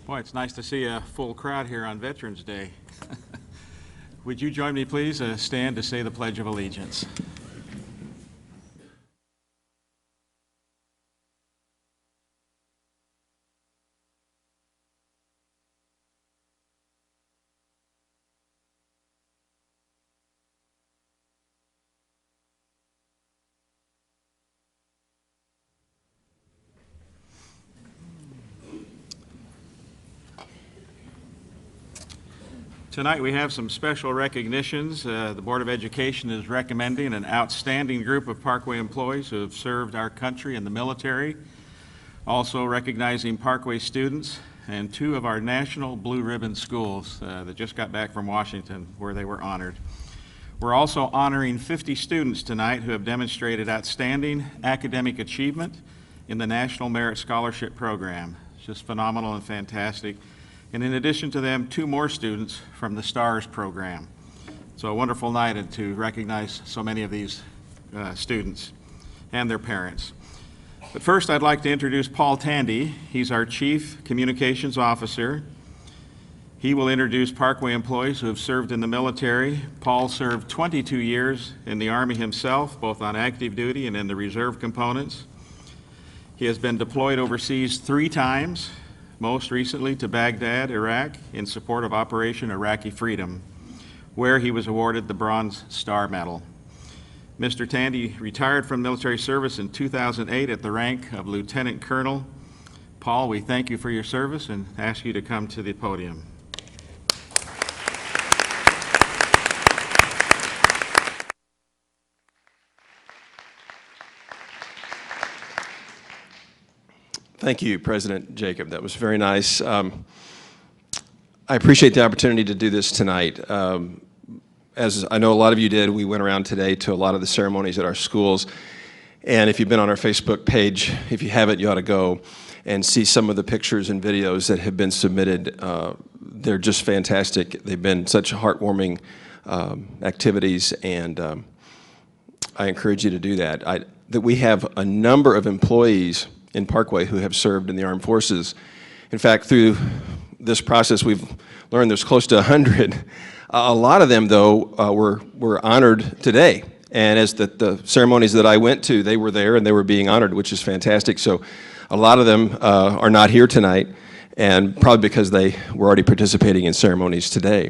Boy, it's nice to see a full crowd here on Veterans Day. Would you join me, please, stand to say the Pledge of Allegiance? Tonight we have some special recognitions. The Board of Education is recommending an outstanding group of Parkway employees who have served our country in the military, also recognizing Parkway students and 2 of our national Blue Ribbon schools that just got back from Washington where they were honored. We're also honoring 50 students tonight who have demonstrated outstanding academic achievement in the National Merit Scholarship Program. It's just phenomenal and fantastic. And in addition to them, 2 more students from the STARS program. So a wonderful night to recognize so many of these students and their parents. But first, I'd like to introduce Paul Tandy. He's our Chief Communications Officer. He will introduce Parkway employees who have served in the military. Paul served 22 years in the Army himself, both on active duty and in the reserve components. He has been deployed overseas 3 times, most recently to Baghdad, Iraq, in support of Operation Iraqi Freedom, where he was awarded the Bronze Star Medal. Mr. Tandy retired from military service in 2008 at the rank of Lieutenant Colonel. Paul, we thank you for your service and ask you to come to the podium. Thank you, President Jacob. That was very nice. I appreciate the opportunity to do this tonight. As I know a lot of you did, we went around today to a lot of the ceremonies at our schools. And if you've been on our Facebook page, if you haven't, you ought to go and see some of the pictures and videos that have been submitted. They're just fantastic. They've been such heartwarming activities, and I encourage you to do that. That we have a number of employees in Parkway who have served in the armed forces. In fact, through this process, we've learned there's close to 100. A lot of them, though, were honored today. And as the ceremonies that I went to, they were there and they were being honored, which is fantastic. So a lot of them are not here tonight, and probably because they were already participating in ceremonies today.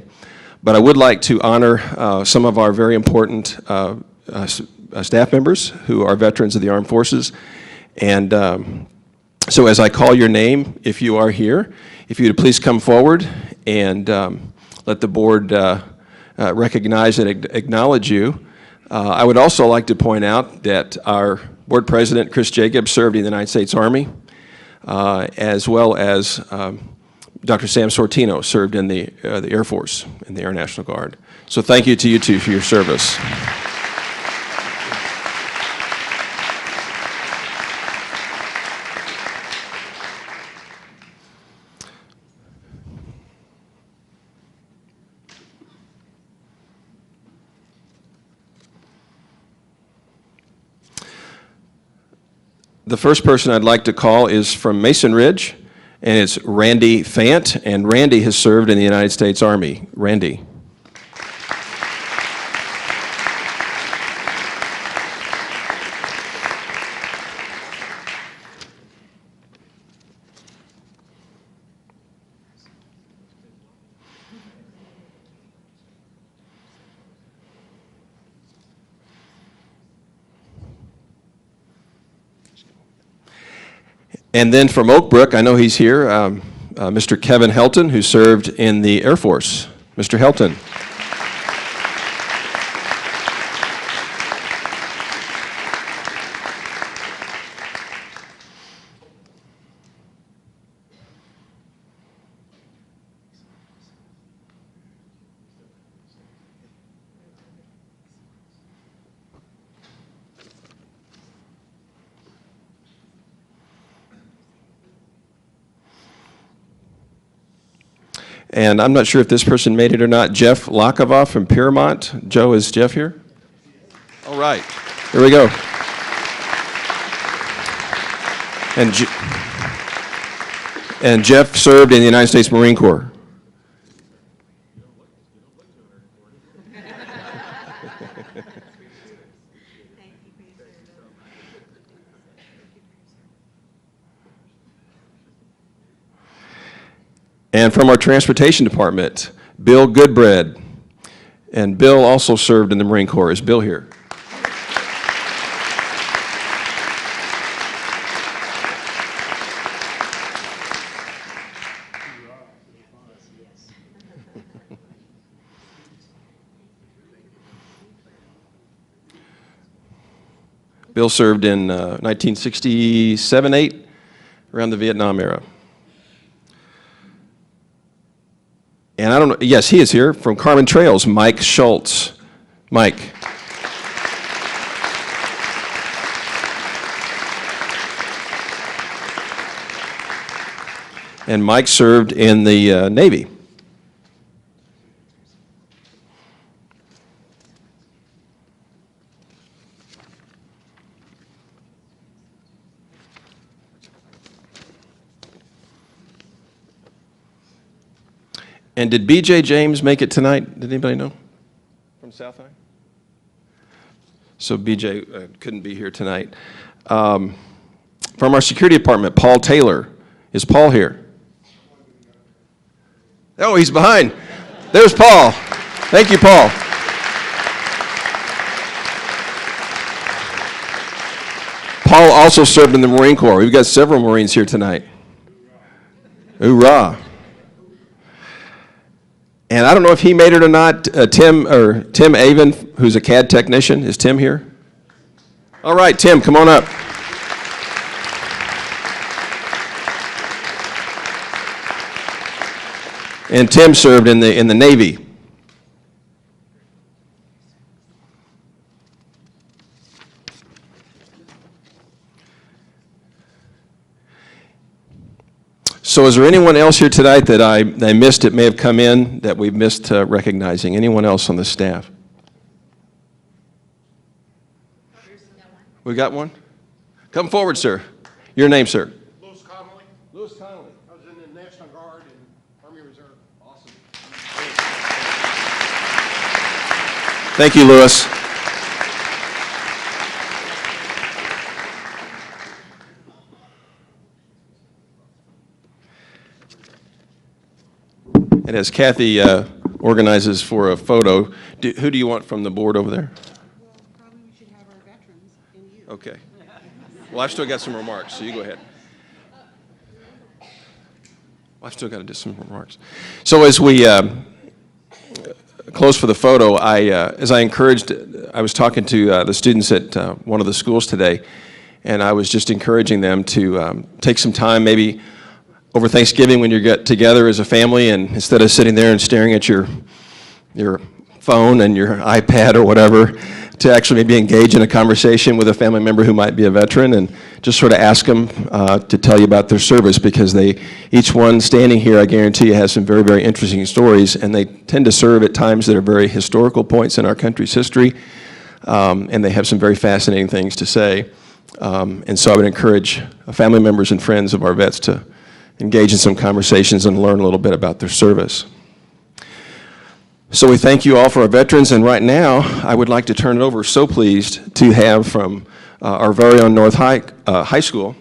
But I would like to honor some of our very important staff members who are veterans of the armed forces. And so as I call your name, if you are here, if you would please come forward and let the board recognize and acknowledge you. I would also like to point out that our board president, Chris Jacobs, served in the United States Army, as well as Dr. Sam Sortino served in the Air Force, in the Air National Guard. So thank you to you two for your service. The first person I'd like to call is from Mason Ridge, and it's Randy Fant, and Randy has served in the United States Army. Randy. And then from Oak Brook, I know he's here, Mr. Kevin Helton, who served in the Air Force. Mr. Helton. And I'm not sure if this person made it or not. Jeff Lakava from Piermont. Joe, is Jeff here? All right. Here we go. And Jeff served in the United States Marine Corps. And from our transportation department, Bill Goodbread. And Bill also served in the Marine Corps. Is Bill here? Bill served in 1967-8, around the Vietnam era. And I don't know, yes, he is here, from Carmen Trails, Mike Schultz. Mike. And Mike served in the Navy. And did B.J. James make it tonight? Did anybody know? From South High? So B.J. Couldn't be here tonight. From our security department, Paul Taylor. Is Paul here? Oh, he's behind. There's Paul. Thank you, Paul. Paul also served in the Marine Corps. We've got several Marines here tonight. Hoorah. And I don't know if he made it or not, Tim Avon, who's a CAD technician. Is Tim here? All right, Tim, come on up. And Tim served in the Navy. So is there anyone else here tonight that I missed that may have come in that we've missed recognizing? Anyone else on the staff? We got one? Come forward, sir. Your name, sir. Lewis Connolly. Lewis Connolly. I was in the National Guard and Army Reserve. Awesome. Thank you, Lewis. And as Kathy organizes for a photo, who do you want from the board over there? Well, probably we should have our veterans and you. Okay. Well, I've still got some remarks, so you go ahead. Well, I've still got to do some remarks. So as we close for the photo, as I encouraged, I was talking to the students at one of the schools today, and I was just encouraging them to take some time, maybe over Thanksgiving when you get together as a family, and instead of sitting there and staring at your phone and your iPad or whatever, to actually maybe engage in a conversation with a family member who might be a veteran and just sort of ask them to tell you about their service, because each one standing here, I guarantee you, has some very, very interesting stories, and they tend to serve at times that are very historical points in our country's history, and they have some very fascinating things to say. And so I would encourage family members and friends of our vets to engage in some conversations and learn a little bit about their service. So we thank you all for our veterans, and right now I would like to turn it over, so pleased to have from our very own North High School,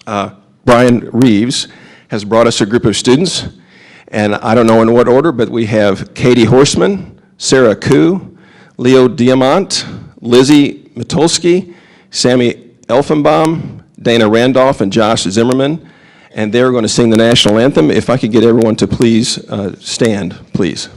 Brian Reeves has brought us a group of students, and I don't know in what order, but we have Katie Horstman, Sarah Koo, Leo Diamant, Lizzie Matulski, Sammy Elfenbaum, Dana Randolph, and Josh Zimmerman, and they're going to sing the national anthem. If I could get everyone to please stand, please.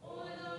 O'er the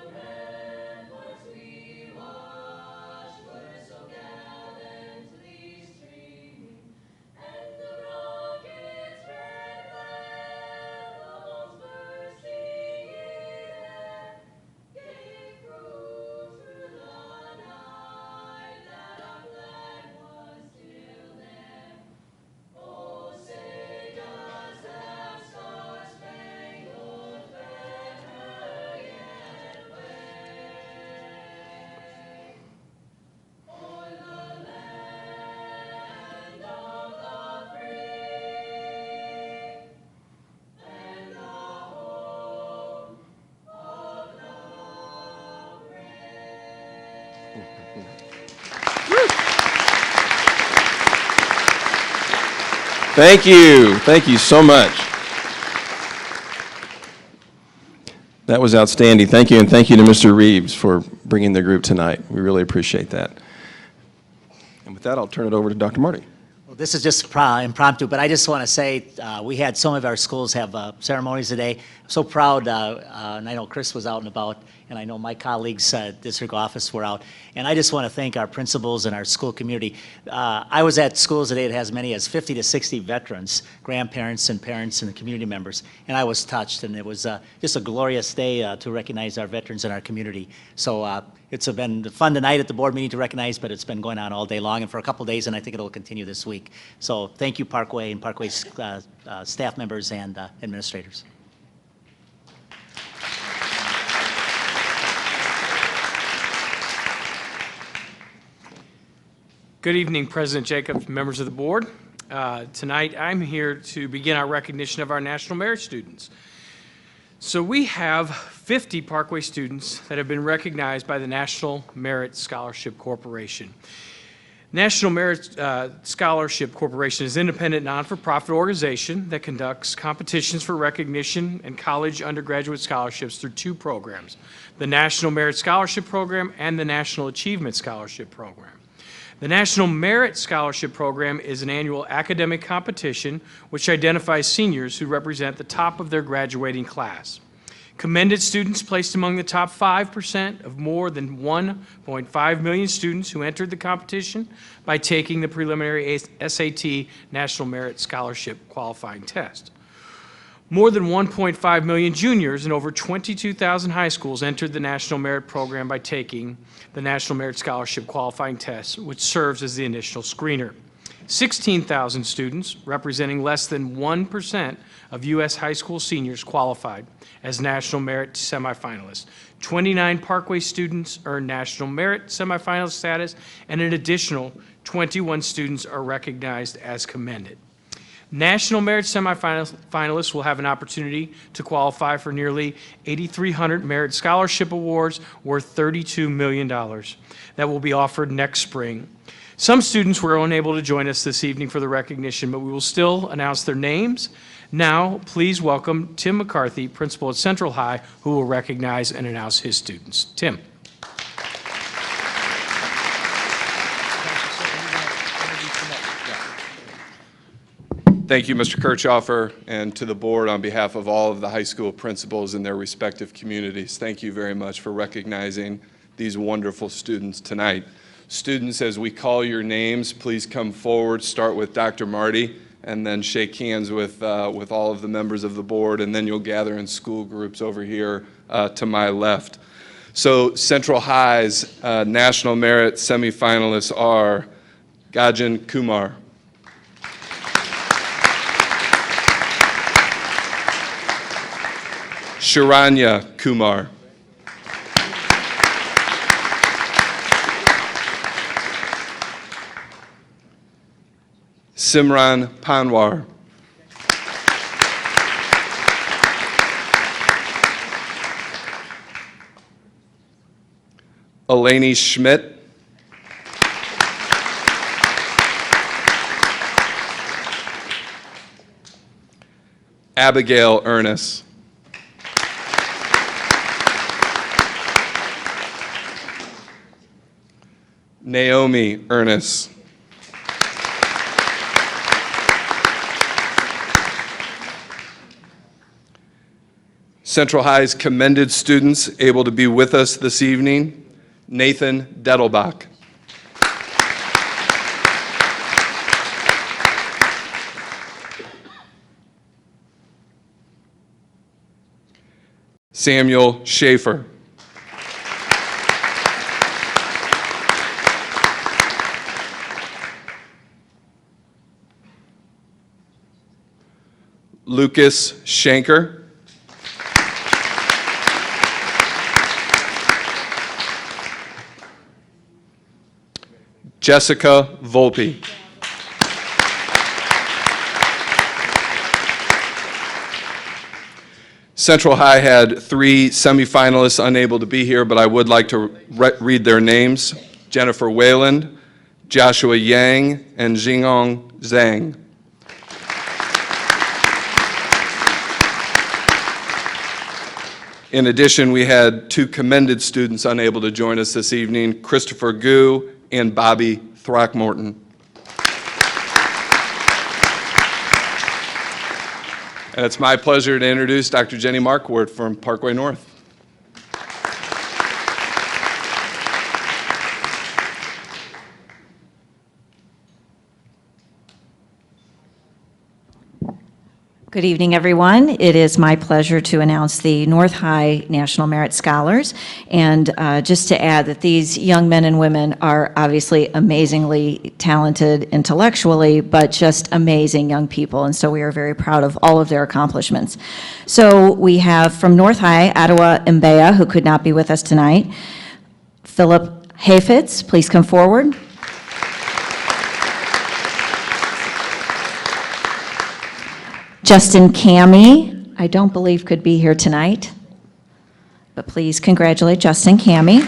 Thank you. Thank you so much. That was outstanding. Thank you, and thank you to Mr. Reeves for bringing the group tonight. We really appreciate that. And with that, I'll turn it over to Dr. Marty. Well, this is just impromptu, but I just want to say we had some of our schools have ceremonies today. I'm so proud, and I know Chris was out and about, and I know my colleagues at district office were out. And I just want to thank our principals and our school community. I was at schools today that has as many as 50 to 60 veterans, grandparents and parents and community members, and I was touched, and it was just a glorious day to recognize our veterans in our community. So it's been fun tonight at the board meeting to recognize, but it's been going on all day long and for a couple days, and I think it'll continue this week. So thank you, Parkway and Parkway staff members and administrators. Good evening, President Jacobs, members of the board. Tonight, I'm here to begin our recognition of our National Merit students. So we have 50 Parkway students that have been recognized by the National Merit Scholarship Corporation. National Merit Scholarship Corporation is an independent, non-for-profit organization that conducts competitions for recognition and college undergraduate scholarships through two programs, the National Merit Scholarship Program and the National Achievement Scholarship Program. The National Merit Scholarship Program is an annual academic competition which identifies seniors who represent the top of their graduating class. Commended students placed among the top 5% of more than 1.5 million students who entered the competition by taking the preliminary SAT National Merit Scholarship qualifying test. More than 1.5 million juniors and over 22,000 high schools entered the National Merit Program by taking the National Merit Scholarship qualifying test, which serves as the initial screener. 16,000 students, representing less than 1% of U.S. high school seniors, qualified as National Merit semifinalists. 29 Parkway students earned National Merit semifinalist status, and an additional 21 students are recognized as commended. National Merit semifinalists will have an opportunity to qualify for nearly 8,300 Merit Scholarship Awards worth $32 million that will be offered next spring. Some students were unable to join us this evening for the recognition, but we will still announce their names. Now, please welcome Tim McCarthy, principal at Central High, who will recognize and announce his students. Tim. Thank you, Mr. Kirchhoffer, and to the board on behalf of all of the high school principals in their respective communities. Thank you very much for recognizing these wonderful students tonight. Students, as we call your names, please come forward. Start with Dr. Marty, and then shake hands with all of the members of the board, and then you'll gather in school groups over here to my left. So Central High's National Merit semifinalists are Gajan Kumar, Sharanya Kumar, Simran Panwar, Eleni Schmidt, Abigail Ernest, Naomi Ernest, Central High's commended students able to be with us this evening, Nathan Dettelbach, Samuel Schaefer, Lucas Shanker, Jessica Volpe, Central High had 3 semifinalists unable to be here, but I would like to read their names: Jennifer Wayland, Joshua Yang, and Jingong Zhang. In addition, we had 2 commended students unable to join us this evening, Christopher Gu and Bobby Throckmorton. And it's my pleasure to introduce Dr. Jenny Markwart from Parkway North. Good evening, everyone. It is my pleasure to announce the North High National Merit Scholars. And just to add that these young men and women are obviously amazingly talented intellectually, but just amazing young people. And so we are very proud of all of their accomplishments. So we have from North High, Ottawa Mbea, who could not be with us tonight. Philip Hayfitz, please come forward. Justin Cammey, I don't believe could be here tonight, but please congratulate Justin Cammey.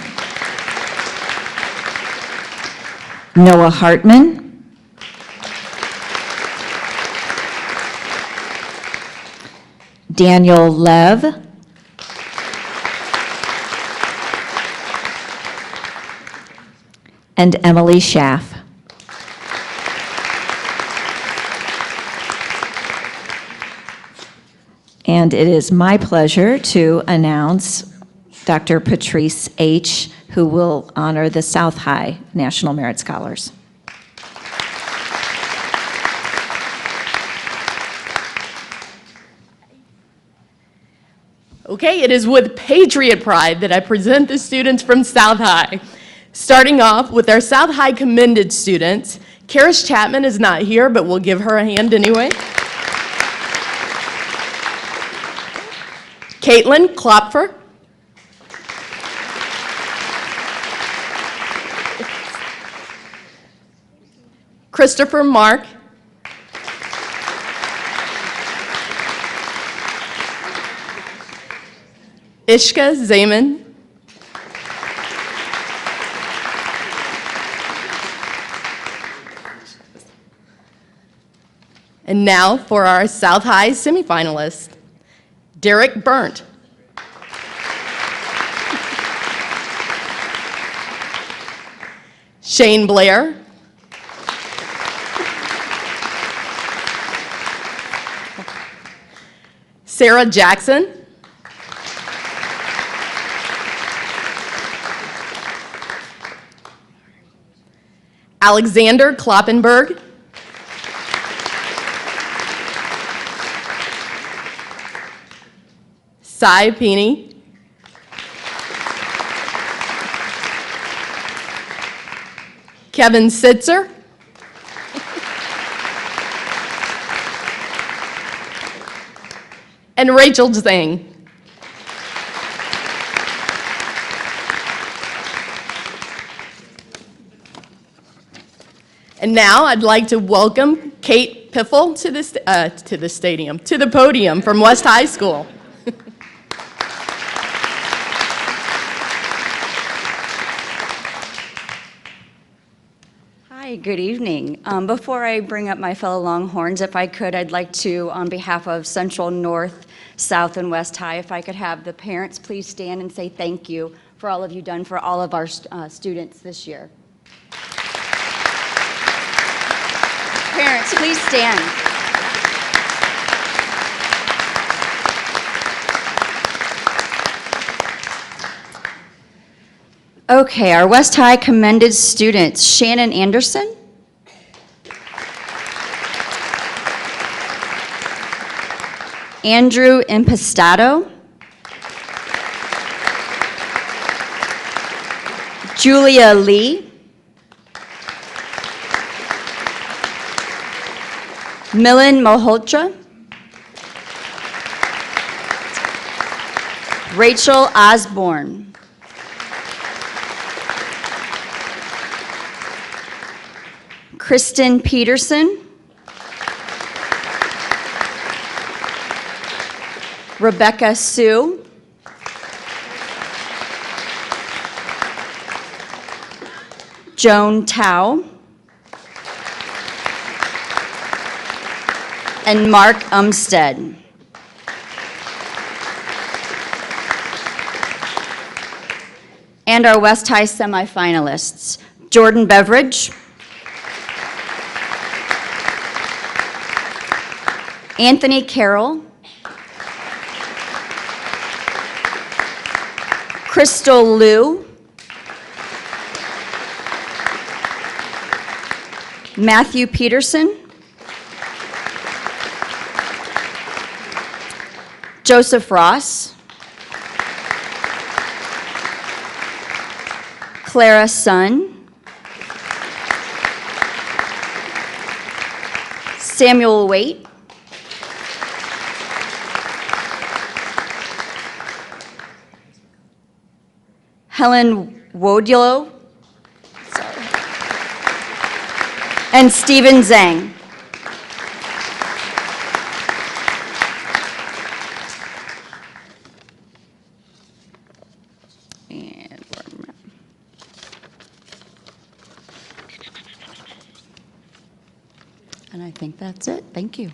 Noah Hartman. Daniel Lev. And Emily Schaff. And it is my pleasure to announce Dr. Patrice H., who will honor the South High National Merit Scholars. Okay, it is with patriot pride that I present the students from South High. Starting off with our South High commended students. Karis Chapman is not here, but we'll give her a hand anyway. Caitlin Klopfer. Christopher Mark. Ishka Zaman. And now for our South High semifinalists. Derek Burnt. Shane Blair. Sarah Jackson. Alexander Kloppenberg. Cy Peeney. Kevin Sitzer. And Rachel Zhang. And now I'd like to welcome Kate Piffle to the podium from West High School. Hi, good evening. Before I bring up my fellow Longhorns, if I could, I'd like to, on behalf of Central, North, South, and West High, if I could have the parents please stand and say thank you for all of you done for all of our students this year. Parents, please stand. Okay, our West High commended students, Shannon Anderson. Andrew Impastato. Julia Lee. Milan Malhotra. Rachel Osborne. Kristen Peterson. Rebecca Sue. Joan Tao. And Mark Umstead. And our West High semifinalists, Jordan Beveridge, Anthony Carroll, Crystal Liu, Matthew Peterson, Joseph Ross, Clara Sun, Samuel Waite, Helen Wodilo, and Stephen Zhang. And I think that's it. Thank you.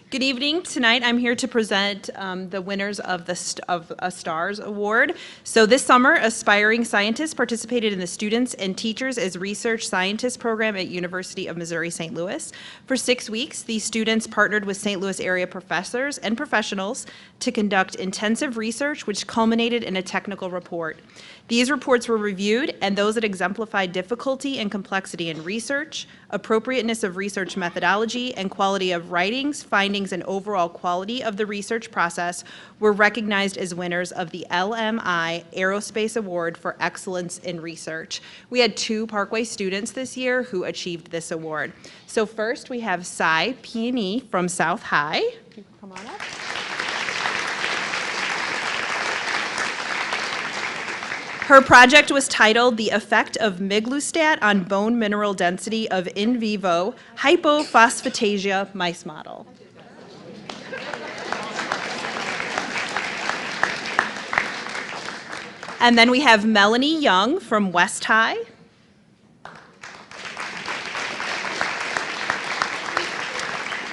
Good evening. Tonight, I'm here to present the winners of a STARS Award. So this summer, aspiring scientists participated in the Students and Teachers as Research Scientists program at University of Missouri St. Louis. For 6 weeks, these students partnered with St. Louis area professors and professionals to conduct intensive research, which culminated in a technical report. These reports were reviewed, and those that exemplified difficulty and complexity in research, appropriateness of research methodology, and quality of writings, findings, and overall quality of the research process were recognized as winners of the LMI Aerospace Award for Excellence in Research. We had 2 Parkway students this year who achieved this award. So first, we have Sai Peony from South High. You can come on up. Her project was titled The Effect of Miglustat on Bone Mineral Density of In Vivo Hypophosphatasia Mice Model. And then we have Melanie Young from West High.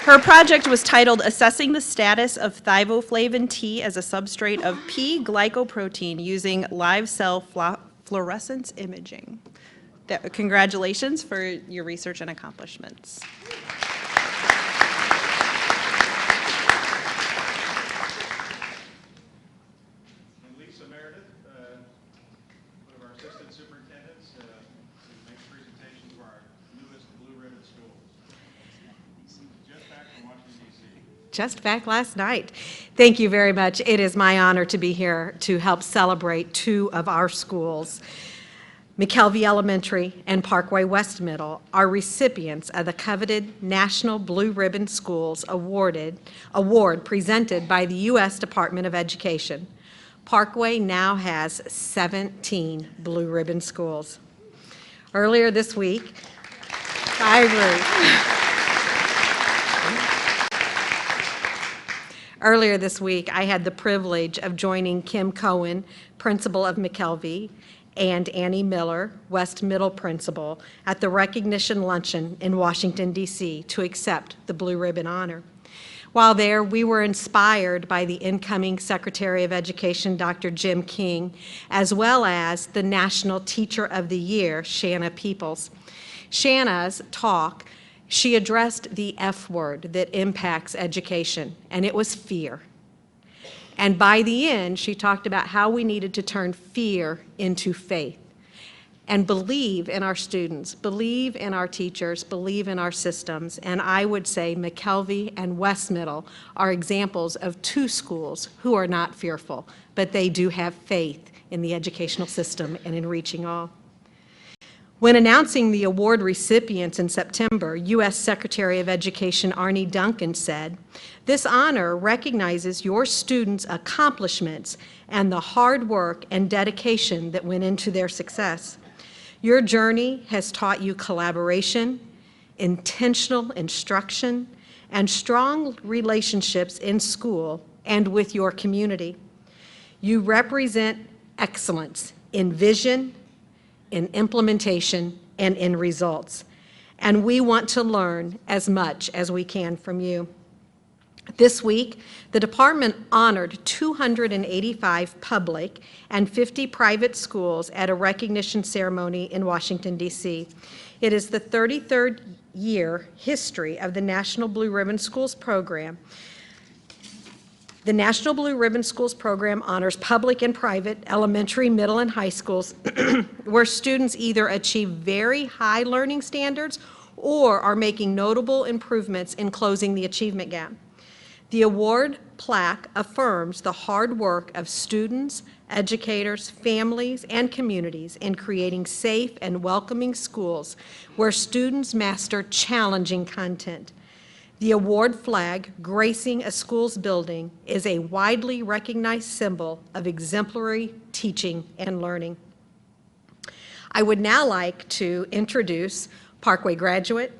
Her project was titled Assessing the Status of Thivoflavin T as a Substrate of P glycoprotein Using Live Cell Fluorescence Imaging. Congratulations for your research and accomplishments. And Lisa Meredith, one of our assistant superintendents, who makes presentations for our newest Blue Ribbon schools. Just back from Washington, D.C. Just back last night. Thank you very much. It is my honor to be here to help celebrate 2 of our schools. McKelvey Elementary and Parkway West Middle are recipients of the coveted National Blue Ribbon Schools Award presented by the U.S. Department of Education. Parkway now has 17 Blue Ribbon schools. Earlier this week, I agree. Earlier this week, I had the privilege of joining Kim Cohen, principal of McKelvey, and Annie Miller, West Middle principal, at the recognition luncheon in Washington, D.C. to accept the Blue Ribbon honor. While there, we were inspired by the incoming Secretary of Education, Dr. Jim King, as well as the National Teacher of the Year, Shanna Peoples. Shanna's talk, she addressed the F word that impacts education, and it was fear. And by the end, she talked about how we needed to turn fear into faith and believe in our students, believe in our teachers, believe in our systems. And I would say McKelvey and West Middle are examples of 2 schools who are not fearful, but they do have faith in the educational system and in reaching all. When announcing the award recipients in September, U.S. Secretary of Education Arne Duncan said, "This honor recognizes your students' accomplishments and the hard work and dedication that went into their success. Your journey has taught you collaboration, intentional instruction, and strong relationships in school and with your community. You represent excellence in vision, in implementation, and in results. and we want to learn as much as we can from you. This week, the department honored 285 public and 50 private schools at a recognition ceremony in Washington, D.C. It is the 33rd year history of the National Blue Ribbon Schools program. The National Blue Ribbon Schools program honors public and private elementary, middle, and high schools where students either achieve very high learning standards or are making notable improvements in closing the achievement gap. The award plaque affirms the hard work of students, educators, families, and communities in creating safe and welcoming schools where students master challenging content. The award flag gracing a school's building is a widely recognized symbol of exemplary teaching and learning. I would now like to introduce Parkway graduate,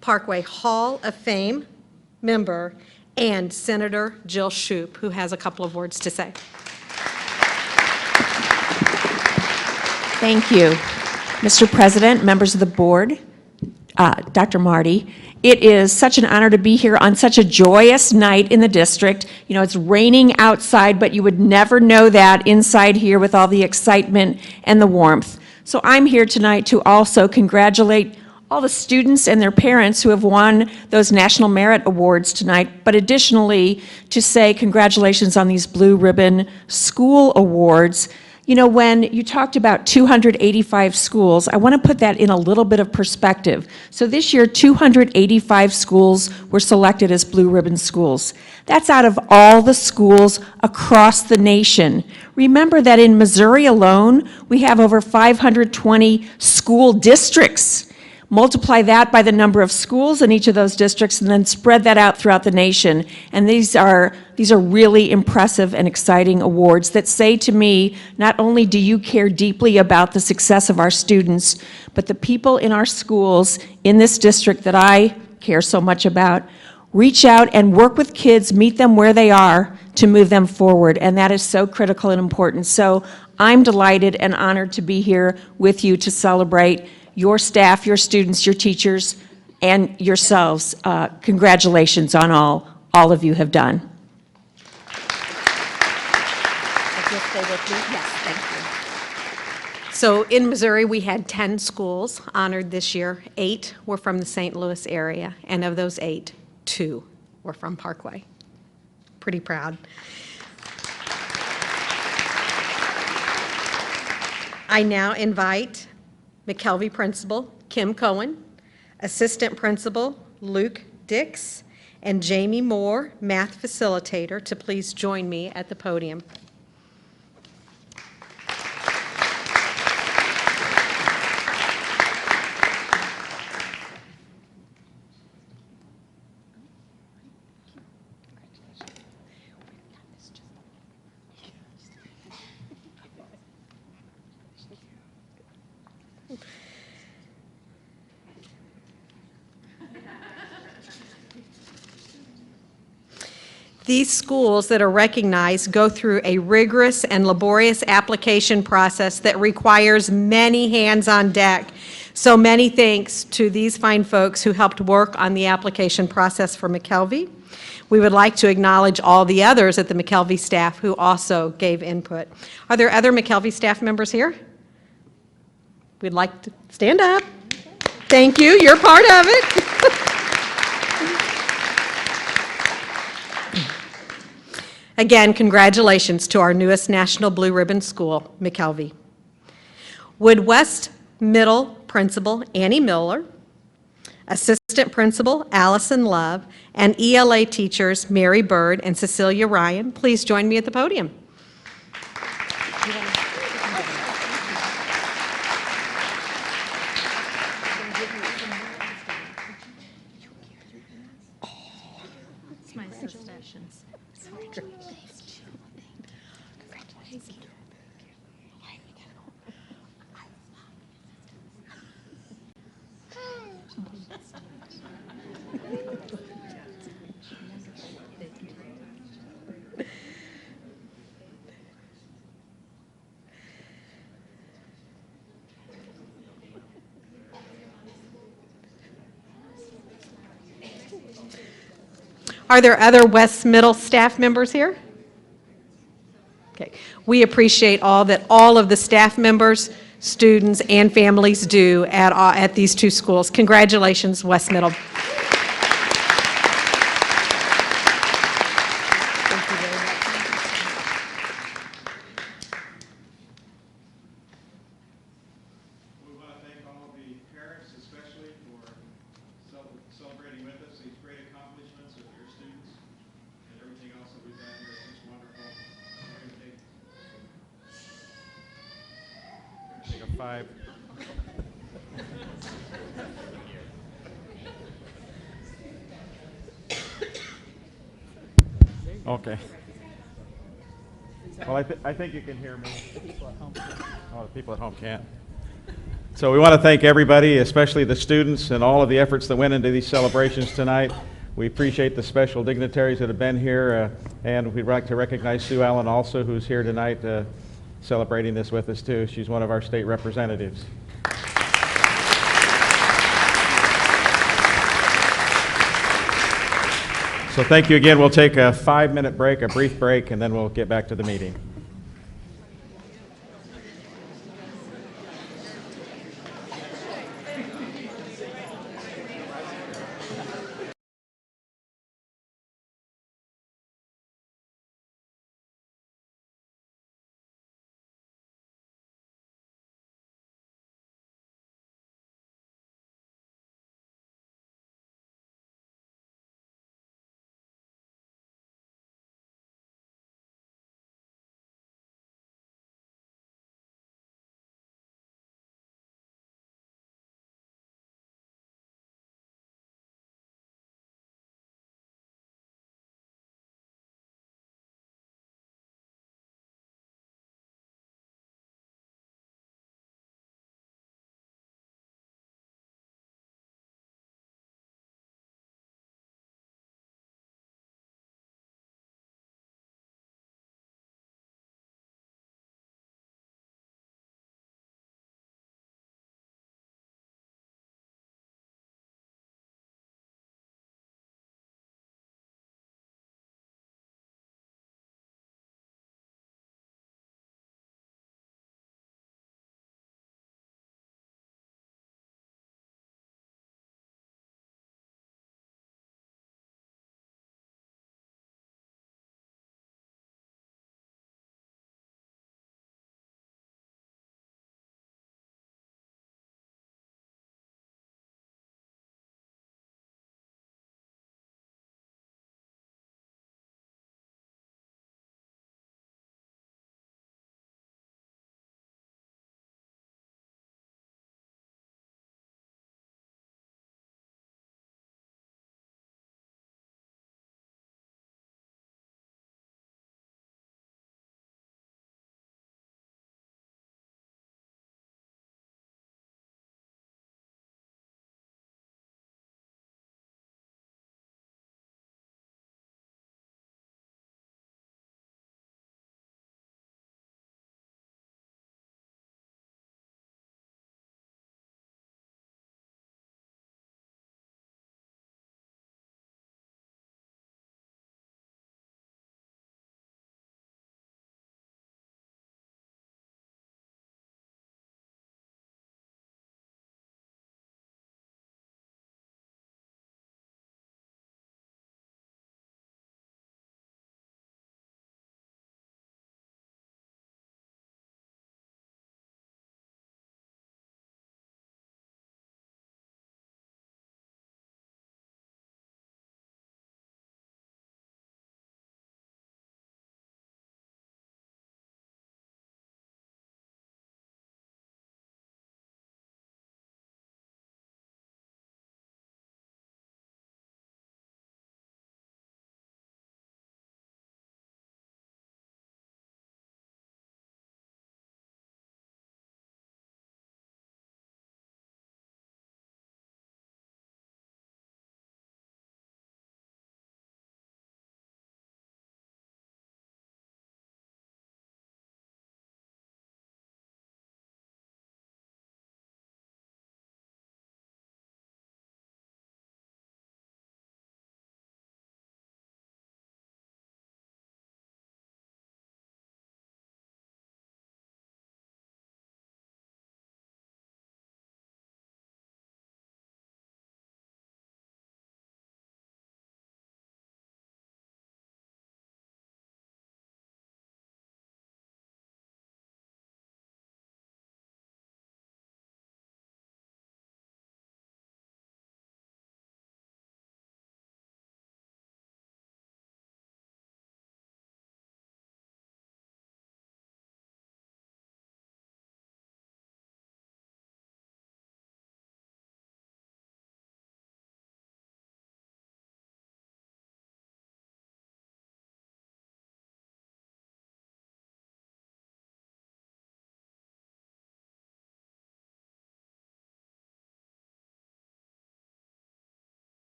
Parkway Hall of Fame member, and Senator Jill Shoup, who has a couple of words to say. Thank you. Mr. President, members of the board, Dr. Marty, it is such an honor to be here on such a joyous night in the district. You know, it's raining outside, but you would never know that inside here with all the excitement and the warmth. So I'm here tonight to also congratulate all the students and their parents who have won those National Merit Awards tonight, but additionally to say congratulations on these Blue Ribbon School Awards. You know, when you talked about 285 schools, I want to put that in a little bit of perspective. So this year, 285 schools were selected as Blue Ribbon schools. That's out of all the schools across the nation. Remember that in Missouri alone, we have over 520 school districts. Multiply that by the number of schools in each of those districts and then spread that out throughout the nation. And these are really impressive and exciting awards that say to me, not only do you care deeply about the success of our students, but the people in our schools in this district that I care so much about, reach out and work with kids, meet them where they are to move them forward. And that is so critical and important. So I'm delighted and honored to be here with you to celebrate your staff, your students, your teachers, and yourselves. Congratulations on all of you have done. So in Missouri, we had 10 schools honored this year. 8 were from the St. Louis area, and of those 8, 2 were from Parkway. Pretty proud. I now invite McKelvey Principal Kim Cohen, Assistant Principal Luke Dix, and Jamie Moore, Math Facilitator, to please join me at the podium. These schools that are recognized go through a rigorous and laborious application process that requires many hands on deck. So many thanks to these fine folks who helped work on the application process for McKelvey. We would like to acknowledge all the others at the McKelvey staff who also gave input. Are there other McKelvey staff members here? We'd like to stand up. Thank you, you're part of it. Again, congratulations to our newest National Blue Ribbon School, McKelvey. Wood West Middle Principal Annie Miller, Assistant Principal Allison Love, and ELA teachers Mary Bird and Cecilia Ryan, please join me at the podium. Are there other West Middle staff members here? Okay. We appreciate all that all of the staff members, students, and families do at these two schools. Congratulations, West Middle. We want to thank all the parents especially for celebrating with us these great accomplishments of your students and everything else that we've done here. It's just wonderful. We're going to take a 5. Okay. Well, I think you can hear me. Oh, the people at home can't. So we want to thank everybody, especially the students and all of the efforts that went into these celebrations tonight. We appreciate the special dignitaries that have been here, and we'd like to recognize Sue Allen also, who's here tonight celebrating this with us too. She's one of our state representatives. So thank you again. We'll take a 5-minute break, a brief break, and then we'll get back to the meeting.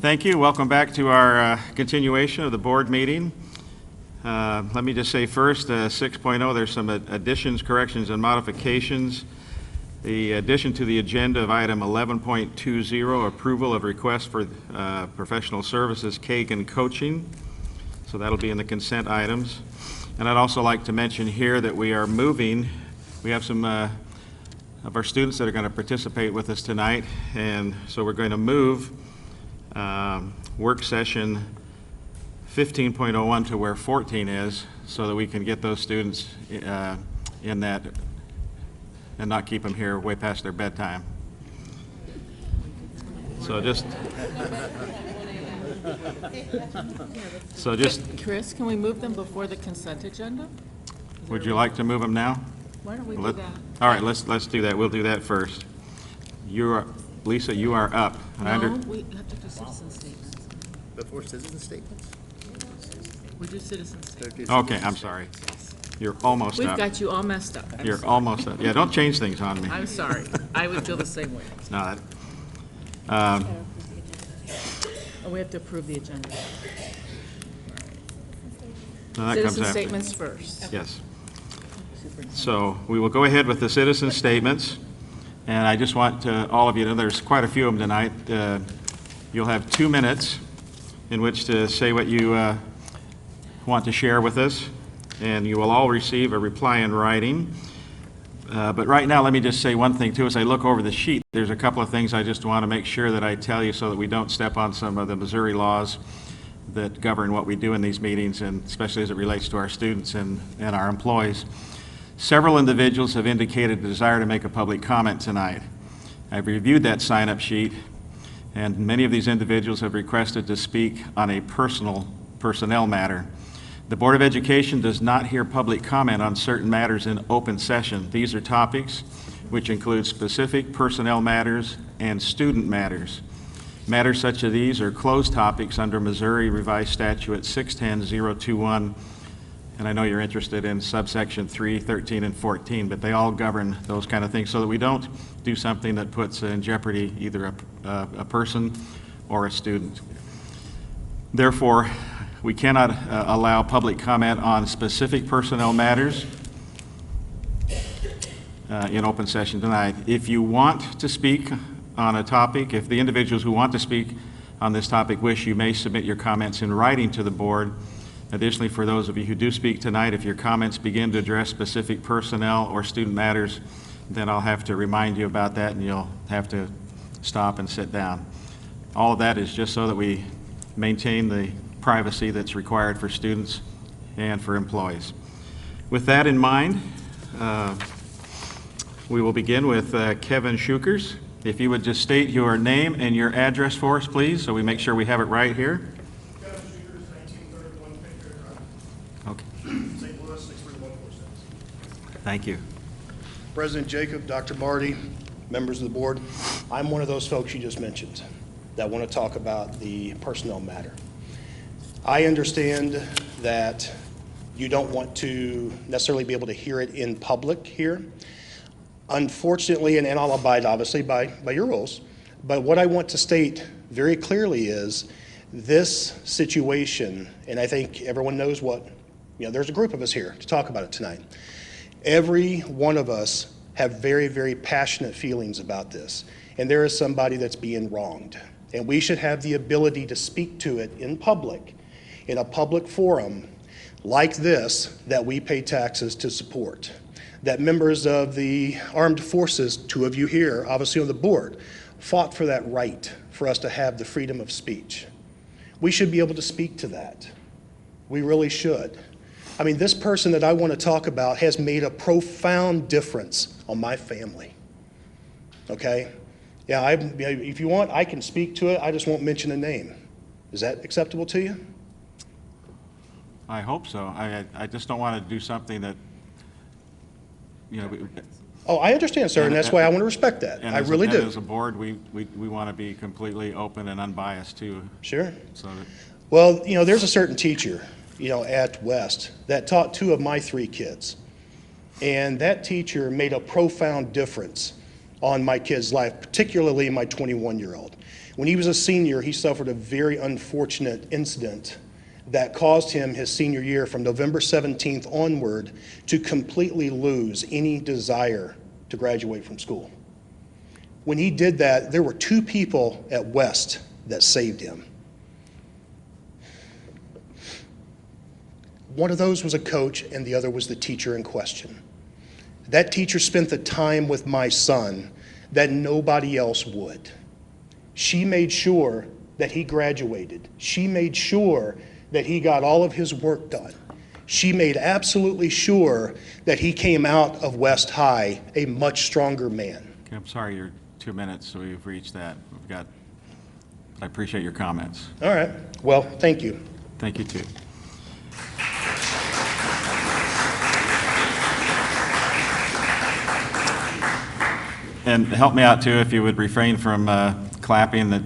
Thank you. Welcome back to our continuation of the board meeting. Let me just say first, 6.0, there's some additions, corrections, and modifications. The addition to the agenda of item 11.20, approval of request for professional services, Kagan Coaching. So that'll be in the consent items. And I'd also like to mention here that we are moving, we have some of our students that are going to participate with us tonight, and so we're going to move work session 15.01 to where 14 is, so that we can get those students in that and not keep them here way past their bedtime. So just Chris, can we move them before the consent agenda? Would you like to move them now? Why don't we do that? All right, let's do that. We'll do that first. Lisa, you are up. No, we have to do citizen statements. Before citizen statements? We do citizen statements. Okay, I'm sorry. You're almost We've up. got you all messed up. You're almost up. Yeah, don't change things on me. I'm sorry. I would feel the same way. No, Oh, we have to approve the agenda. that comes Citizen after. statements first. Yes. So we will go ahead with the citizen statements. And I just want all of you to know there's quite a few of them tonight. You'll have 2 minutes in which to say what you want to share with us, and you will all receive a reply in writing. But right now, let me just say one thing too. As I look over the sheet, there's a couple of things I just want to make sure that I tell you so that we don't step on some of the Missouri laws that govern what we do in these meetings, and especially as it relates to our students and our employees. Several individuals have indicated a desire to make a public comment tonight. I've reviewed that sign-up sheet, and many of these individuals have requested to speak on a personnel matter. The Board of Education does not hear public comment on certain matters in open session. These are topics which include specific personnel matters and student matters. Matters such as these are closed topics under Missouri Revised Statute 610-021, and I know you're interested in subsection 3, 13, and 14, but they all govern those kind of things so that we don't do something that puts in jeopardy either a person or a student. Therefore, we cannot allow public comment on specific personnel matters in open session tonight. If you want to speak on a topic, if the individuals who want to speak on this topic wish, you may submit your comments in writing to the board. Additionally, for those of you who do speak tonight, if your comments begin to address specific personnel or student matters, then I'll have to remind you about that, and you'll have to stop and sit down. All of that is just so that we maintain the privacy that's required for students and for employees. With that in mind, we will begin with Kevin Schukers. If you would just state your name and your address for us, please, so we make sure we have it right here. Kevin Schukers, 1931 Pickard Drive, Okay. St. Louis, 63146. Thank you. President Jacob, Dr. Marty, members of the board, I'm one of those folks you just mentioned that want to talk about the personnel matter. I understand that you don't want to necessarily be able to hear it in public here. Unfortunately, and I'll abide obviously by your rules, but what I want to state very clearly is this situation, and I think everyone knows there's a group of us here to talk about it tonight. Every one of us have very, very passionate feelings about this, and there is somebody that's being wronged, and we should have the ability to speak to it in public, in a public forum like this that we pay taxes to support, that members of the armed forces, 2 of you here, obviously on the board, fought for that right for us to have the freedom of speech. We should be able to speak to that. We really should. I mean, this person that I want to talk about has made a profound difference on my family. Okay? Yeah, if you want, I can speak to it. I just won't mention a name. Is that acceptable to you? I hope so. I just don't want to do something that, Oh, I understand, sir, and that's why I want to respect that. I really do. As a board, we want to be completely open and unbiased too. Sure. So that, Well, there's a certain teacher, at West that taught 2 of my 3 kids. And that teacher made a profound difference on my kid's life, particularly my 21-year-old. When he was a senior, he suffered a very unfortunate incident that caused him his senior year from November 17th onward to completely lose any desire to graduate from school. When he did that, there were two people at West that saved him. One of those was a coach, and the other was the teacher in question. That teacher spent the time with my son that nobody else would. She made sure that he graduated. She made sure that he got all of his work done. She made absolutely sure that he came out of West High a much stronger man. Okay, I'm sorry, you're 2 minutes, so we've reached that. I appreciate your comments. All right. Well, thank you. Thank you, too. And help me out, too, if you would refrain from clapping. That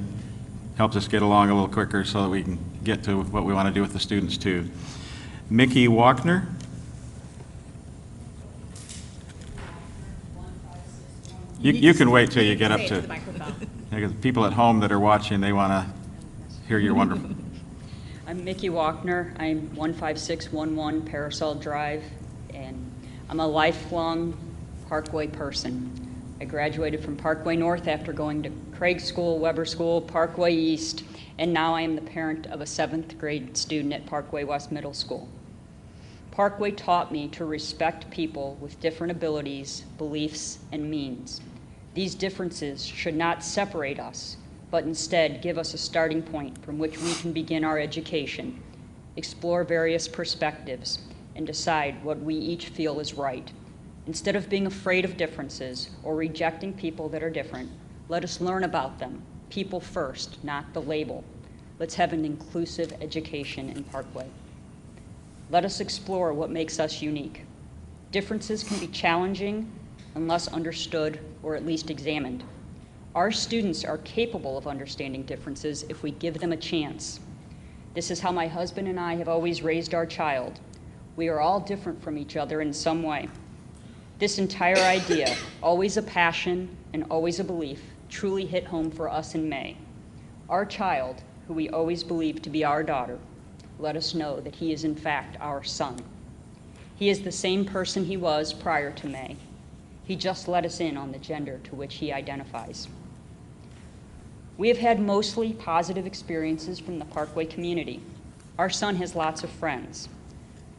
helps us get along a little quicker so that we can get to what we want to do with the students, too. Mickey Walkner. You can wait till you get up to, because people at home that are watching, they want to hear your wonderful. I'm Mickey Walkner. I'm 15611 Parasol Drive, and I'm a lifelong Parkway person. I graduated from Parkway North after going to Craig School, Weber School, Parkway East, and now I am the parent of a 7th grade student at Parkway West Middle School. Parkway taught me to respect people with different abilities, beliefs, and means. These differences should not separate us, but instead give us a starting point from which we can begin our education, explore various perspectives, and decide what we each feel is right. Instead of being afraid of differences or rejecting people that are different, let us learn about them, people first, not the label. Let's have an inclusive education in Parkway. Let us explore what makes us unique. Differences can be challenging unless understood or at least examined. Our students are capable of understanding differences if we give them a chance. This is how my husband and I have always raised our child. We are all different from each other in some way. This entire idea, always a passion and always a belief, truly hit home for us in May. Our child, who we always believed to be our daughter, let us know that he is in fact our son. He is the same person he was prior to May. He just let us in on the gender to which he identifies. We have had mostly positive experiences from the Parkway community. Our son has lots of friends.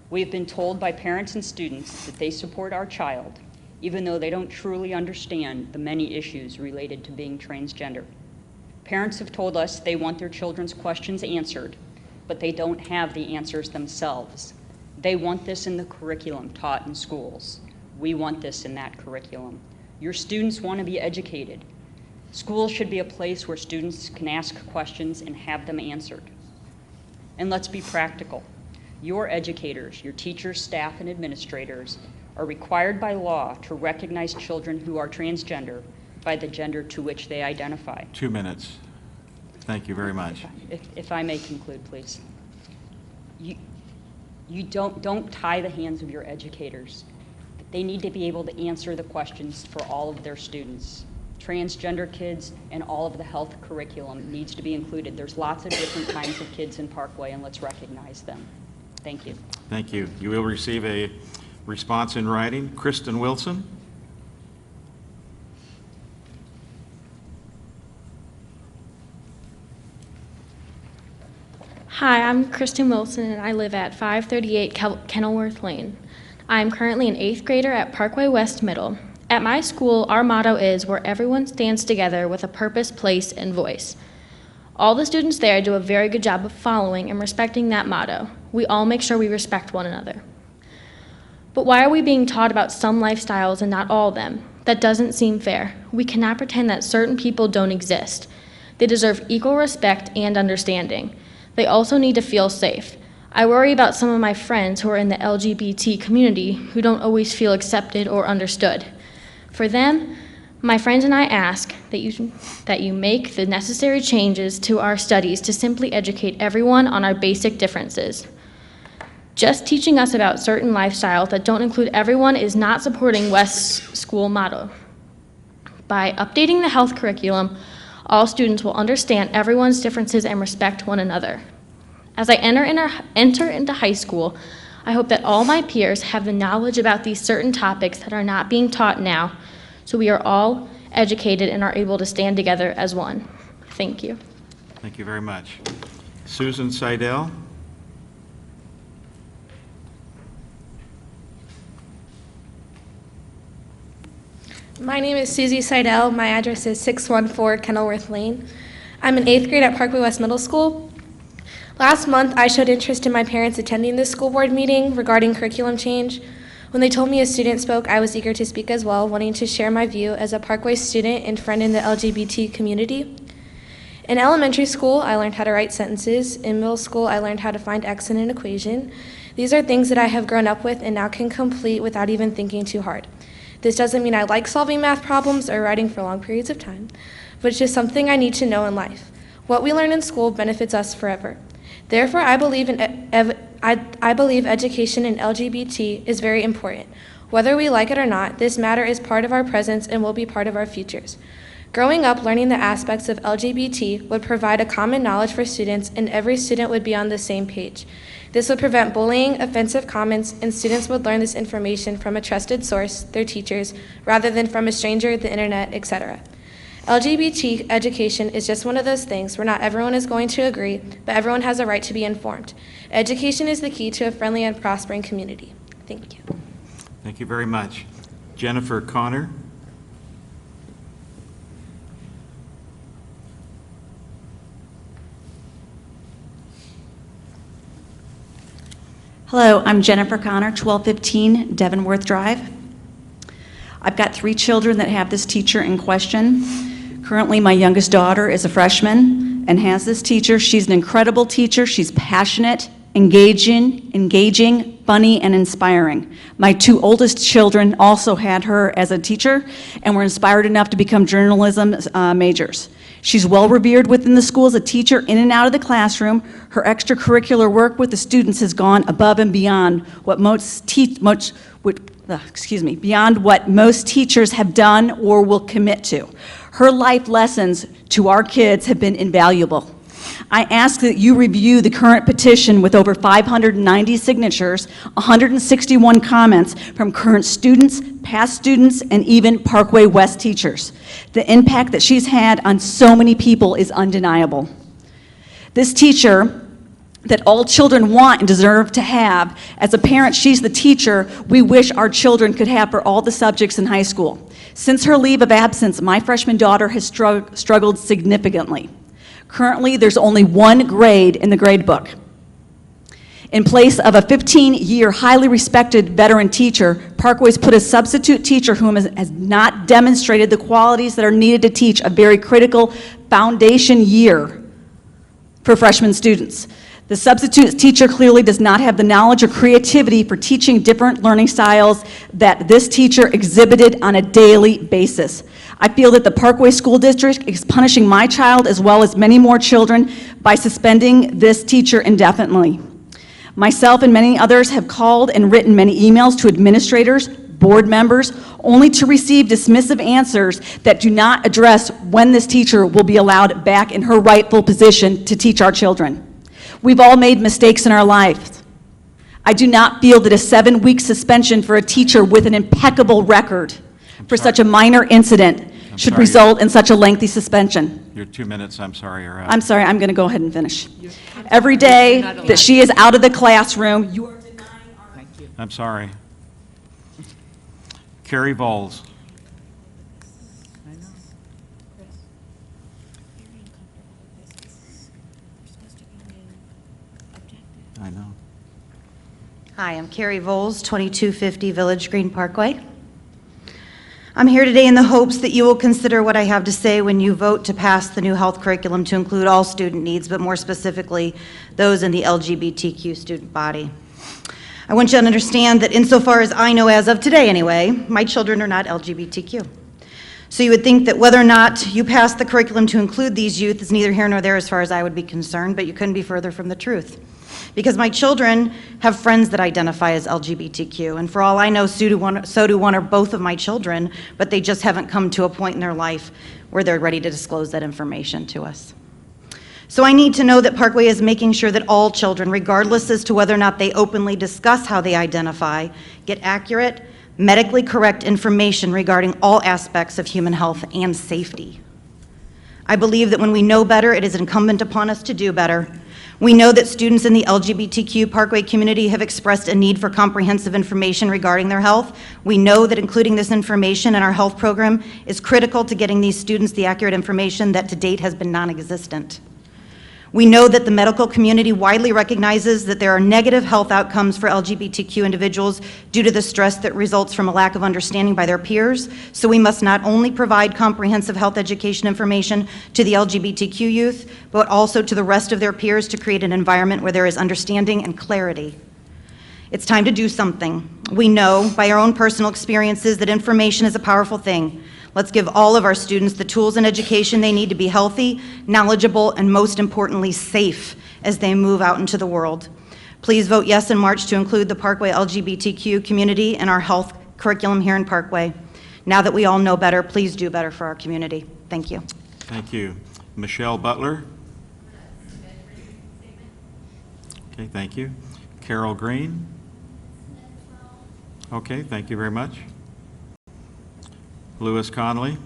We have been told by parents and students that they support our child, even though they don't truly understand the many issues related to being transgender. Parents have told us they want their children's questions answered, but they don't have the answers themselves. They want this in the curriculum taught in schools. We want this in that curriculum. Your students want to be educated. Schools should be a place where students can ask questions and have them answered. And let's be practical. Your educators, your teachers, staff, and administrators are required by law to recognize children who are transgender by the gender to which they identify. 2 minutes. Thank you very much. If I may conclude, please. You don't tie the hands of your educators. They need to be able to answer the questions for all of their students. Transgender kids and all of the health curriculum needs to be included. There's lots of different kinds of kids in Parkway, and let's recognize them. Thank you. Thank you. You will receive a response in writing. Kristen Wilson. Hi, I'm Kristen Wilson, and I live at 538 Kenilworth Lane. I'm currently an 8th grader at Parkway West Middle. At my school, our motto is where everyone stands together with a purpose, place, and voice. All the students there do a very good job of following and respecting that motto. We all make sure we respect one another. But why are we being taught about some lifestyles and not all of them? That doesn't seem fair. We cannot pretend that certain people don't exist. They deserve equal respect and understanding. They also need to feel safe. I worry about some of my friends who are in the LGBT community who don't always feel accepted or understood. For them, my friends and I ask that you make the necessary changes to our studies to simply educate everyone on our basic differences. Just teaching us about certain lifestyles that don't include everyone is not supporting West's school motto. By updating the health curriculum, all students will understand everyone's differences and respect one another. As I enter into high school, I hope that all my peers have the knowledge about these certain topics that are not being taught now, so we are all educated and are able to stand together as one. Thank you. Thank you very much. Susan Seidel. My name is Susie Seidel. My address is 614 Kenilworth Lane. I'm in 8th grade at Parkway West Middle School. Last month, I showed interest in my parents attending this school board meeting regarding curriculum change. When they told me a student spoke, I was eager to speak as well, wanting to share my view as a Parkway student and friend in the LGBT community. In elementary school, I learned how to write sentences. In middle school, I learned how to find x in an equation. These are things that I have grown up with and now can complete without even thinking too hard. This doesn't mean I like solving math problems or writing for long periods of time, but it's just something I need to know in life. What we learn in school benefits us forever. Therefore, I believe education in LGBT is very important. Whether we like it or not, this matter is part of our presence and will be part of our futures. Growing up, learning the aspects of LGBT would provide a common knowledge for students, and every student would be on the same page. This would prevent bullying, offensive comments, and students would learn this information from a trusted source, their teachers, rather than from a stranger, the internet, etc. LGBT education is just one of those things where not everyone is going to agree, but everyone has a right to be informed. Education is the key to a friendly and prospering community. Thank you. Thank you very much. Jennifer Connor. Hello, I'm Jennifer Connor, 1215 Devonworth Drive. I've got 3 children that have this teacher in question. Currently, my youngest daughter is a freshman and has this teacher. She's an incredible teacher. She's passionate, engaging, funny, and inspiring. My 2 oldest children also had her as a teacher and were inspired enough to become journalism majors. She's well revered within the school as a teacher in and out of the classroom. Her extracurricular work with the students has gone above and beyond what most teachers have done or will commit to. Her life lessons to our kids have been invaluable. I ask that you review the current petition with over 590 signatures, 161 comments from current students, past students, and even Parkway West teachers. The impact that she's had on so many people is undeniable. This teacher that all children want and deserve to have, as a parent, she's the teacher we wish our children could have for all the subjects in high school. Since her leave of absence, my freshman daughter has struggled significantly. Currently, there's only 1 grade in the grade book. In place of a 15-year, highly respected veteran teacher, Parkway's put a substitute teacher who has not demonstrated the qualities that are needed to teach a very critical foundation year for freshman students. The substitute teacher clearly does not have the knowledge or creativity for teaching different learning styles that this teacher exhibited on a daily basis. I feel that the Parkway School District is punishing my child as well as many more children by suspending this teacher indefinitely. Myself and many others have called and written many emails to administrators, board members, only to receive dismissive answers that do not address when this teacher will be allowed back in her rightful position to teach our children. We've all made mistakes in our lives. I do not feel that a 7-week suspension for a teacher with an impeccable record for such a minor incident should result in such a lengthy suspension. Your 2 minutes, I'm sorry, are up. I'm sorry, I'm going to go ahead and finish. Every day that she is out of the classroom, you are denying our... I'm sorry. Carrie Vols. I know. Hi, I'm Carrie Voles, 2250 Village Green Parkway. I'm here today in the hopes that you will consider what I have to say when you vote to pass the new health curriculum to include all student needs, but more specifically, those in the LGBTQ student body. I want you to understand that insofar as I know as of today anyway, my children are not LGBTQ. So you would think that whether or not you pass the curriculum to include these youth is neither here nor there as far as I would be concerned, but you couldn't be further from the truth. Because my children have friends that identify as LGBTQ, and for all I know, so do one or both of my children, but they just haven't come to a point in their life where they're ready to disclose that information to us. So I need to know that Parkway is making sure that all children, regardless as to whether or not they openly discuss how they identify, get accurate, medically correct information regarding all aspects of human health and safety. I believe that when we know better, it is incumbent upon us to do better. We know that students in the LGBTQ Parkway community have expressed a need for comprehensive information regarding their health. We know that including this information in our health program is critical to getting these students the accurate information that to date has been non-existent. We know that the medical community widely recognizes that there are negative health outcomes for LGBTQ individuals due to the stress that results from a lack of understanding by their peers. So we must not only provide comprehensive health education information to the LGBTQ youth, but also to the rest of their peers to create an environment where there is understanding and clarity. It's time to do something. We know by our own personal experiences that information is a powerful thing. Let's give all of our students the tools and education they need to be healthy, knowledgeable, and most importantly, safe as they move out into the world. Please vote yes in March to include the Parkway LGBTQ community in our health curriculum here in Parkway. Now that we all know better, please do better for our community. Thank you. Thank you. Michelle Butler. Okay, thank you. Carol Green. Okay, thank you very much. Lewis Conley.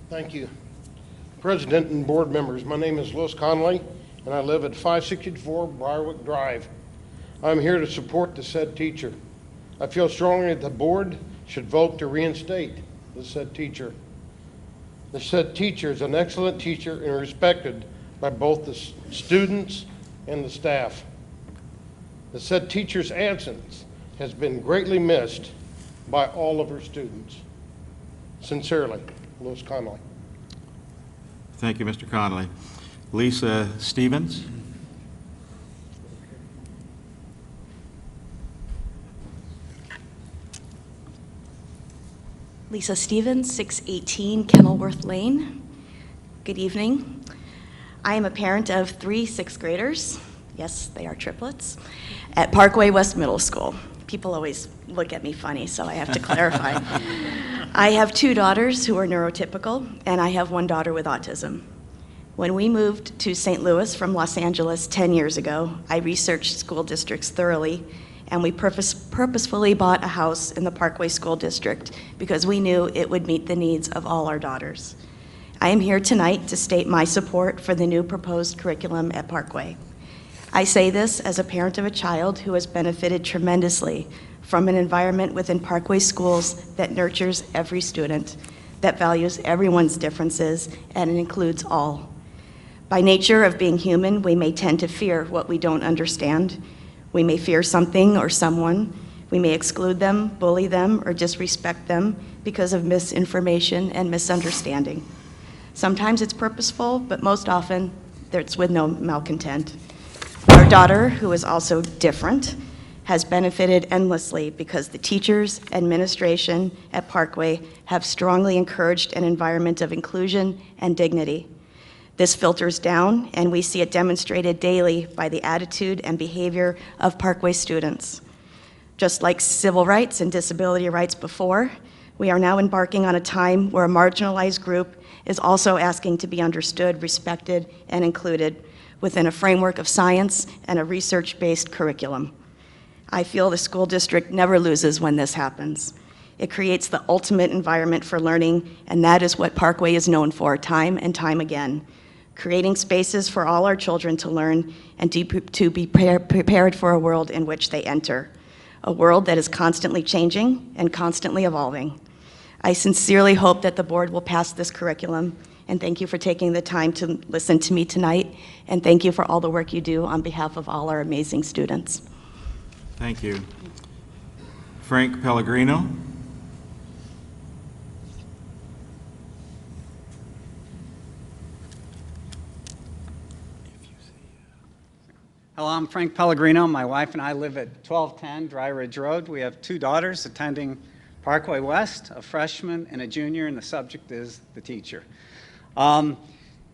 Thank you. President and board members, my name is Lewis Conley, and I live at 564 Briarwick Drive. I'm here to support the said teacher. I feel strongly that the board should vote to reinstate the said teacher. The said teacher is an excellent teacher and respected by both the students and the staff. The said teacher's absence has been greatly missed by all of her students. Sincerely, Lewis Conley. Thank you, Mr. Conley. Lisa Stevens. Lisa Stevens, 618 Kenilworth Lane. Good evening. I am a parent of 3 sixth graders. Yes, they are triplets, at Parkway West Middle School. People always look at me funny, so I have to clarify. I have 2 daughters who are neurotypical, and I have 1 daughter with autism. When we moved to St. Louis from Los Angeles 10 years ago, I researched school districts thoroughly, and we purposefully bought a house in the Parkway School District because we knew it would meet the needs of all our daughters. I am here tonight to state my support for the new proposed curriculum at Parkway. I say this as a parent of a child who has benefited tremendously from an environment within Parkway schools that nurtures every student, that values everyone's differences, and it includes all. By nature of being human, we may tend to fear what we don't understand. We may fear something or someone. We may exclude them, bully them, or disrespect them because of misinformation and misunderstanding. Sometimes it's purposeful, but most often it's with no malcontent. Our daughter, who is also different, has benefited endlessly because the teachers, administration at Parkway have strongly encouraged an environment of inclusion and dignity. This filters down, and we see it demonstrated daily by the attitude and behavior of Parkway students. Just like civil rights and disability rights before, we are now embarking on a time where a marginalized group is also asking to be understood, respected, and included within a framework of science and a research-based curriculum. I feel the school district never loses when this happens. It creates the ultimate environment for learning, and that is what Parkway is known for time and time again. Creating spaces for all our children to learn and to be prepared for a world in which they enter, a world that is constantly changing and constantly evolving. I sincerely hope that the board will pass this curriculum, and thank you for taking the time to listen to me tonight, and thank you for all the work you do on behalf of all our amazing students. Thank you. Frank Pellegrino. Hello, I'm Frank Pellegrino. My wife and I live at 1210 Dry Ridge Road. We have 2 daughters attending Parkway West, a freshman and a junior, and the subject is the teacher.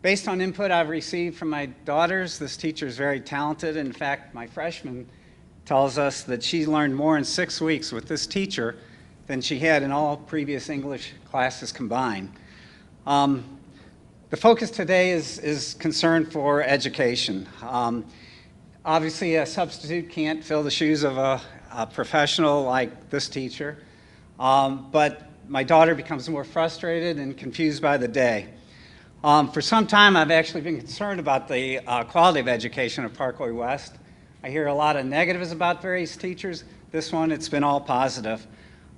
Based on input I've received from my daughters, this teacher is very talented. In fact, my freshman tells us that she learned more in 6 weeks with this teacher than she had in all previous English classes combined. The focus today is concern for education. Obviously, a substitute can't fill the shoes of a professional like this teacher, but my daughter becomes more frustrated and confused by the day. For some time, I've actually been concerned about the quality of education at Parkway West. I hear a lot of negatives about various teachers. This one, it's been all positive.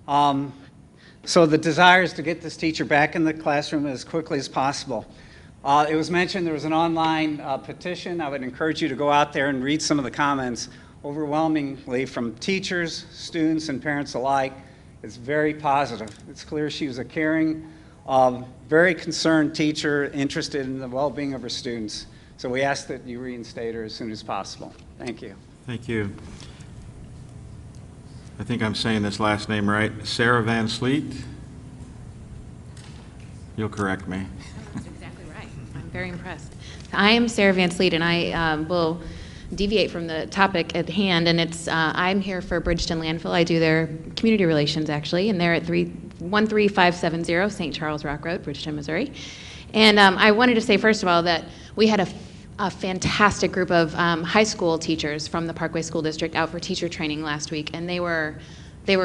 So the desire is to get this teacher back in the classroom as quickly as possible. It was mentioned there was an online petition. I would encourage you to go out there and read some of the comments. Overwhelmingly from teachers, students, and parents alike, it's very positive. It's clear she was a caring, very concerned teacher interested in the well-being of her students. So we ask that you reinstate her as soon as possible. Thank you. Thank you. I think I'm saying this last name right. Sarah Van Sleet? You'll correct me. That's exactly right. I'm very impressed. I am Sarah Van Sleet, and I will deviate from the topic at hand, and it's I'm here for Bridgeton Landfill. I do their community relations, actually, and they're at 13570 St. Charles Rock Road, Bridgeton, Missouri. And I wanted to say, first of all, that we had a fantastic group of high school teachers from the Parkway School District out for teacher training last week, and they were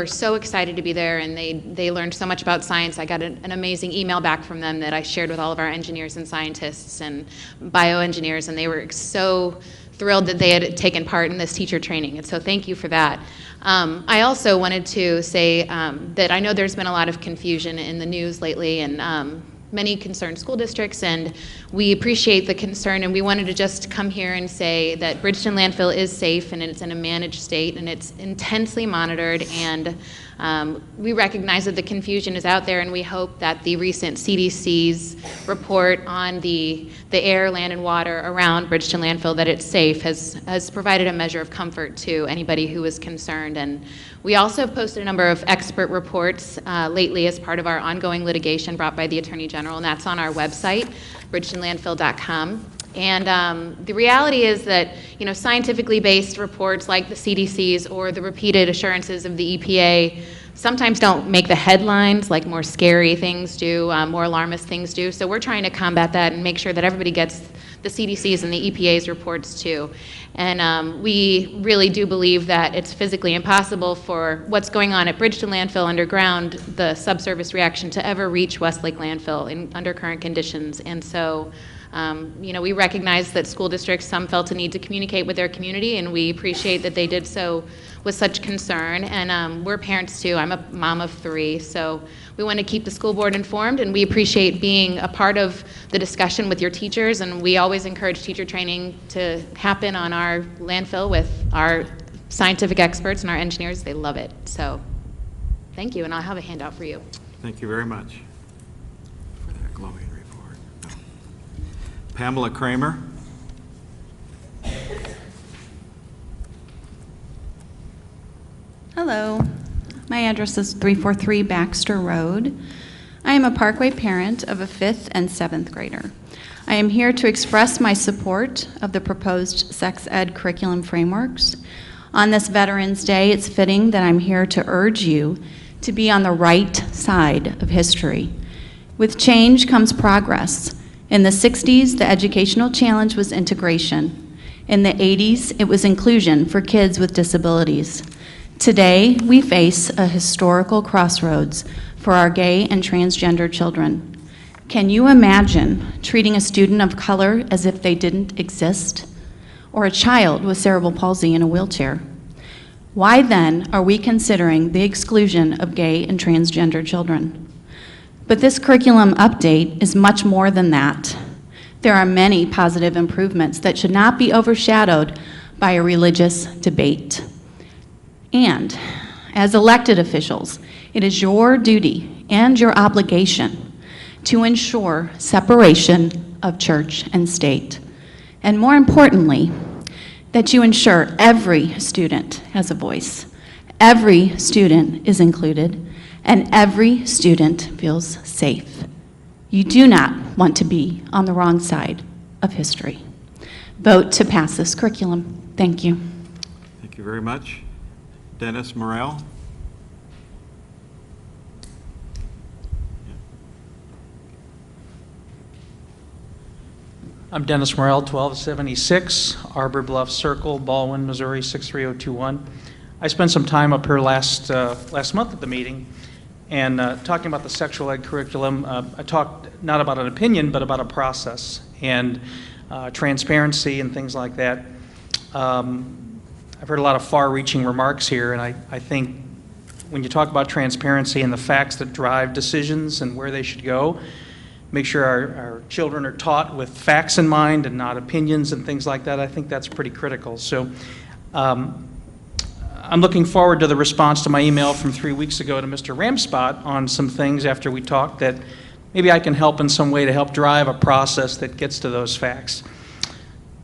so excited to be there, and they learned so much about science. I got an amazing email back from them that I shared with all of our engineers and scientists and bioengineers, and they were so thrilled that they had taken part in this teacher training, and so thank you for that. I also wanted to say that I know there's been a lot of confusion in the news lately, and many concerned school districts, and we appreciate the concern, and we wanted to just come here and say that Bridgeton Landfill is safe, and it's in a managed state, and it's intensely monitored, and we recognize that the confusion is out there, and we hope that the recent CDC's report on the air, land, and water around Bridgeton Landfill, that it's safe, has provided a measure of comfort to anybody who is concerned. And we also have posted a number of expert reports lately as part of our ongoing litigation brought by the Attorney General, and that's on our website, bridgetonlandfill.com. And the reality is that, scientifically based reports like the CDC's or the repeated assurances of the EPA sometimes don't make the headlines like more scary things do, more alarmist things do. So we're trying to combat that and make sure that everybody gets the CDC's and the EPA's reports too. And we really do believe that it's physically impossible for what's going on at Bridgeton Landfill underground, the subsurface reaction, to ever reach Westlake Landfill under current conditions. And so we recognize that school districts, some felt a need to communicate with their community, and we appreciate that they did so with such concern. And we're parents too. I'm a mom of 3, so we want to keep the school board informed, and we appreciate being a part of the discussion with your teachers, and we always encourage teacher training to happen on our landfill with our scientific experts and our engineers. They love it. So thank you, and I'll have a handout for you. Thank you very much for that glowing report. Pamela Kramer. Hello, my address is 343 Baxter Road. I am a Parkway parent of a 5th and 7th grader. I am here to express my support of the proposed sex ed curriculum frameworks. On this Veterans Day, it's fitting that I'm here to urge you to be on the right side of history. With change comes progress. In the 60s, the educational challenge was integration. In the 80s, it was inclusion for kids with disabilities. Today, we face a historical crossroads for our gay and transgender children. Can you imagine treating a student of color as if they didn't exist? Or a child with cerebral palsy in a wheelchair? Why then are we considering the exclusion of gay and transgender children? But this curriculum update is much more than that. There are many positive improvements that should not be overshadowed by a religious debate. And as elected officials, it is your duty and your obligation to ensure separation of church and state. And more importantly, that you ensure every student has a voice, every student is included, and every student feels safe. You do not want to be on the wrong side of history. Vote to pass this curriculum. Thank you. Thank you very much. Dennis Morrell? I'm Dennis Morrell, 1276 Arbor Bluff Circle, Baldwin, Missouri, 63021. I spent some time up here last month at the meeting and talking about the sexual ed curriculum. I talked not about an opinion, but about a process and transparency and things like that. I've heard a lot of far-reaching remarks here, and I think when you talk about transparency and the facts that drive decisions and where they should go, make sure our children are taught with facts in mind and not opinions and things like that. I think that's pretty critical. So I'm looking forward to the response to my email from 3 weeks ago to Mr. Ramspot on some things after we talked that maybe I can help in some way to help drive a process that gets to those facts.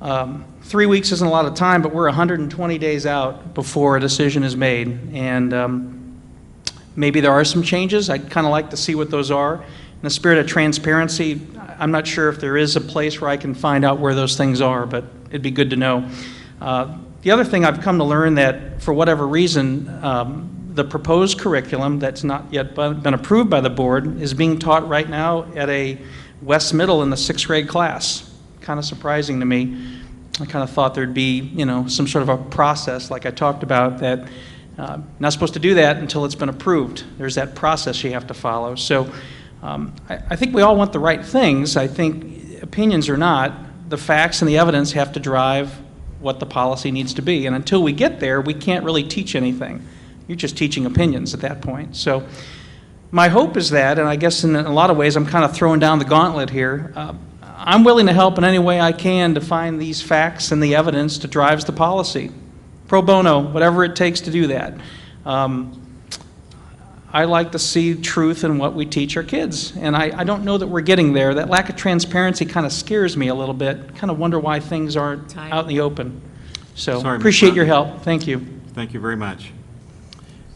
3 weeks isn't a lot of time, but we're 120 days out before a decision is made. And maybe there are some changes. I'd kind of like to see what those are. In the spirit of transparency, I'm not sure if there is a place where I can find out where those things are, but it'd be good to know. The other thing I've come to learn that for whatever reason, the proposed curriculum that's not yet been approved by the board is being taught right now at a West Middle in the 6th grade class. Kind of surprising to me. I kind of thought there'd be, some sort of a process like I talked about that not supposed to do that until it's been approved. There's that process you have to follow. So I think we all want the right things. I think opinions or not, the facts and the evidence have to drive what the policy needs to be. And until we get there, we can't really teach anything. You're just teaching opinions at that point. So my hope is that, and I guess in a lot of ways I'm kind of throwing down the gauntlet here, I'm willing to help in any way I can to find these facts and the evidence that drives the policy. Pro bono, whatever it takes to do that. I like to see truth in what we teach our kids, and I don't know that we're getting there. That lack of transparency kind of scares me a little bit. Kind of wonder why things aren't out in the open. So Sorry, appreciate Ms. your help. Thank you. Thank you very much.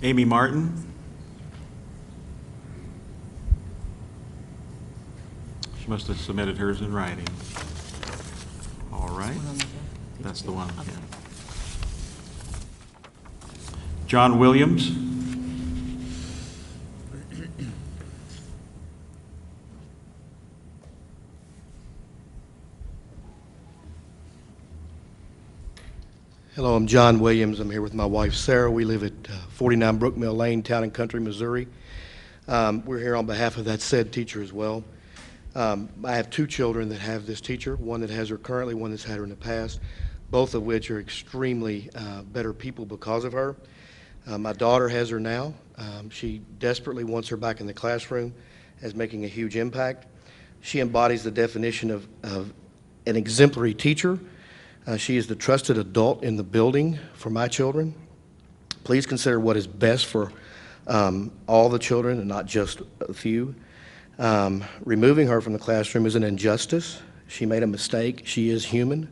Amy Martin? She must have submitted hers in writing. All right. That's the one, yeah. John Williams? Hello, I'm John Williams. I'm here with my wife, Sarah. We live at 49 Brookmill Lane, Town and Country, Missouri. We're here on behalf of that said teacher as well. I have two children that have this teacher, one that has her currently, one that's had her in the past, both of which are extremely better people because of her. My daughter has her now. She desperately wants her back in the classroom as making a huge impact. She embodies the definition of an exemplary teacher. She is the trusted adult in the building for my children. Please consider what is best for all the children and not just a few. Removing her from the classroom is an injustice. She made a mistake. She is human.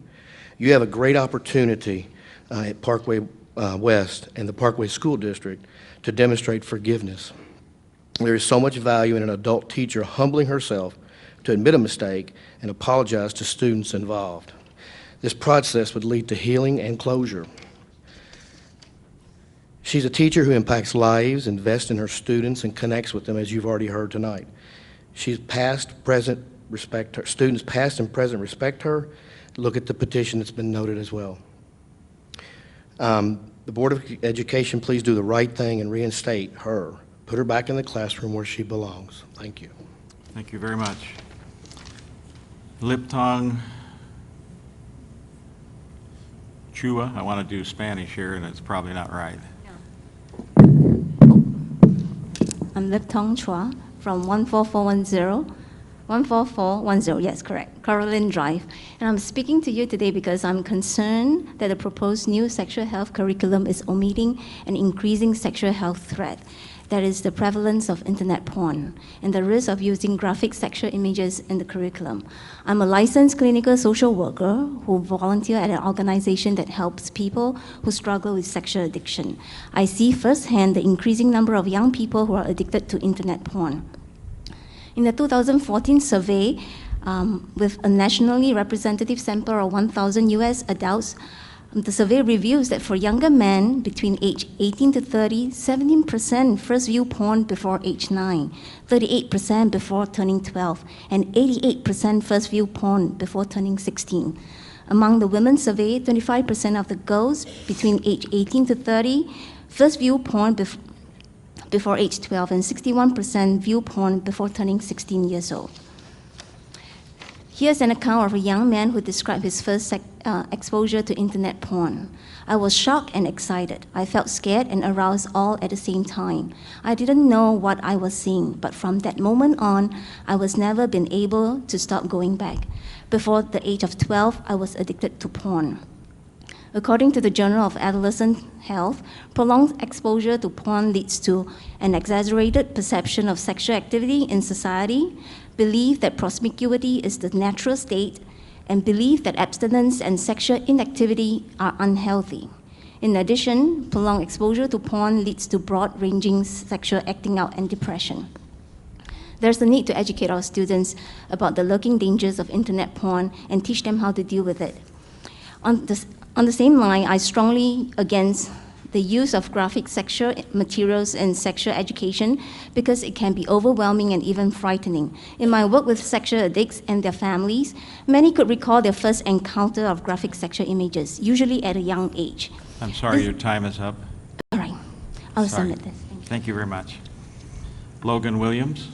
You have a great opportunity at Parkway West and the Parkway School District to demonstrate forgiveness. There is so much value in an adult teacher humbling herself to admit a mistake and apologize to students involved. This process would lead to healing and closure. She's a teacher who impacts lives, invests in her students, and connects with them, as you've already heard tonight. She's past, present, respect her. Students past and present respect her. Look at the petition that's been noted as well. The Board of Education, please do the right thing and reinstate her. Put her back in the classroom where she belongs. Thank you. Thank you very much. Liptong Chua. I want to do Spanish here, and it's probably not right. I'm Liptong Chua from 14410, yes, correct, Caroline Drive. And I'm speaking to you today because I'm concerned that the proposed new sexual health curriculum is omitting an increasing sexual health threat. that is the prevalence of internet porn and the risk of using graphic sexual images in the curriculum. I'm a licensed clinical social worker who volunteer at an organization that helps people who struggle with sexual addiction. I see firsthand the increasing number of young people who are addicted to internet porn. In the 2014 survey, with a nationally representative sample of 1,000 US adults, the survey reveals that for younger men between age 18 to 30, 17% first view porn before age 9, 38% before turning 12, and 88% first view porn before turning 16. Among the women surveyed, 25% of the girls between age 18 to 30 first view porn before age 12, and 61% view porn before turning 16 years old. Here's an account of a young man who described his first exposure to internet porn. I was shocked and excited. I felt scared and aroused all at the same time. I didn't know what I was seeing, but from that moment on, I was never been able to stop going back. Before the age of 12, I was addicted to porn. According to the Journal of Adolescent Health, prolonged exposure to porn leads to an exaggerated perception of sexual activity in society, belief that promiscuity is the natural state, and belief that abstinence and sexual inactivity are unhealthy. In addition, prolonged exposure to porn leads to broad-ranging sexual acting out and depression. There's a need to educate our students about the lurking dangers of internet porn and teach them how to deal with it. On the same line, I strongly against the use of graphic sexual materials in sexual education because it can be overwhelming and even frightening. In my work with sexual addicts and their families, many could recall their first encounter of graphic sexual images, usually at a young age. I'm sorry, your time is up. All right, I'll Sorry. submit this. Thank you very much. Logan Williams.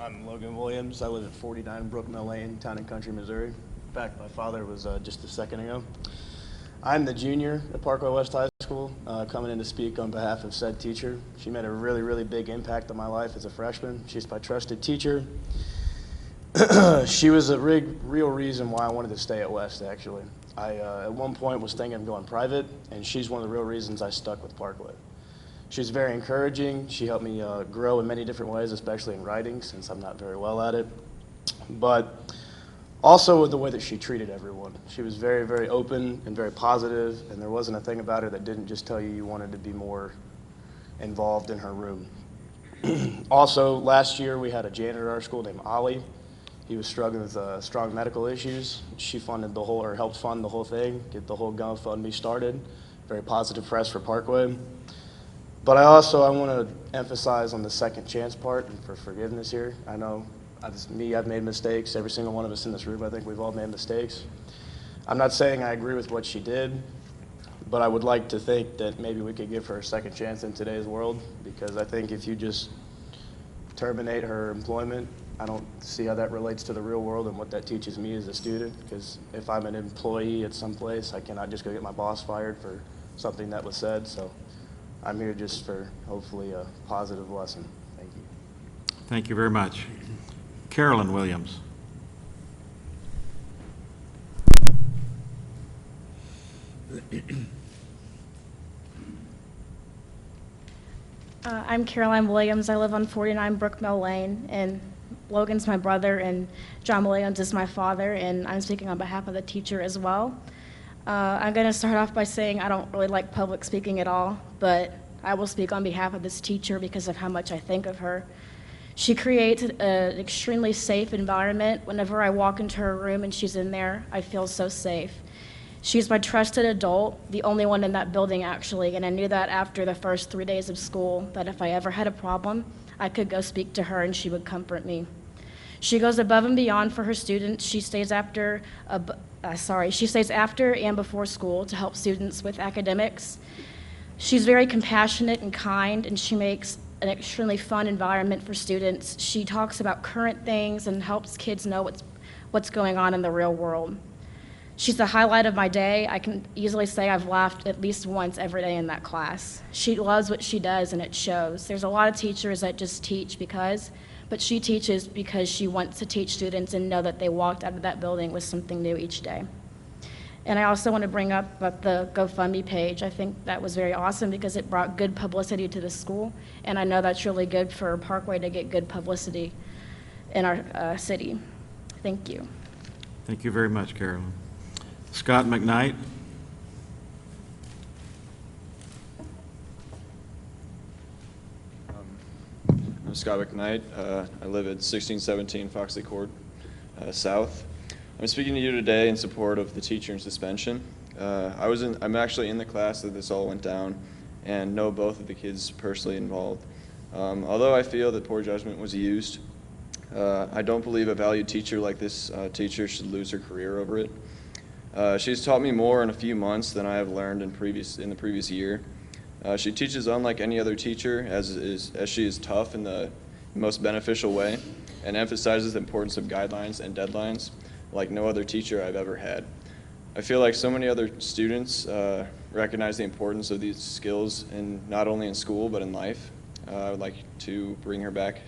I'm Logan Williams. I live at 49 Brookmill Lane, Town and Country, Missouri. In fact, my father was just a second ago. I'm the junior at Parkway West High School, coming in to speak on behalf of said teacher. She made a really, really big impact on my life as a freshman. She's my trusted teacher. She was a real reason why I wanted to stay at West, actually. I, at one point, was thinking of going private, and she's one of the real reasons I stuck with Parkway. She's very encouraging. She helped me grow in many different ways, especially in writing, since I'm not very well at it. But also with the way that she treated everyone. She was very, very open and very positive, and there wasn't a thing about her that didn't just tell you wanted to be more involved in her room. Also, last year we had a janitor at our school named Ollie. He was struggling with strong medical issues. She funded the whole, or helped fund the whole thing, get the whole GovFundMe started. Very positive press for Parkway. But I want to emphasize on the second chance part and for forgiveness here. I know I've made mistakes. Every single one of us in this room, I think we've all made mistakes. I'm not saying I agree with what she did, but I would like to think that maybe we could give her a second chance in today's world, because I think if you just terminate her employment, I don't see how that relates to the real world and what that teaches me as a student, because if I'm an employee at some place, I cannot just go get my boss fired for something that was said. So I'm here just for hopefully a positive lesson. Thank you. Thank you very much. Carolyn Williams. I'm Caroline Williams. I live on 49 Brookmill Lane, and Logan's my brother, and John Williams is my father, and I'm speaking on behalf of the teacher as well. I'm going to start off by saying I don't really like public speaking at all, but I will speak on behalf of this teacher because of how much I think of her. She creates an extremely safe environment. Whenever I walk into her room and she's in there, I feel so safe. She's my trusted adult, the only one in that building actually, and I knew that after the first 3 days of school, that if I ever had a problem, I could go speak to her and she would comfort me. She goes above and beyond for her students. She stays after and before school to help students with academics. She's very compassionate and kind, and she makes an extremely fun environment for students. She talks about current things and helps kids know what's going on in the real world. She's the highlight of my day. I can easily say I've laughed at least once every day in that class. She loves what she does, and it shows. There's a lot of teachers that just teach because, but she teaches because she wants to teach students and know that they walked out of that building with something new each day. And I also want to bring up about the GoFundMe page. I think that was very awesome because it brought good publicity to the school, and I know that's really good for Parkway to get good publicity in our city. Thank you. Thank you very much, Carolyn. Scott McKnight. I'm Scott McKnight. I live at 1617 Foxley Court South. I'm speaking to you today in support of the teacher in suspension. I'm actually in the class that this all went down and know both of the kids personally involved. Although I feel that poor judgment was used, I don't believe a valued teacher like this teacher should lose her career over it. She's taught me more in a few months than I have learned in the previous year. She teaches unlike any other teacher, as she is tough in the most beneficial way and emphasizes the importance of guidelines and deadlines like no other teacher I've ever had. I feel like so many other students recognize the importance of these skills not only in school but in life. I would like to bring her back,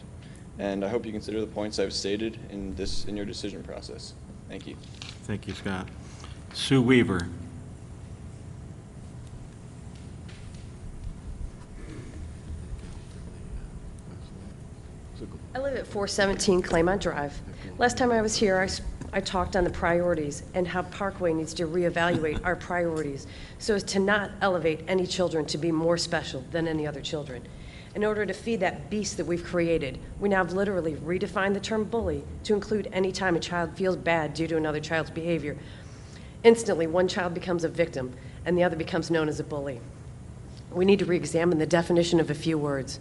and I hope you consider the points I've stated in your decision process. Thank you. Thank you, Scott. Sue Weaver. I live at 417 Claymont Drive. Last time I was here, I talked on the priorities and how Parkway needs to reevaluate our priorities so as to not elevate any children to be more special than any other children. In order to feed that beast that we've created, we now have literally redefined the term bully to include any time a child feels bad due to another child's behavior. Instantly, one child becomes a victim and the other becomes known as a bully. We need to re-examine the definition of a few words.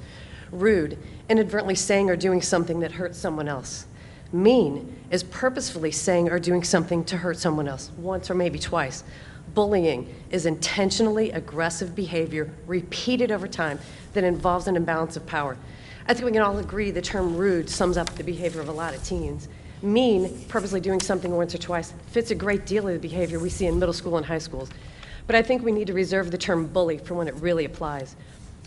Rude, inadvertently saying or doing something that hurts someone else. Mean is purposefully saying or doing something to hurt someone else, once or maybe twice. Bullying is intentionally aggressive behavior repeated over time that involves an imbalance of power. I think we can all agree the term rude sums up the behavior of a lot of teens. Mean, purposely doing something once or twice, fits a great deal of the behavior we see in middle school and high schools. But I think we need to reserve the term bully for when it really applies.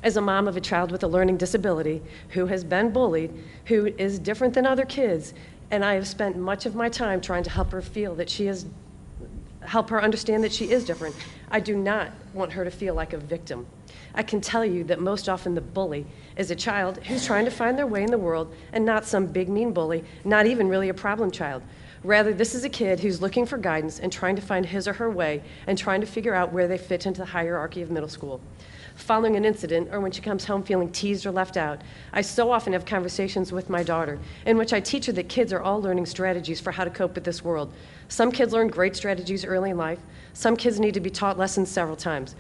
As a mom of a child with a learning disability who has been bullied, who is different than other kids, and I have spent much of my time trying to help her help her understand that she is different, I do not want her to feel like a victim. I can tell you that most often the bully is a child who's trying to find their way in the world and not some big mean bully, not even really a problem child. Rather, this is a kid who's looking for guidance and trying to find his or her way and trying to figure out where they fit into the hierarchy of middle school. Following an incident, or when she comes home feeling teased or left out, I so often have conversations with my daughter in which I teach her that kids are all learning strategies for how to cope with this world. Some kids learn great strategies early in life. Some kids need to be taught lessons several times.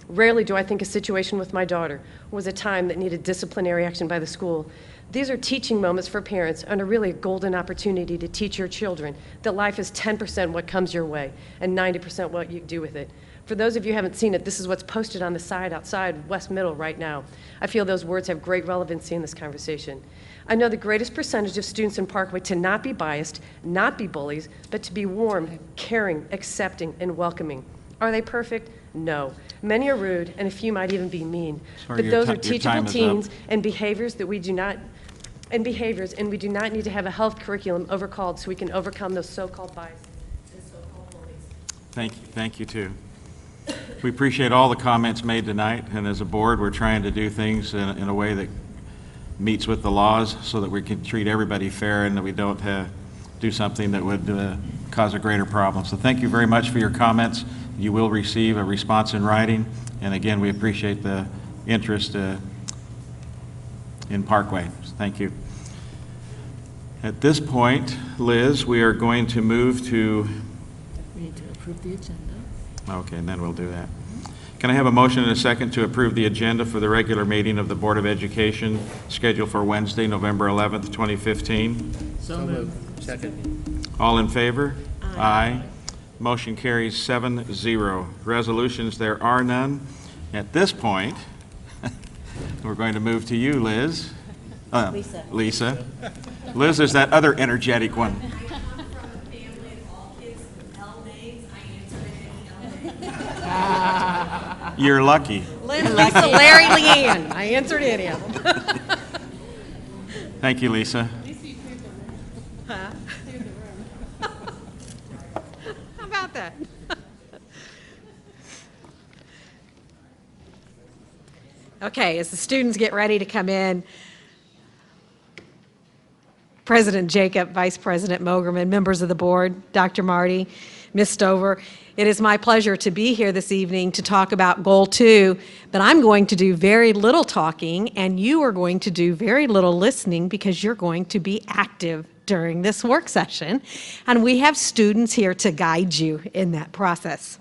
Rarely do I think a situation with my daughter was a time that needed disciplinary action by the school. These are teaching moments for parents and are really a golden opportunity to teach your children that life is 10% what comes your way and 90% what you do with it. For those of you who haven't seen it, this is what's posted on the side outside West Middle right now. I feel those words have great relevancy in this conversation. I know the greatest percentage of students in Parkway to not be biased, not be bullies, but to be warm, caring, accepting, and welcoming. Are they perfect? No. Many are rude, and a few might even be mean. Sorry, But those are your teachable time is teens up. and behaviors that we do not and we do not need to have a health curriculum overcalled so we can overcome those so-called biases and so-called bullies. Thank you, too. We appreciate all the comments made tonight, and as a board, we're trying to do things in a way that meets with the laws so that we can treat everybody fair and that we don't do something that would cause a greater problem. So thank you very much for your comments. You will receive a response in writing, and again, we appreciate the interest in Parkway. Thank you. At this point, Liz, we are going to move to... We need to approve the agenda. Okay, and then we'll do that. Can I have a motion and a second to approve the agenda for the regular meeting of the Board of Education scheduled for Wednesday, November 11th, 2015? So moved. Second. All in favor? Aye. Motion carries 7-0. Resolutions, there are none. At this point, we're going to move to you, Liz. Lisa. Liz is that other energetic one. You're lucky. Lisa, Larry, Leanne. I answered any of them. Thank you, Lisa. Huh? How about that? Okay, as the students get ready to come in, President Jacob, Vice President Mogerman, members of the board, Dr. Marty, Ms. Stover, it is my pleasure to be here this evening to talk about Goal 2, but I'm going to do very little talking, and you are going to do very little listening because you're going to be active during this work session, and we have students here to guide you in that process.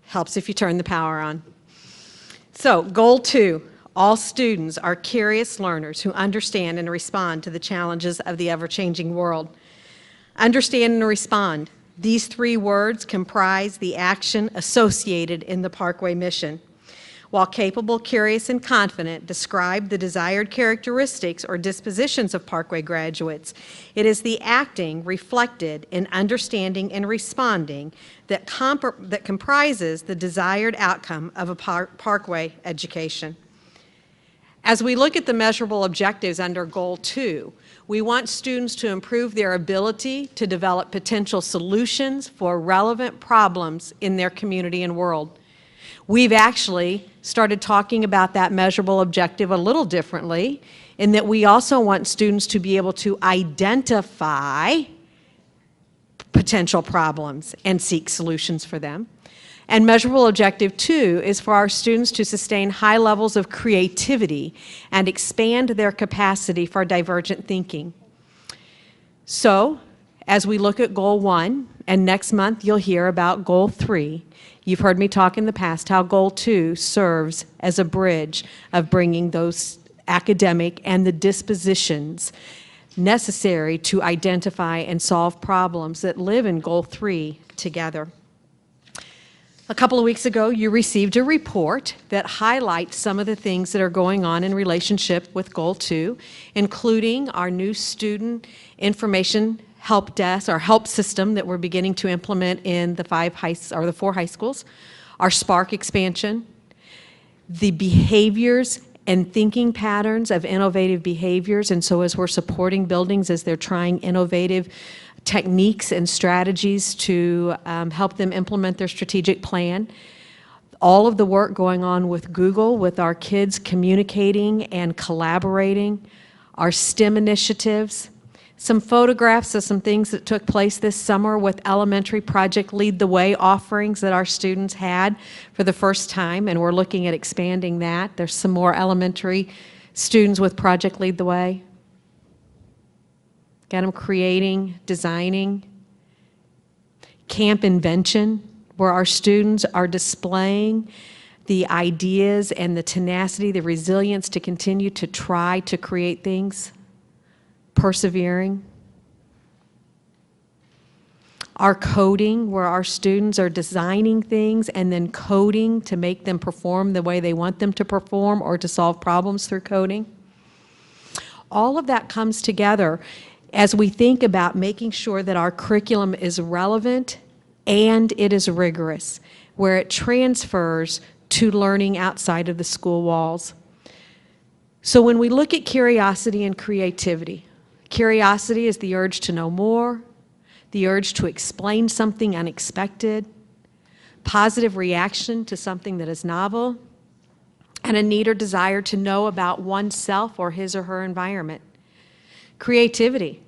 Helps if you turn the power on. So, Goal 2. All students are curious learners who understand and respond to the challenges of the ever-changing world. Understand and respond. These three words comprise the action associated in the Parkway mission. While capable, curious, and confident describe the desired characteristics or dispositions of Parkway graduates, it is the acting reflected in understanding and responding that comprises the desired outcome of a Parkway education. As we look at the measurable objectives under Goal 2, we want students to improve their ability to develop potential solutions for relevant problems in their community and world. We've actually started talking about that measurable objective a little differently in that we also want students to be able to identify potential problems and seek solutions for them. And measurable objective 2 is for our students to sustain high levels of creativity and expand their capacity for divergent thinking. So, as we look at Goal 1, and next month you'll hear about Goal 3, you've heard me talk in the past how Goal 2 serves as a bridge of bringing those academic and the dispositions necessary to identify and solve problems that live in Goal 3 together. A couple of weeks ago, you received a report that highlights some of the things that are going on in relationship with Goal 2, including our new student information help desk, or help system that we're beginning to implement in the 4 high schools, our Spark expansion, the behaviors and thinking patterns of innovative behaviors, and so as we're supporting buildings as they're trying innovative techniques and strategies to help them implement their strategic plan. All of the work going on with Google, with our kids communicating and collaborating, our STEM initiatives, some photographs of some things that took place this summer with elementary Project Lead the Way offerings that our students had for the first time, and we're looking at expanding that. There's some more elementary students with Project Lead the Way. Got them creating, designing. Camp Invention, where our students are displaying the ideas and the tenacity, the resilience to continue to try to create things, persevering. Our coding, where our students are designing things and then coding to make them perform the way they want them to perform or to solve problems through coding. All of that comes together as we think about making sure that our curriculum is relevant and it is rigorous, where it transfers to learning outside of the school walls. So when we look at curiosity and creativity, curiosity is the urge to know more, the urge to explain something unexpected, positive reaction to something that is novel, and a need or desire to know about oneself or his or her environment. Creativity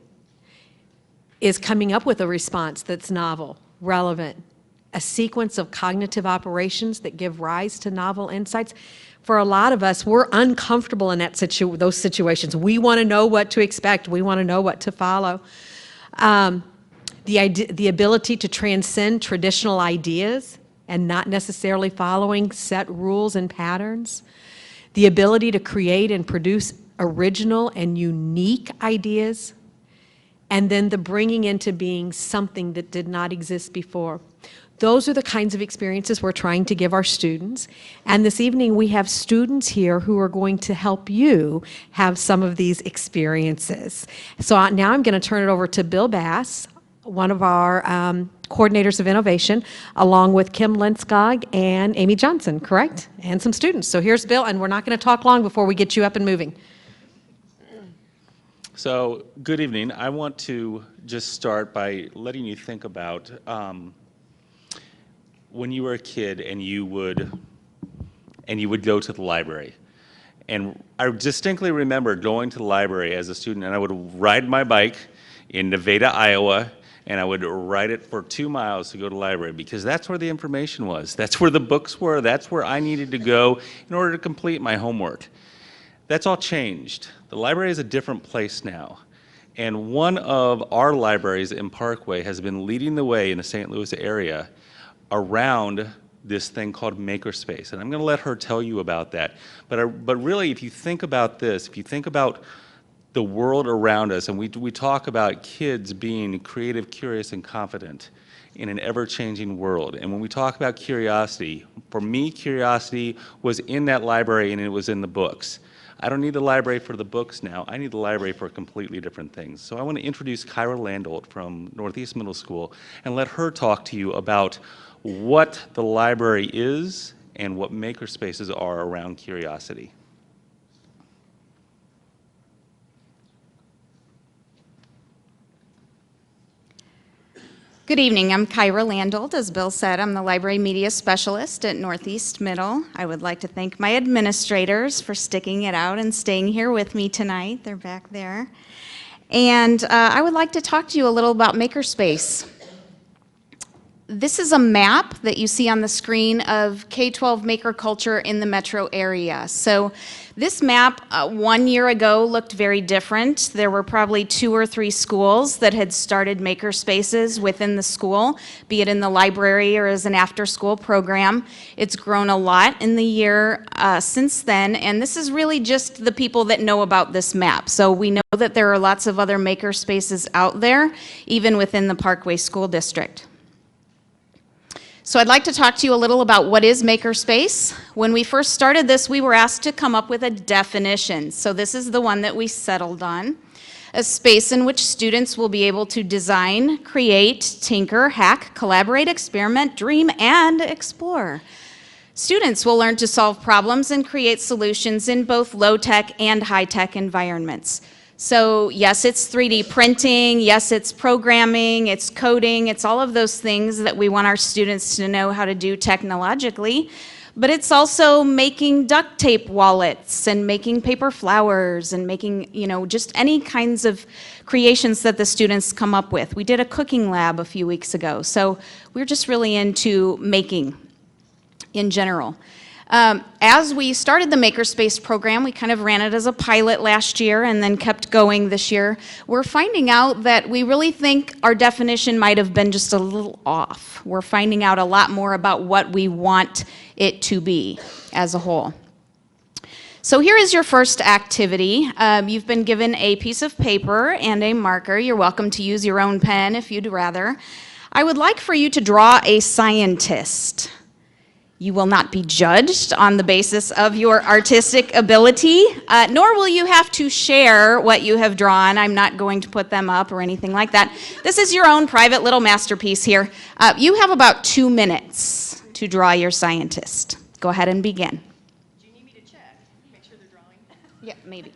is coming up with a response that's novel, relevant, a sequence of cognitive operations that give rise to novel insights. For a lot of us, we're uncomfortable in those situations. We want to know what to expect. We want to know what to follow. The ability to transcend traditional ideas and not necessarily following set rules and patterns. The ability to create and produce original and unique ideas. And then the bringing into being something that did not exist before. Those are the kinds of experiences we're trying to give our students. And this evening we have students here who are going to help you have some of these experiences. So now I'm going to turn it over to Bill Bass, one of our coordinators of innovation, along with Kim Lenskog and Amy Johnson, correct? And some students. So here's Bill, and we're not going to talk long before we get you up and moving. So, good evening. I want to just start by letting you think about when you were a kid and you would go to the library. And I distinctly remember going to the library as a student, and I would ride my bike in Nevada, Iowa, and I would ride it for 2 miles to go to the library because that's where the information was. That's where the books were. That's where I needed to go in order to complete my homework. That's all changed. The library is a different place now. And one of our libraries in Parkway has been leading the way in the St. Louis area around this thing called Makerspace. And I'm going to let her tell you about that. But really, if you think about this, if you think about the world around us, and we talk about kids being creative, curious, and confident in an ever-changing world. And when we talk about curiosity, for me, curiosity was in that library and it was in the books. I don't need the library for the books now. I need the library for completely different things. So I want to introduce Kyra Landolt from Northeast Middle School and let her talk to you about what the library is and what makerspaces are around curiosity. Good evening. I'm Kyra Landolt. As Bill said, I'm the Library Media Specialist at Northeast Middle. I would like to thank my administrators for sticking it out and staying here with me tonight. They're back there. And I would like to talk to you a little about Makerspace. This is a map that you see on the screen of K-12 maker culture in the metro area. So this map 1 year ago looked very different. There were probably 2 or 3 schools that had started maker spaces within the school, be it in the library or as an after-school program. It's grown a lot in the year since then, and this is really just the people that know about this map. So we know that there are lots of other maker spaces out there, even within the Parkway School District. So I'd like to talk to you a little about what is Makerspace. When we first started this, we were asked to come up with a definition. So this is the one that we settled on. A space in which students will be able to design, create, tinker, hack, collaborate, experiment, dream, and explore. Students will learn to solve problems and create solutions in both low-tech and high-tech environments. So yes, it's 3D printing, yes, it's programming, it's coding, it's all of those things that we want our students to know how to do technologically, but it's also making duct tape wallets and making paper flowers and making, just any kinds of creations that the students come up with. We did a cooking lab a few weeks ago, so we're just really into making in general. As we started the Makerspace program, we kind of ran it as a pilot last year and then kept going this year. We're finding out that we really think our definition might have been just a little off. We're finding out a lot more about what we want it to be as a whole. So here is your first activity. You've been given a piece of paper and a marker. You're welcome to use your own pen if you'd rather. I would like for you to draw a scientist. You will not be judged on the basis of your artistic ability, nor will you have to share what you have drawn. I'm not going to put them up or anything like that. This is your own private little masterpiece here. You have about 2 minutes to draw your scientist. Go ahead and begin. Do you need me to check? Make sure they're drawing? Yeah, maybe.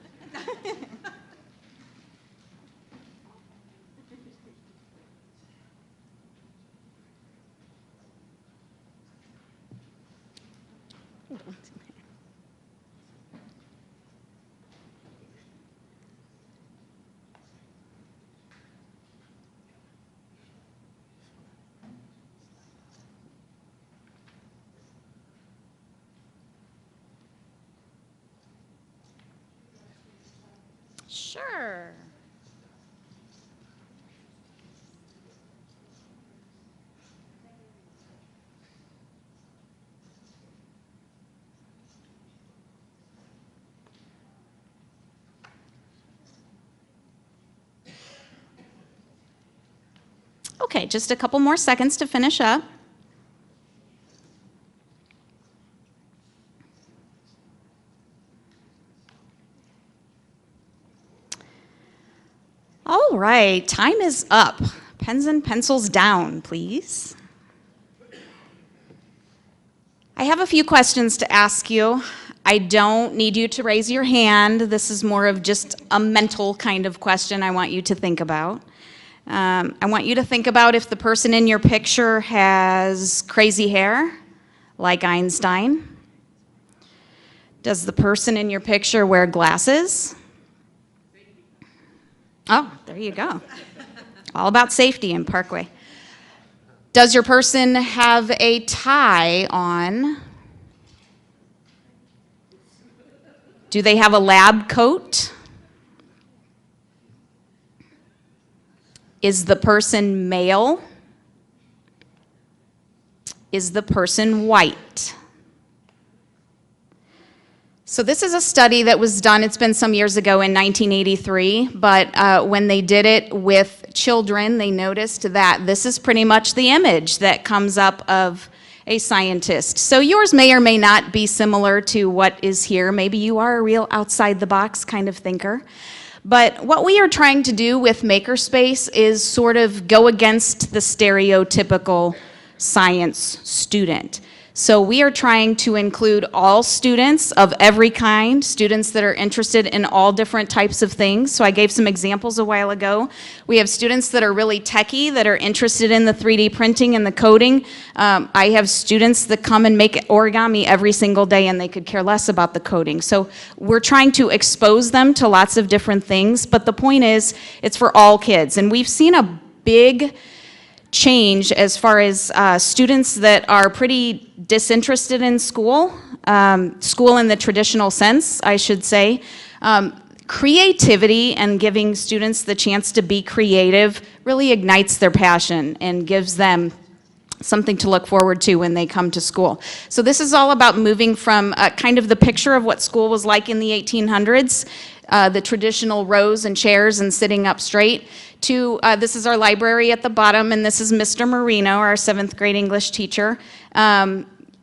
Sure. Okay, just a couple more seconds to finish up. All right, time is up. Pens and pencils down, please. I have a few questions to ask you. I don't need you to raise your hand. This is more of just a mental kind of question I want you to think about. I want you to think about if the person in your picture has crazy hair, like Einstein. Does the person in your picture wear glasses? Oh, there you go. All about safety in Parkway. Does your person have a tie on? Do they have a lab coat? Is the person male? Is the person white? So this is a study that was done, it's been some years ago in 1983, but when they did it with children, they noticed that this is pretty much the image that comes up of a scientist. So yours may or may not be similar to what is here. Maybe you are a real outside-the-box kind of thinker. But what we are trying to do with Makerspace is sort of go against the stereotypical science student. So we are trying to include all students of every kind, students that are interested in all different types of things. So I gave some examples a while ago. We have students that are really techie, that are interested in the 3D printing and the coding. I have students that come and make origami every single day and they could care less about the coding. So we're trying to expose them to lots of different things, but the point is, it's for all kids. And we've seen a big change as far as students that are pretty disinterested in school, school in the traditional sense, I should say. Creativity and giving students the chance to be creative really ignites their passion and gives them something to look forward to when they come to school. So this is all about moving from kind of the picture of what school was like in the 1800s, the traditional rows and chairs and sitting up straight, to this is our library at the bottom, and this is Mr. Marino, our 7th grade English teacher.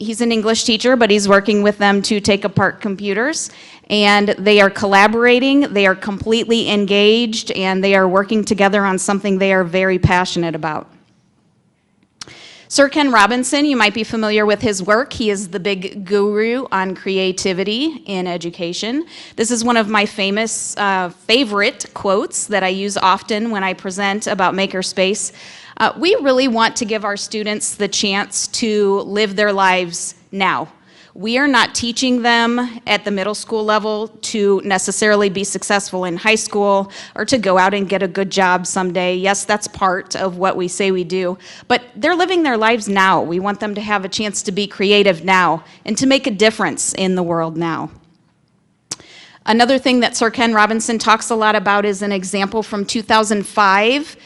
He's an English teacher, but he's working with them to take apart computers, and they are collaborating, they are completely engaged, and they are working together on something they are very passionate about. Sir Ken Robinson, you might be familiar with his work. He is the big guru on creativity in education. This is one of my famous favorite quotes that I use often when I present about Makerspace. We really want to give our students the chance to live their lives now. We are not teaching them at the middle school level to necessarily be successful in high school or to go out and get a good job someday. Yes, that's part of what we say we do, but they're living their lives now. We want them to have a chance to be creative now and to make a difference in the world now. Another thing that Sir Ken Robinson talks a lot about is an example from 2005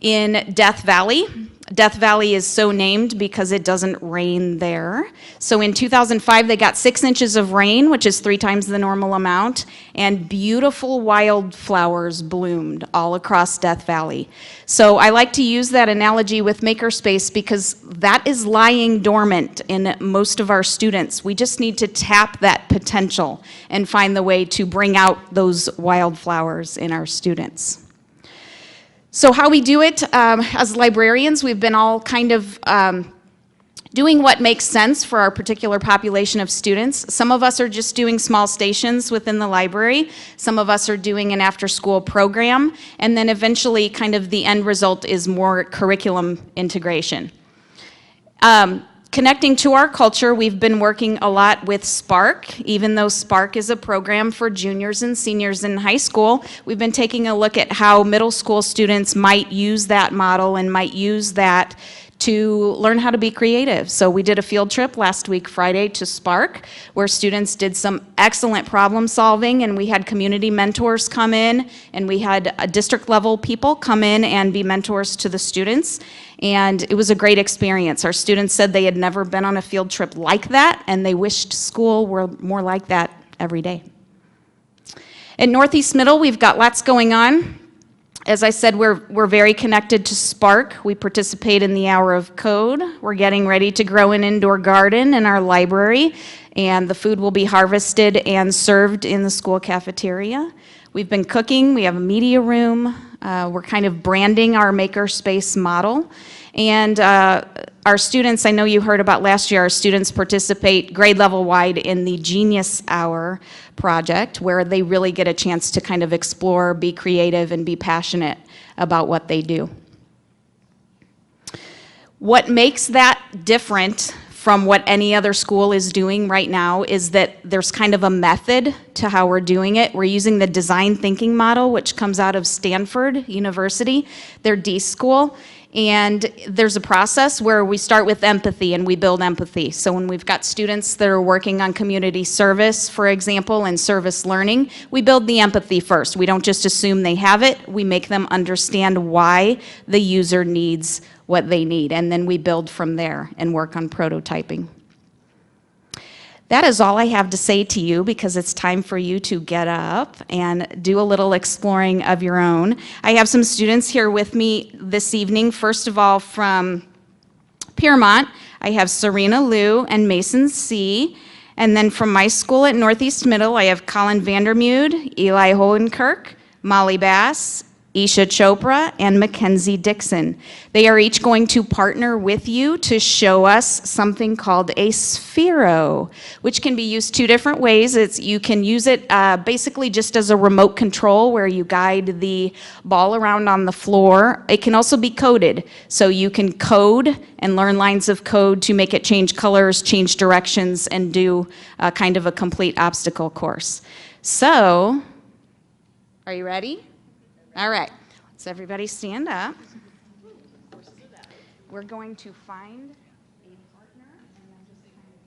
in Death Valley. Death Valley is so named because it doesn't rain there. So in 2005, they got 6 inches of rain, which is 3 times the normal amount, and beautiful wildflowers bloomed all across Death Valley. So I like to use that analogy with Makerspace because that is lying dormant in most of our students. We just need to tap that potential and find the way to bring out those wildflowers in our students. So how we do it, as librarians, we've been all kind of doing what makes sense for our particular population of students. Some of us are just doing small stations within the library. Some of us are doing an after-school program. And then eventually, kind of the end result is more curriculum integration. Connecting to our culture, we've been working a lot with Spark. Even though Spark is a program for juniors and seniors in high school, we've been taking a look at how middle school students might use that model and might use that to learn how to be creative. So we did a field trip last week, Friday, to Spark, where students did some excellent problem solving, and we had community mentors come in, and we had district level people come in and be mentors to the students. And it was a great experience. Our students said they had never been on a field trip like that, and they wished school were more like that every day. At Northeast Middle, we've got lots going on. As I said, we're very connected to Spark. We participate in the Hour of Code. We're getting ready to grow an indoor garden in our library, and the food will be harvested and served in the school cafeteria. We've been cooking. We have a media room. We're kind of branding our makerspace model. And our students, I know you heard about last year, our students participate grade level wide in the Genius Hour project, where they really get a chance to kind of explore, be creative, and be passionate about what they do. What makes that different from what any other school is doing right now is that there's kind of a method to how we're doing it. We're using the design thinking model, which comes out of Stanford University, their D school. And there's a process where we start with empathy and we build empathy. So when we've got students that are working on community service, for example, and service learning, we build the empathy first. We don't just assume they have it. We make them understand why the user needs what they need. And then we build from there and work on prototyping. That is all I have to say to you, because it's time for you to get up and do a little exploring of your own. I have some students here with me this evening. First of all, from Piermont, I have Serena Liu and Mason C. And then from my school at Northeast Middle, I have Colin Vandermude, Eli Hohenkirk, Molly Bass, Isha Chopra, and Mackenzie Dixon. They are each going to partner with you to show us something called a Sphero, which can be used two different ways. You can use it basically just as a remote control where you guide the ball around on the floor. It can also be coded, so you can code and learn lines of code to make it change colors, change directions, and do kind of a complete obstacle course. So, are you ready? All right, let's everybody stand up. We're going to find a partner and then just kind of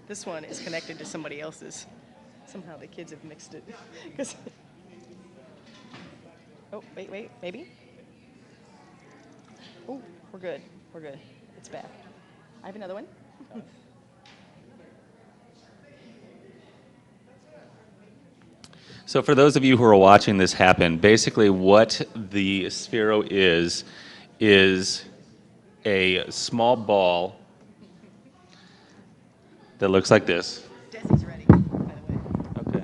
This one is connected to somebody else's. Somehow the kids have mixed it. 'Cause- oh, wait, maybe? Oh, we're good. We're good. It's back. I have another one. So for those of you who are watching this happen, basically what the Sphero is a small ball that looks like this. Desi's ready, by the way. Okay.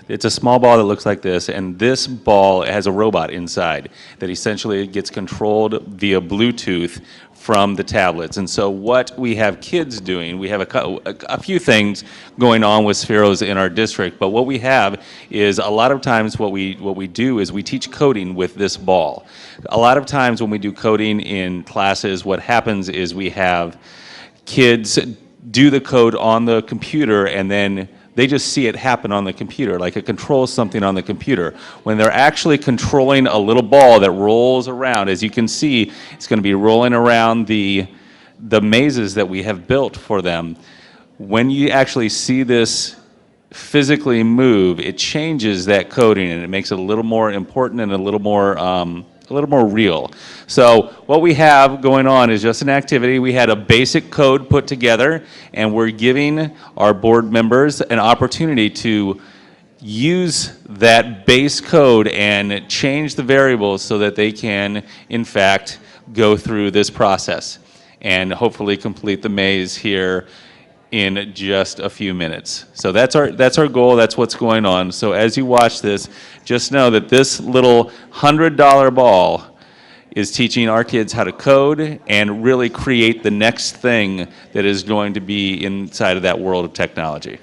It's a small ball that looks like this, and this ball has a robot inside that essentially gets controlled via Bluetooth from the tablets. And so what we have kids doing, we have a few things going on with Spheros in our district, but what we have is a lot of times what we do is we teach coding with this ball. A lot of times when we do coding in classes, what happens is we have kids do the code on the computer and then they just see it happen on the computer, like it controls something on the computer. When they're actually controlling a little ball that rolls around, as you can see, it's going to be rolling around the mazes that we have built for them. When you actually see this physically move, it changes that coding and it makes it a little more important and a little more real. So what we have going on is just an activity. We had a basic code put together, and we're giving our board members an opportunity to use that base code and change the variables so that they can, in fact, go through this process and hopefully complete the maze here in just a few minutes. So that's our goal, that's what's going on. So as you watch this, just know that this little $100 ball is teaching our kids how to code and really create the next thing that is going to be inside of that world of technology.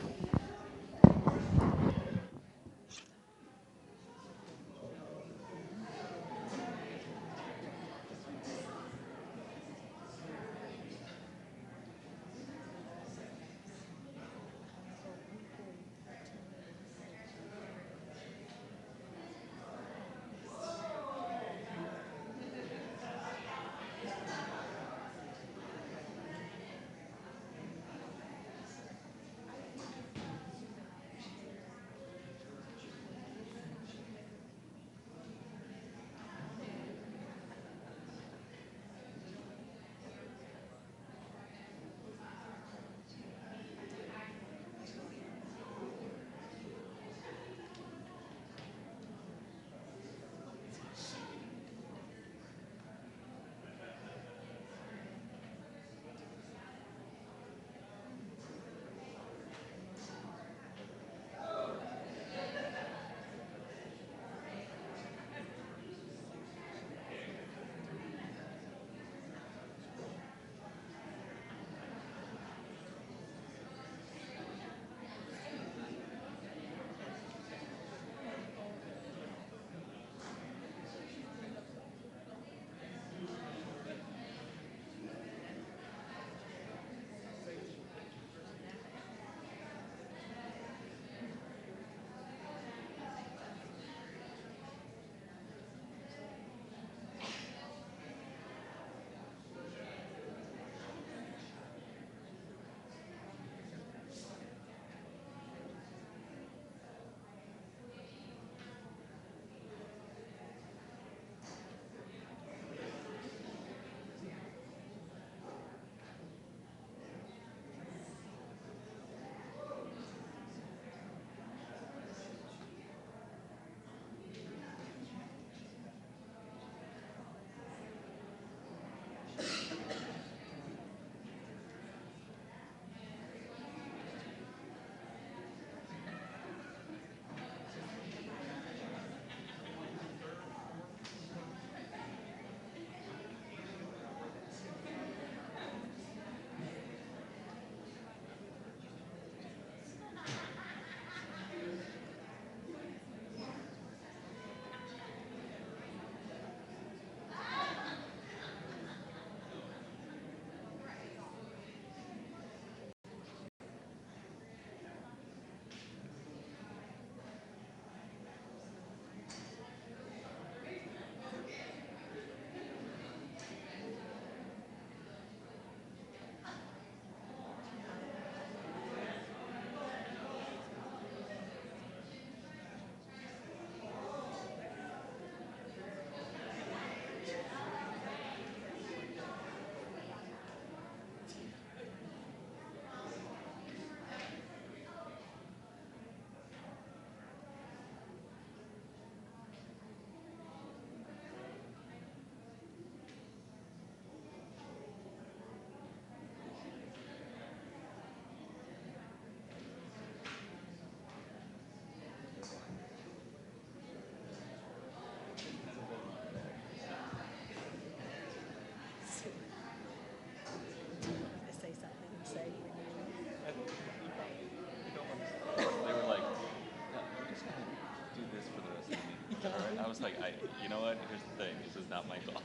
You know what? Here's the thing. This is not my call. So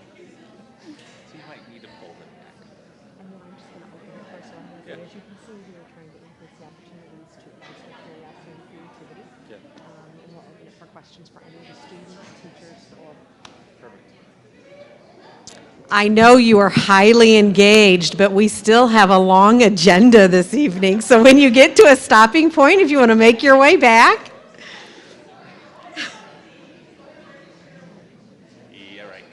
you might need to pull them back. And then I'm just going to open it first. So I'm going to Yeah. say, as you can see, we are trying to increase the opportunities to register curiosity and creativity. Yeah. And we'll open it for questions for any of the students, teachers, or... Perfect. I know you are highly engaged, but we still have a long agenda this evening. So when you get to a stopping point, if you want to make your way back. Yeah, right.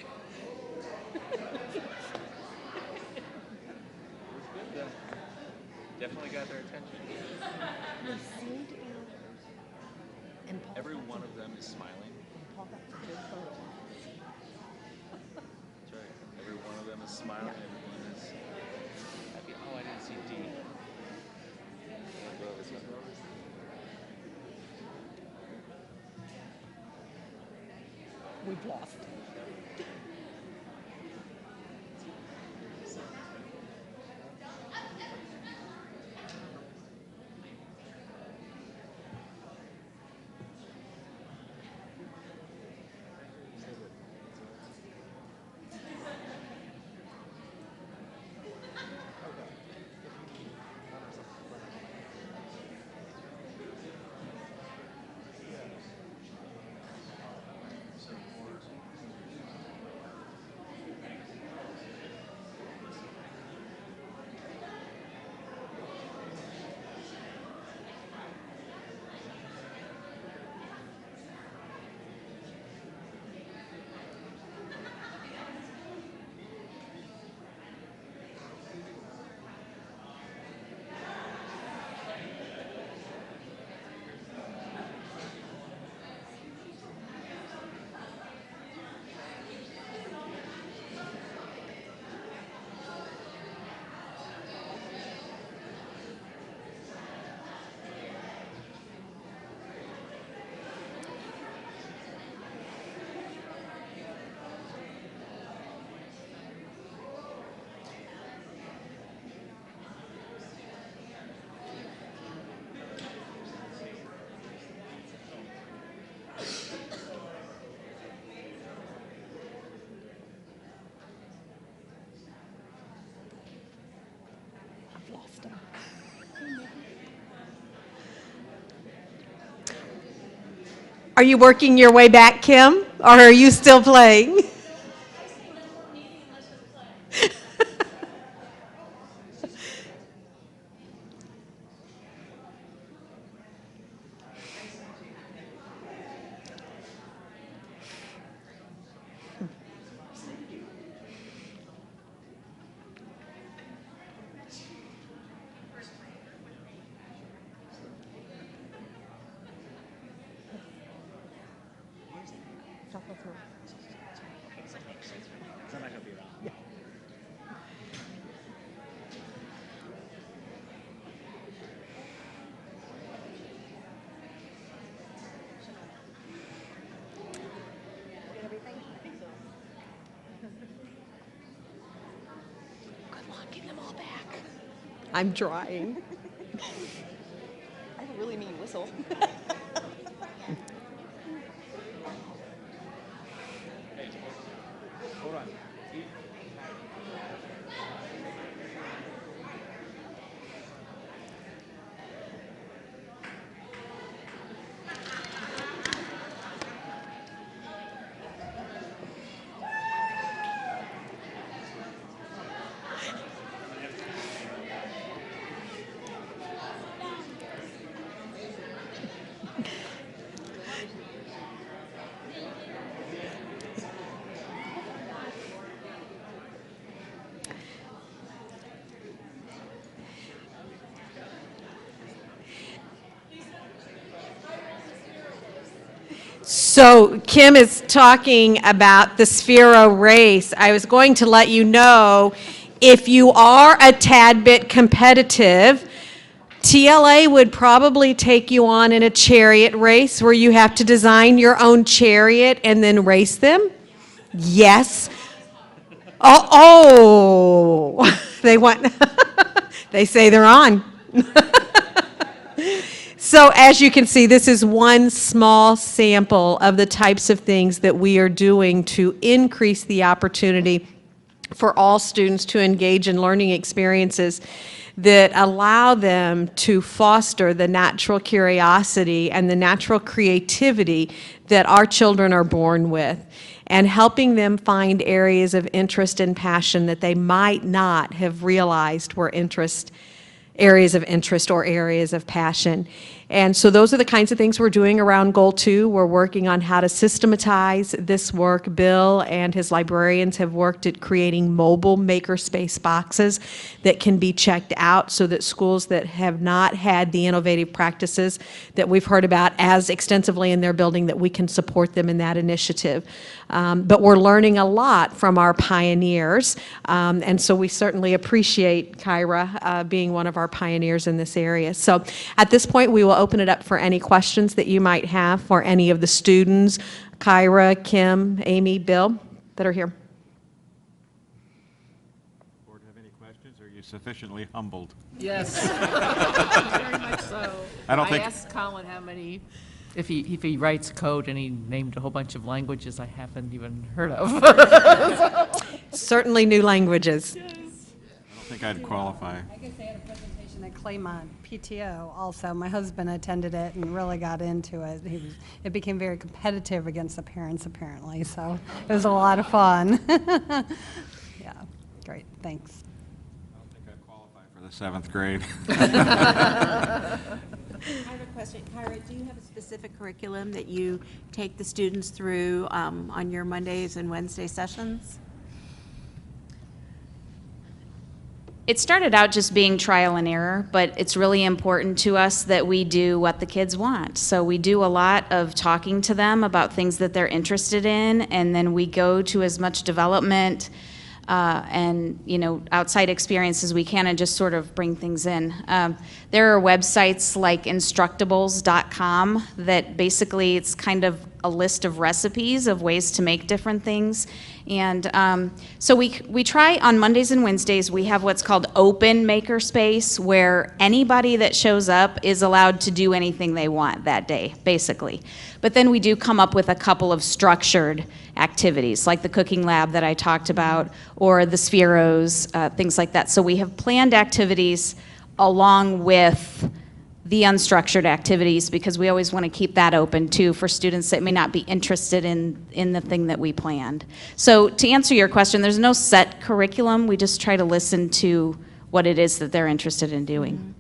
Definitely got their attention. Every one of them is smiling. That's right. Every one of them is smiling, and one is happy. Oh, I didn't see D. We've lost. Are you working your way back, Kim, or are you still playing? I'm trying. I have a really mean whistle. Hold on. So Kim is talking about the Sphero race. I was going to let you know, if you are a tad bit competitive, TLA would probably take you on in a chariot race where you have to design your own chariot and then race them. Yes. Oh, they want, they say they're on. So as you can see, this is one small sample of the types of things that we are doing to increase the opportunity for all students to engage in learning experiences that allow them to foster the natural curiosity and the natural creativity that our children are born with, and helping them find areas of interest and passion that they might not have realized were areas of interest or areas of passion. And so those are the kinds of things we're doing around Goal 2. We're working on how to systematize this work. Bill and his librarians have worked at creating mobile makerspace boxes that can be checked out so that schools that have not had the innovative practices that we've heard about as extensively in their building, that we can support them in that initiative. But we're learning a lot from our pioneers, and so we certainly appreciate Kyra being one of our pioneers in this area. So at this point, we will open it up for any questions that you might have for any of the students, Kyra, Kim, Amy, Bill, that are here. Board have any questions, or are you sufficiently humbled? Yes. Very much so. I asked Colin how many, if he writes code, and he named a whole bunch of languages I haven't even heard of. Certainly new languages. I don't think I'd qualify. I guess they had a presentation at Claymont PTO also. My husband attended it and really got into it. It became very competitive against the parents apparently, so it was a lot of fun. Yeah, great, thanks. I don't think I'd qualify for the 7th grade. I have a question. Kyra, do you have a specific curriculum that you take the students through on your Mondays and Wednesday sessions? It started out just being trial and error, but it's really important to us that we do what the kids want. So we do a lot of talking to them about things that they're interested in, and then we go to as much development and outside experience as we can, and just sort of bring things in. There are websites like Instructables.com that basically it's kind of a list of recipes of ways to make different things. And so we try on Mondays and Wednesdays, we have what's called open makerspace, where anybody that shows up is allowed to do anything they want that day, basically. But then we do come up with a couple of structured activities, like the cooking lab that I talked about, or the Spheros, things like that. So we have planned activities along with the unstructured activities, because we always want to keep that open too for students that may not be interested in the thing that we planned. So to answer your question, there's no set curriculum. We just try to listen to what it is that they're interested in doing. Mm-hmm.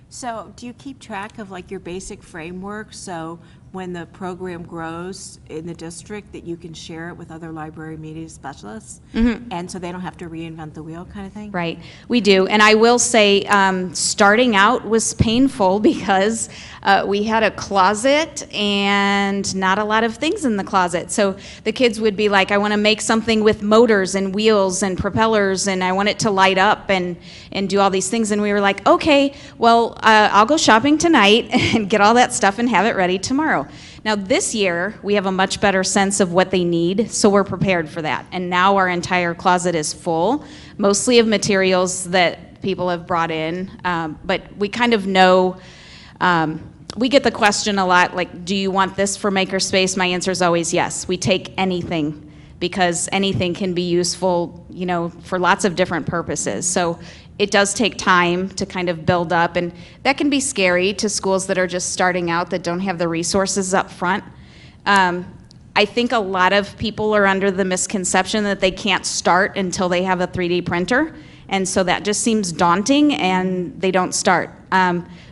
So do you keep track of like your basic framework, so when the program grows in the district that you can share it with other library media specialists, and so they don't have to reinvent the wheel kind of thing? Right, we do. And I will say, starting out was painful because we had a closet and not a lot of things in the closet. So the kids would be like, I want to make something with motors and wheels and propellers, and I want it to light up and do all these things. And we were like, okay, well, I'll go shopping tonight and get all that stuff and have it ready tomorrow. Now this year, we have a much better sense of what they need, so we're prepared for that. And now our entire closet is full, mostly of materials that people have brought in, but we kind of know, we get the question a lot, like, do you want this for Makerspace? My answer is always yes. We take anything, because anything can be useful, for lots of different purposes. So it does take time to kind of build up, and that can be scary to schools that are just starting out, that don't have the resources up front. I think a lot of people are under the misconception that they can't start until they have a 3D printer, and so that just seems daunting, and they don't start.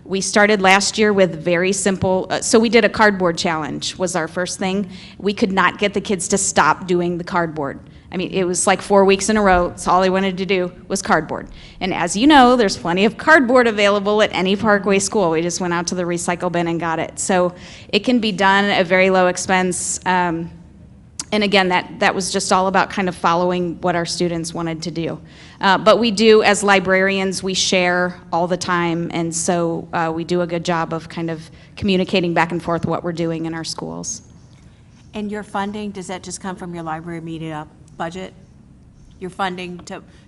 We started last year with very simple, so we did a cardboard challenge was our first thing. We could not get the kids to stop doing the cardboard. I mean, it was like 4 weeks in a row, so all they wanted to do was cardboard. And as you know, there's plenty of cardboard available at any Parkway school. We just went out to the recycle bin and got it. So it can be done at very low expense. And again, that was just all about kind of following what our students wanted to do. But we do, as librarians, we share all the time, and so we do a good job of kind of communicating back and forth what we're doing in our schools. And your funding, does that just come from your library media budget? your funding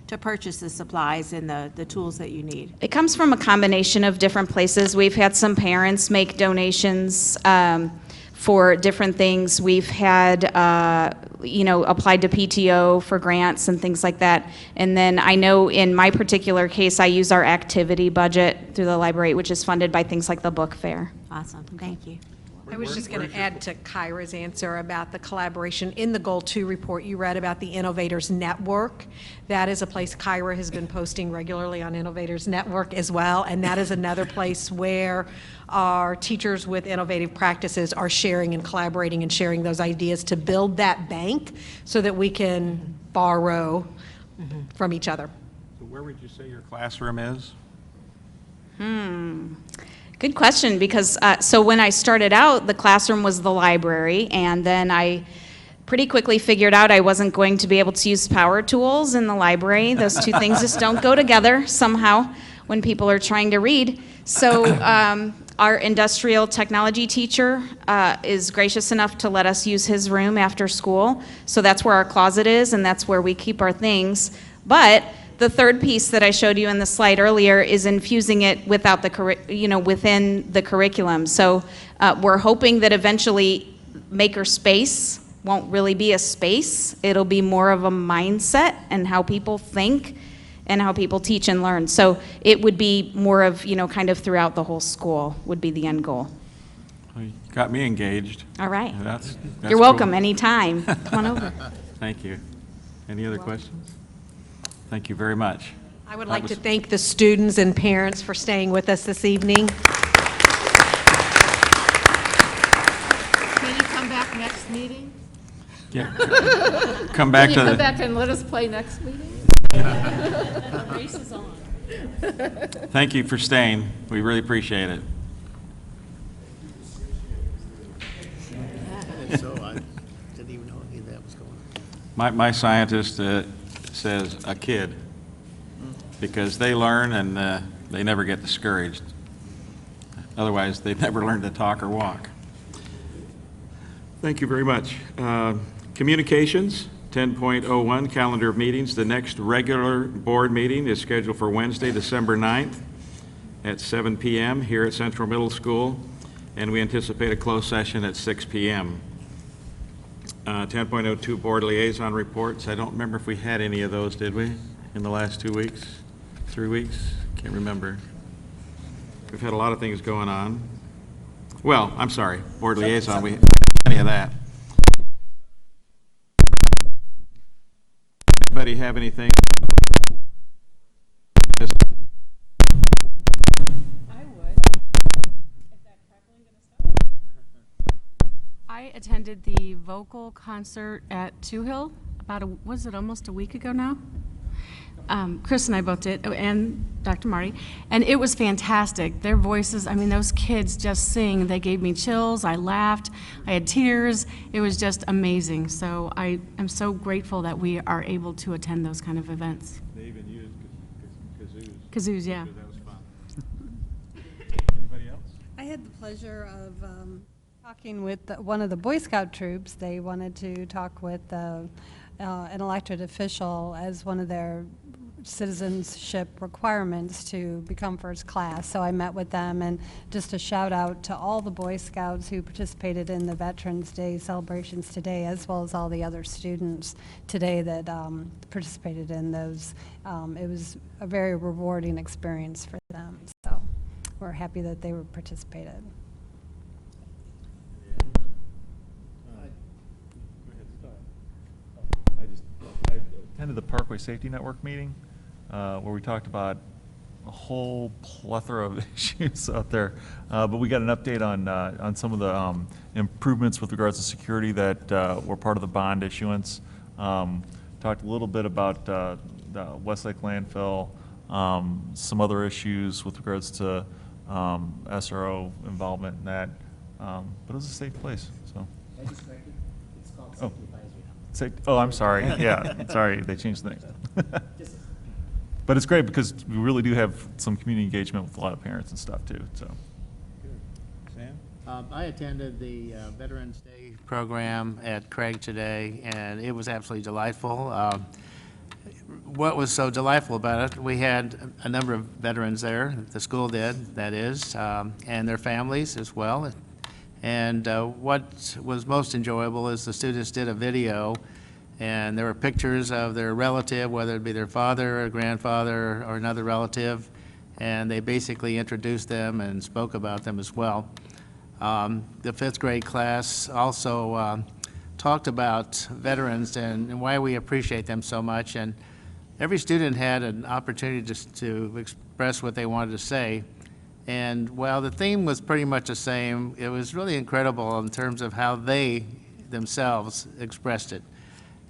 to purchase the supplies and the tools that you need? It comes from a combination of different places. We've had some parents make donations for different things. We've had, applied to PTO for grants and things like that. And then I know in my particular case, I use our activity budget through the library, which is funded by things like the book fair. Awesome, thank you. I was just going to add to Kyra's answer about the collaboration. In the Goal 2 report, you read about the Innovators Network. That is a place Kyra has been posting regularly on Innovators Network as well, and that is another place where our teachers with innovative practices are sharing and collaborating and sharing those ideas to build that bank so that we can borrow from each other. So where would you say your classroom is? Good question, because so when I started out, the classroom was the library, and then I pretty quickly figured out I wasn't going to be able to use power tools in the library. Those two things just don't go together somehow when people are trying to read. So our industrial technology teacher is gracious enough to let us use his room after school. So that's where our closet is, and that's where we keep our things. But the third piece that I showed you in the slide earlier is infusing it without the within the curriculum. So we're hoping that eventually maker space won't really be a space. It'll be more of a mindset and how people think and how people teach and learn. So it would be more of, kind of throughout the whole school would be the end goal. Well, you got me engaged. All right. That's You're welcome cool. anytime. Come on over. Thank you. Any other questions? Thank you very much. I would like to thank the students and parents for staying with us this evening. Can you come back next meeting? Yeah. Come back Can to you come the. back and let us play next meeting? The race is on. Thank you for staying. We really appreciate it. So I didn't even know any of that was going on. My scientist says a kid, because they learn and they never get discouraged. Otherwise, they never learn to talk or walk. Thank you very much. Communications, 10.01, calendar of meetings. The next regular board meeting is scheduled for Wednesday, December 9th at 7 p.m. here at Central Middle School, and we anticipate a closed session at 6 p.m. 10.02 board liaison reports. I don't remember if we had any of those, did we, in the last 2 weeks, 3 weeks? Can't remember. We've had a lot of things going on. Well, I'm sorry, board liaison, we had plenty of that. Anybody have anything? I attended the vocal concert at Two Hill was it almost a week ago now? Chris and I both did, and Dr. Marty, and it was fantastic. Their voices, those kids just sing. They gave me chills. I laughed. I had tears. It was just amazing. So I am so grateful that we are able to attend those kind of events. They even used kazoos. Kazoos, yeah. That was fun. Anybody else? I had the pleasure of talking with one of the Boy Scout troops. They wanted to talk with an elected official as one of their citizenship requirements to become first class. So I met with them, and just a shout out to all the Boy Scouts who participated in the Veterans Day celebrations today, as well as all the other students today that participated in those. It was a very rewarding experience for them. So we're happy that they were participated. I attended the Parkway Safety Network meeting where we talked about a whole plethora of issues out there, but we got an update on some of the improvements with regards to security that were part of the bond issuance. Talked a little bit about the Westlake landfill, some other issues with regards to SRO involvement in that, but it was a safe place. So. It's called Safety Advisory. Oh, I'm sorry. Yeah, sorry, they changed things. But it's great because we really do have some community engagement with a lot of parents and stuff too. So. Good. Sam? I attended the Veterans Day program at Craig today, and it was absolutely delightful. what was so delightful about it, we had a number of veterans there, the school did, that is, and their families as well. And what was most enjoyable is the students did a video, and there were pictures of their relative, whether it be their father or grandfather or another relative, and they basically introduced them and spoke about them as well. The fifth grade class also talked about veterans and why we appreciate them so much, and every student had an opportunity to express what they wanted to say. And while the theme was pretty much the same, it was really incredible in terms of how they themselves expressed it.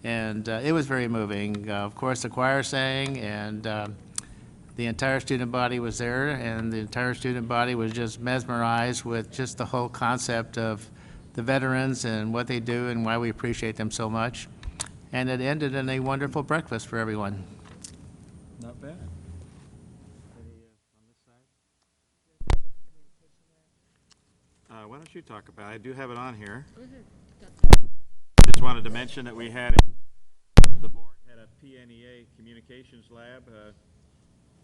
And it was very moving. Of course, the choir sang, and the entire student body was there, and the entire student body was just mesmerized with just the whole concept of the veterans and what they do and why we appreciate them so much. And it ended in a wonderful breakfast for everyone. Not bad. Why don't you talk about it? I do have it on here. Just wanted to mention that we had, the board had a PNEA communications lab,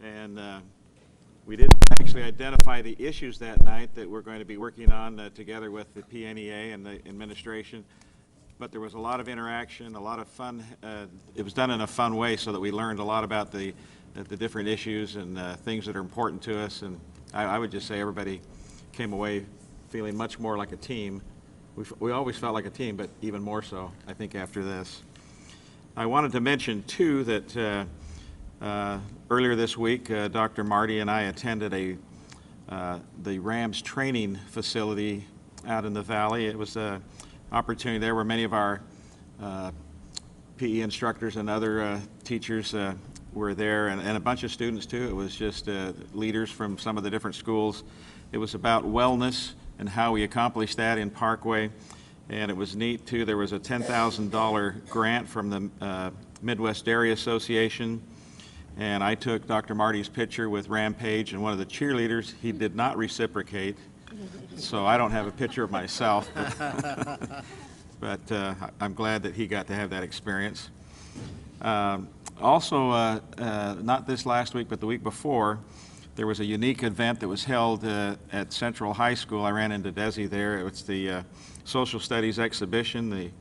and we didn't actually identify the issues that night that we're going to be working on together with the PNEA and the administration. But there was a lot of interaction, a lot of fun. It was done in a fun way so that we learned a lot about the different issues and things that are important to us. And I would just say everybody came away feeling much more like a team. We always felt like a team, but even more so, I think, after this. I wanted to mention, too, that earlier this week, Dr. Marty and I attended the Rams training facility out in the Valley. It was an opportunity there where many of our PE instructors and other teachers were there, and a bunch of students, too. It was just leaders from some of the different schools. It was about wellness and how we accomplished that in Parkway. And it was neat, too. There was a $10,000 grant from the Midwest Dairy Association. And I took Dr. Marty's picture with Rampage and one of the cheerleaders. He did not reciprocate, so I don't have a picture of myself. But I'm glad that he got to have that experience. Also, not this last week, but the week before, there was a unique event that was held at Central High School. I ran into Desi there. It was the Social Studies exhibition.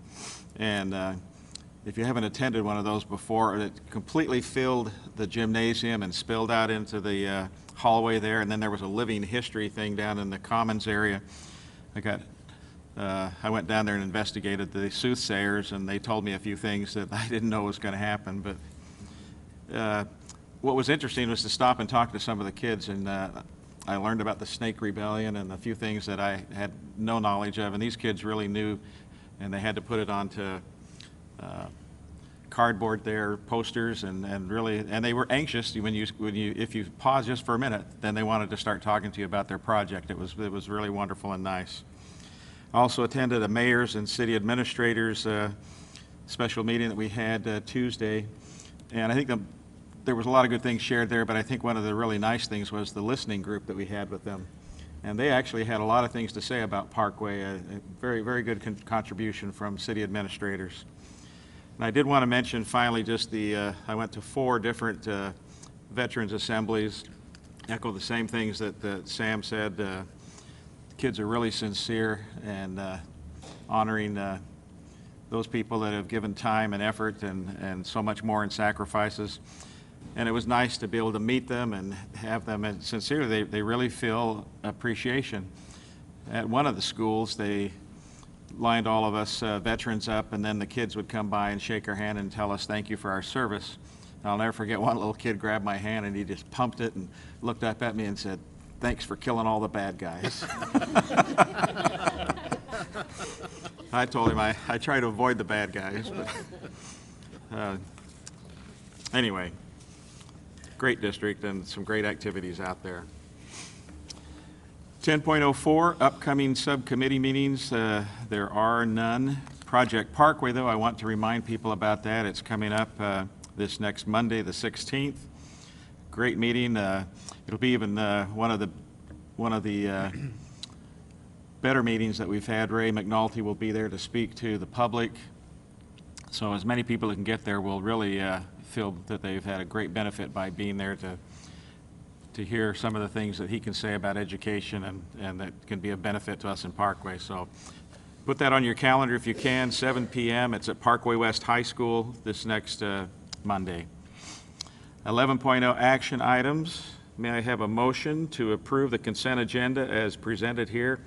If you haven't attended one of those before, it completely filled the gymnasium and spilled out into the hallway there. And then there was a living history thing down in the commons area. I went down there and investigated the soothsayers, and they told me a few things that I didn't know was going to happen. But what was interesting was to stop and talk to some of the kids, and I learned about the Snake Rebellion and a few things that I had no knowledge of, and these kids really knew, and they had to put it onto cardboard there, posters, and they were anxious if you pause just for a minute, then they wanted to start talking to you about their project. It was really wonderful and nice. Also attended a mayor's and city administrators special meeting that we had Tuesday, and I think there was a lot of good things shared there, but I think one of the really nice things was the listening group that we had with them. And they actually had a lot of things to say about Parkway, a very, very good contribution from city administrators. And I did want to mention finally just I went to 4 different veterans assemblies, echo the same things that Sam said. The kids are really sincere and honoring those people that have given time and effort and so much more in sacrifices. And it was nice to be able to meet them and have them, and sincerely, they really feel appreciation. At one of the schools, they lined all of us veterans up, and then the kids would come by and shake our hand and tell us thank you for our service. And I'll never forget one little kid grabbed my hand and he just pumped it and looked up at me and said, "Thanks for killing all the bad guys." I told him I try to avoid the bad guys, but anyway. Great district and some great activities out there. 10.04, upcoming subcommittee meetings. There are none. Project Parkway, though, I want to remind people about that. It's coming up this next Monday, the 16th. Great meeting. It'll be even one of the better meetings that we've had. Ray McNulty will be there to speak to the public. So as many people that can get there will really feel that they've had a great benefit by being there to hear some of the things that he can say about education and that can be a benefit to us in Parkway. So put that on your calendar if you can, 7 p.m. It's at Parkway West High School this next Monday. 11.0 action items. May I have a motion to approve the consent agenda as presented here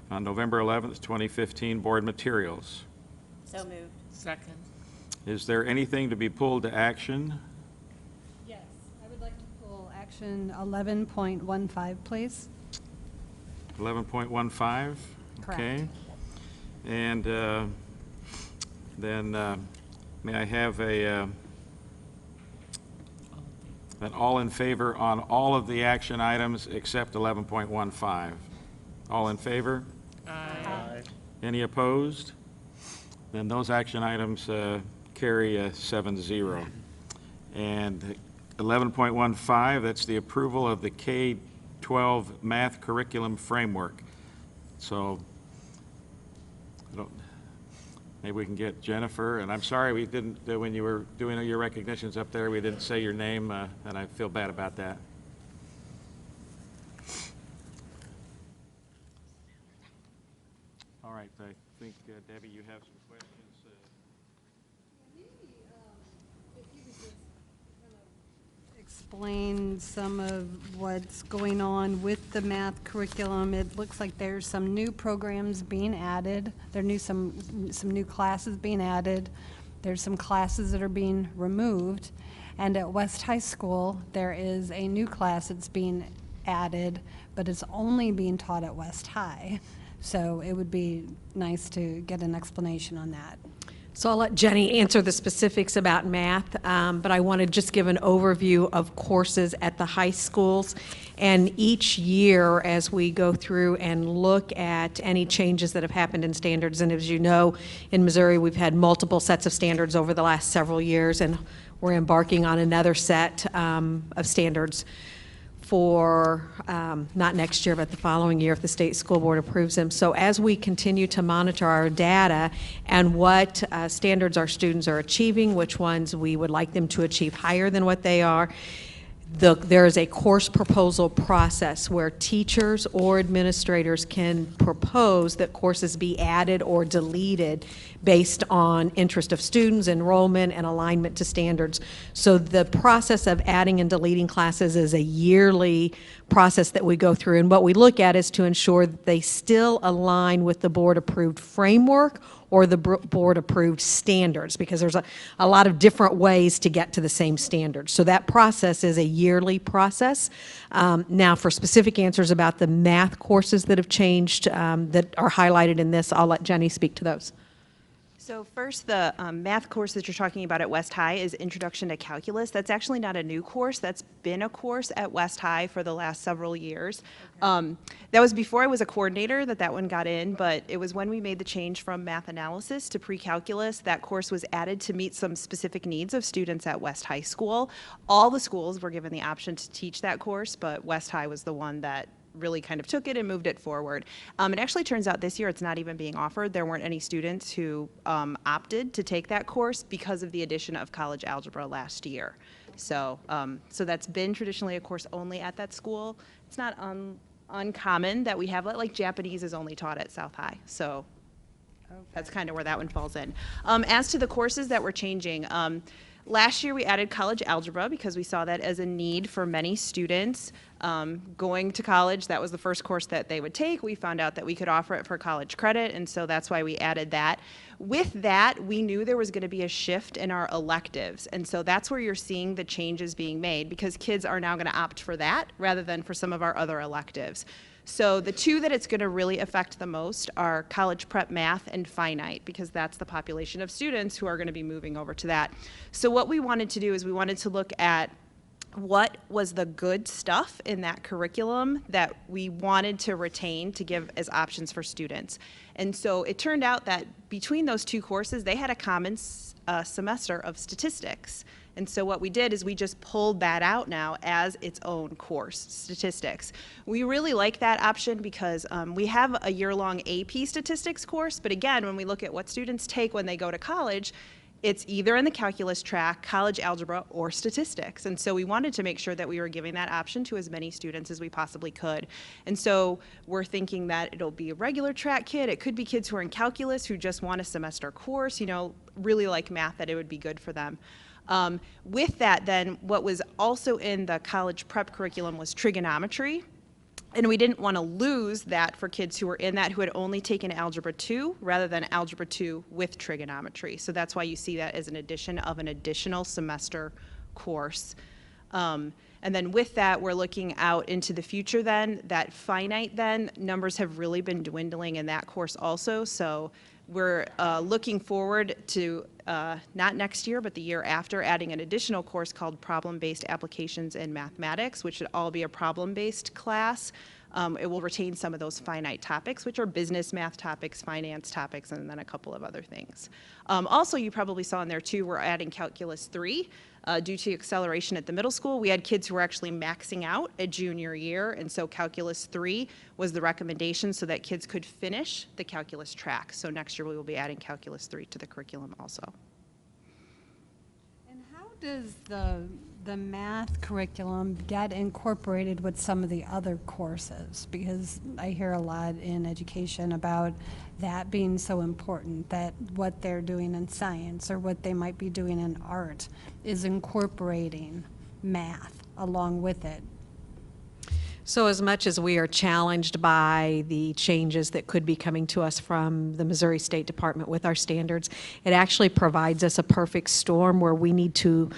on November 11th, 2015 board materials? So moved. Second. Is there anything to be pulled to action? Yes, I would like to pull action 11.15, please. 11.15? Correct. Okay. And then may I have an all in favor on all of the action items except 11.15? All in favor? Aye. Any opposed? Then those action items carry a 7-0. And 11.15, that's the approval of the K-12 math curriculum framework. So maybe we can get Jennifer, and I'm sorry we didn't, when you were doing your recognitions up there, we didn't say your name, and I feel bad about that. All right, I think, Debbie, you have some questions. Explain some of what's going on with the math curriculum. It looks like there's some new programs being added. There are some new classes being added. There's some classes that are being removed. And at West High School, there is a new class that's being added, but it's only being taught at West High. So it would be nice to get an explanation on that. So I'll let Jenny answer the specifics about math, but I want to just give an overview of courses at the high schools. And each year, as we go through and look at any changes that have happened in standards, and as you know, in Missouri, we've had multiple sets of standards over the last several years, and we're embarking on another set of standards for not next year, but the following year if the state school board approves them. So as we continue to monitor our data and what standards our students are achieving, which ones we would like them to achieve higher than what they are, there is a course proposal process where teachers or administrators can propose that courses be added or deleted based on interest of students, enrollment, and alignment to standards. So the process of adding and deleting classes is a yearly process that we go through, and what we look at is to ensure that they still align with the board-approved framework or the board-approved standards, because there's a lot of different ways to get to the same standards. So that process is a yearly process. Now, for specific answers about the math courses that have changed that are highlighted in this, I'll let Jenny speak to those. So first, the math course that you're talking about at West High is Introduction to Calculus. That's actually not a new course. That's been a course at West High for the last several years. Okay. That was before I was a coordinator that one got in, but it was when we made the change from math analysis to pre-calculus. That course was added to meet some specific needs of students at West High School. All the schools were given the option to teach that course, but West High was the one that really kind of took it and moved it forward. It actually turns out this year it's not even being offered. There weren't any students who opted to take that course because of the addition of college algebra last year. So, so that's been traditionally a course only at that school. It's not uncommon that we have, like Japanese is only taught at South High. So that's kind of where that one falls in. As to the courses that we're changing, last year we added college algebra because we saw that as a need for many students. Going to college, that was the first course that they would take. We found out that we could offer it for college credit, and so that's why we added that. With that, we knew there was going to be a shift in our electives, and so that's where you're seeing the changes being made, because kids are now going to opt for that rather than for some of our other electives. So the two that it's going to really affect the most are college prep math and finite, because that's the population of students who are going to be moving over to that. So what we wanted to do is we wanted to look at what was the good stuff in that curriculum that we wanted to retain to give as options for students. And so it turned out that between those two courses, they had a common semester of statistics. And so what we did is we just pulled that out now as its own course, statistics. We really like that option because we have a year-long AP statistics course, but again, when we look at what students take when they go to college, it's either in the calculus track, college algebra, or statistics. And so we wanted to make sure that we were giving that option to as many students as we possibly could. And so we're thinking that it'll be a regular track kid. It could be kids who are in calculus who just want a semester course, you know, really like math, that it would be good for them. With that, then, what was also in the college prep curriculum was trigonometry. And we didn't want to lose that for kids who were in that who had only taken Algebra 2 rather than Algebra 2 with trigonometry. So that's why you see that as an addition of an additional semester course. And then with that, we're looking out into the future then. That finite then, numbers have really been dwindling in that course also. So we're looking forward to, not next year, but the year after, adding an additional course called Problem-Based Applications in Mathematics, which should all be a problem-based class. It will retain some of those finite topics, which are business math topics, finance topics, and then a couple of other things. Also, you probably saw in there too, we're adding Calculus 3. Due to acceleration at the middle school, we had kids who were actually maxing out at junior year, and so Calculus 3 was the recommendation so that kids could finish the calculus track. So next year we will be adding Calculus 3 to the curriculum also. And how does the math curriculum get incorporated with some of the other courses? Because I hear a lot in education about that being so important, that what they're doing in science or what they might be doing in art is incorporating math along with it. So as much as we are challenged by the changes that could be coming to us from the Missouri State Department with our standards, it actually provides us a perfect storm where we need to,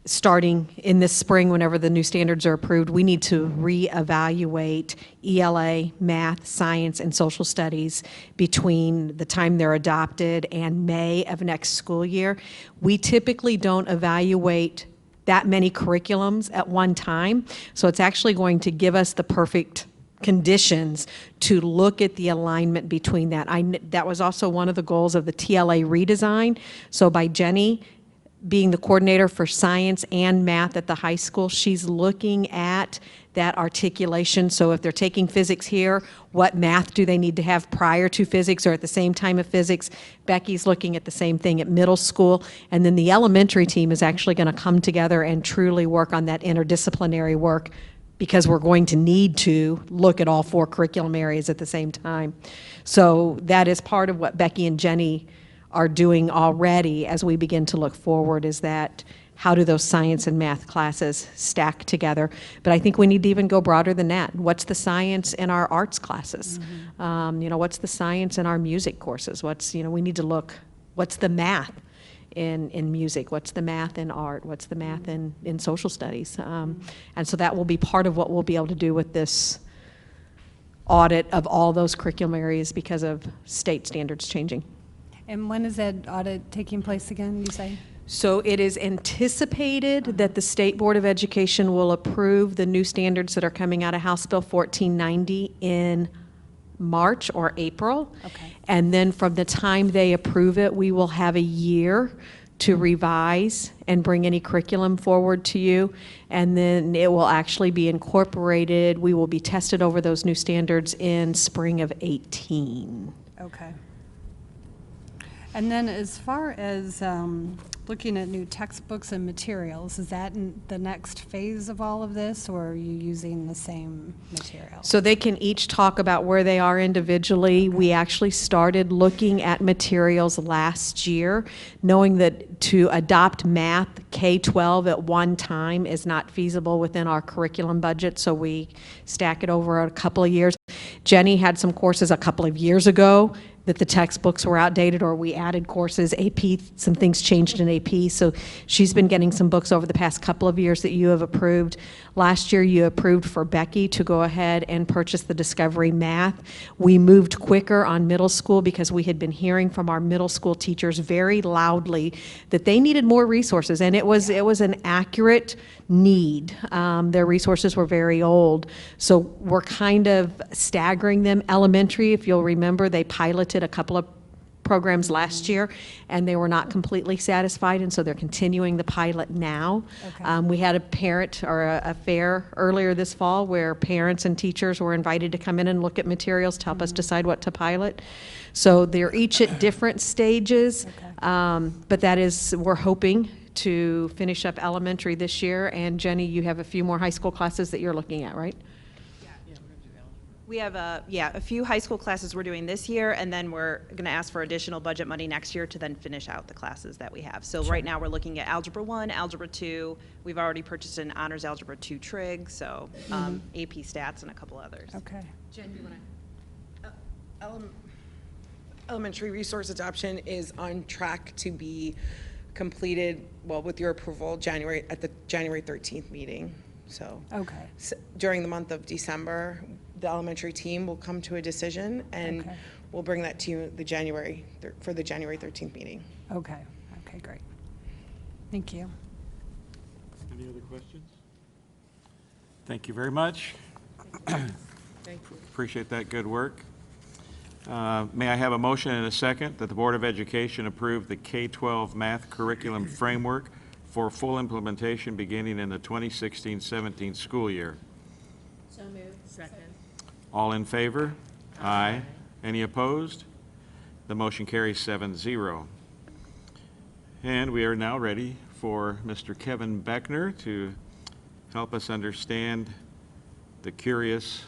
starting in this spring, whenever the new standards are approved, we need to reevaluate ELA, math, science, and social studies between the time they're adopted and May of next school year. We typically don't evaluate that many curriculums at one time, so it's actually going to give us the perfect conditions to look at the alignment between that. That was also one of the goals of the TLA redesign. So by Jenny being the coordinator for science and math at the high school, she's looking at that articulation. So if they're taking physics here, what math do they need to have prior to physics or at the same time of physics? Becky's looking at the same thing at middle school. And then the elementary team is actually going to come together and truly work on that interdisciplinary work, because we're going to need to look at all 4 curriculum areas at the same time. So that is part of what Becky and Jenny are doing already as we begin to look forward, is that how do those science and math classes stack together? But I think we need to even go broader than that. What's the science in our arts classes? You know, what's the science in our music courses? What's, you know, we need to look, what's the math in music? What's the math in art? What's the math in social studies? And so that will be part of what we'll be able to do with this audit of all those curriculum areas because of state standards changing. And when is that audit taking place again, you say? So it is anticipated that the State Board of Education will approve the new standards that are coming out of House Bill 1490 in March or April. Okay. And then from the time they approve it, we will have a year to revise and bring any curriculum forward to you. And then it will actually be incorporated. We will be tested over those new standards in spring of 18. Okay. And then as far as looking at new textbooks and materials, is that in the next phase of all of this, or are you using the same materials? So they can each talk about where they are individually. We actually started looking at materials last year, knowing that to adopt math K-12 at one time is not feasible within our curriculum budget, so we stack it over a couple of years. Jenny had some courses a couple of years ago that the textbooks were outdated, or we added courses, AP, some things changed in AP, so she's been getting some books over the past couple of years that you have approved. Last year you approved for Becky to go ahead and purchase the Discovery Math. We moved quicker on middle school because we had been hearing from our middle school teachers very loudly that they needed more resources, and it was an accurate need. Their resources were very old, so we're kind of staggering them. Elementary, if you'll remember, they piloted a couple of programs last year, and they were not completely satisfied, and so they're continuing the pilot now. We had a parent or a fair earlier this fall where parents and teachers were invited to come in and look at materials to help us decide what to pilot. So they're each at different stages, but that is, we're hoping to finish up elementary this year. And Jenny, you have a few more high school classes that you're looking at, right? We have a few high school classes we're doing this year, and then we're going to ask for additional budget money next year to then finish out the classes that we have. So right now we're looking at Algebra 1, Algebra 2. We've already purchased an Honors Algebra 2 trig, so AP Stats and a couple others. Okay. Jen, you want to? Elementary resource adoption is on track to be completed, well, with your approval, at the January 13th meeting. So during the month of December, the elementary team will come to a decision, and we'll bring that to you for the January 13th meeting. Okay, great. Thank you. Any other questions? Thank you very much. Thank you. Appreciate that good work. May I have a motion and a second that the Board of Education approve the K-12 math curriculum framework for full implementation beginning in the 2016-17 school year? So moved. Second. All in favor? Aye. Any opposed? The motion carries 7-0. And we are now ready for Mr. Kevin Beckner to help us understand the curious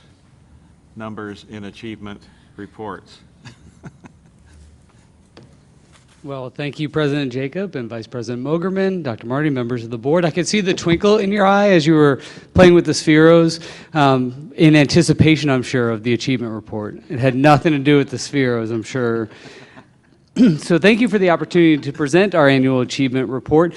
numbers in achievement reports. Well, thank you, President Jacob and Vice President Mogerman, Dr. Marty, members of the board. I could see the twinkle in your eye as you were playing with the spheros in anticipation, I'm sure, of the achievement report. It had nothing to do with the spheros, I'm sure. So thank you for the opportunity to present our annual achievement report.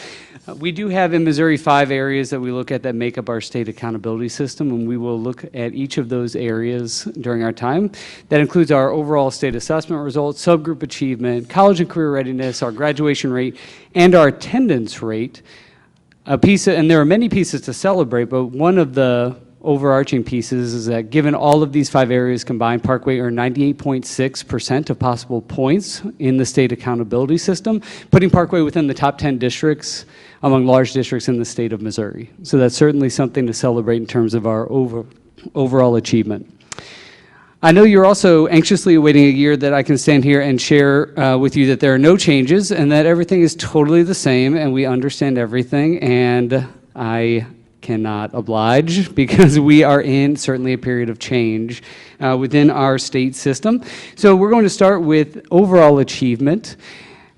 We do have in Missouri 5 areas that we look at that make up our state accountability system, and we will look at each of those areas during our time. That includes our overall state assessment results, subgroup achievement, college and career readiness, our graduation rate, and our attendance rate. And there are many pieces to celebrate, but one of the overarching pieces is that given all of these 5 areas combined, Parkway earned 98.6% of possible points in the state accountability system, putting Parkway within the top 10 districts among large districts in the state of Missouri. So that's certainly something to celebrate in terms of our overall achievement. I know you're also anxiously awaiting a year that I can stand here and share with you that there are no changes and that everything is totally the same and we understand everything, and I cannot oblige because we are in certainly a period of change within our state system. So we're going to start with overall achievement.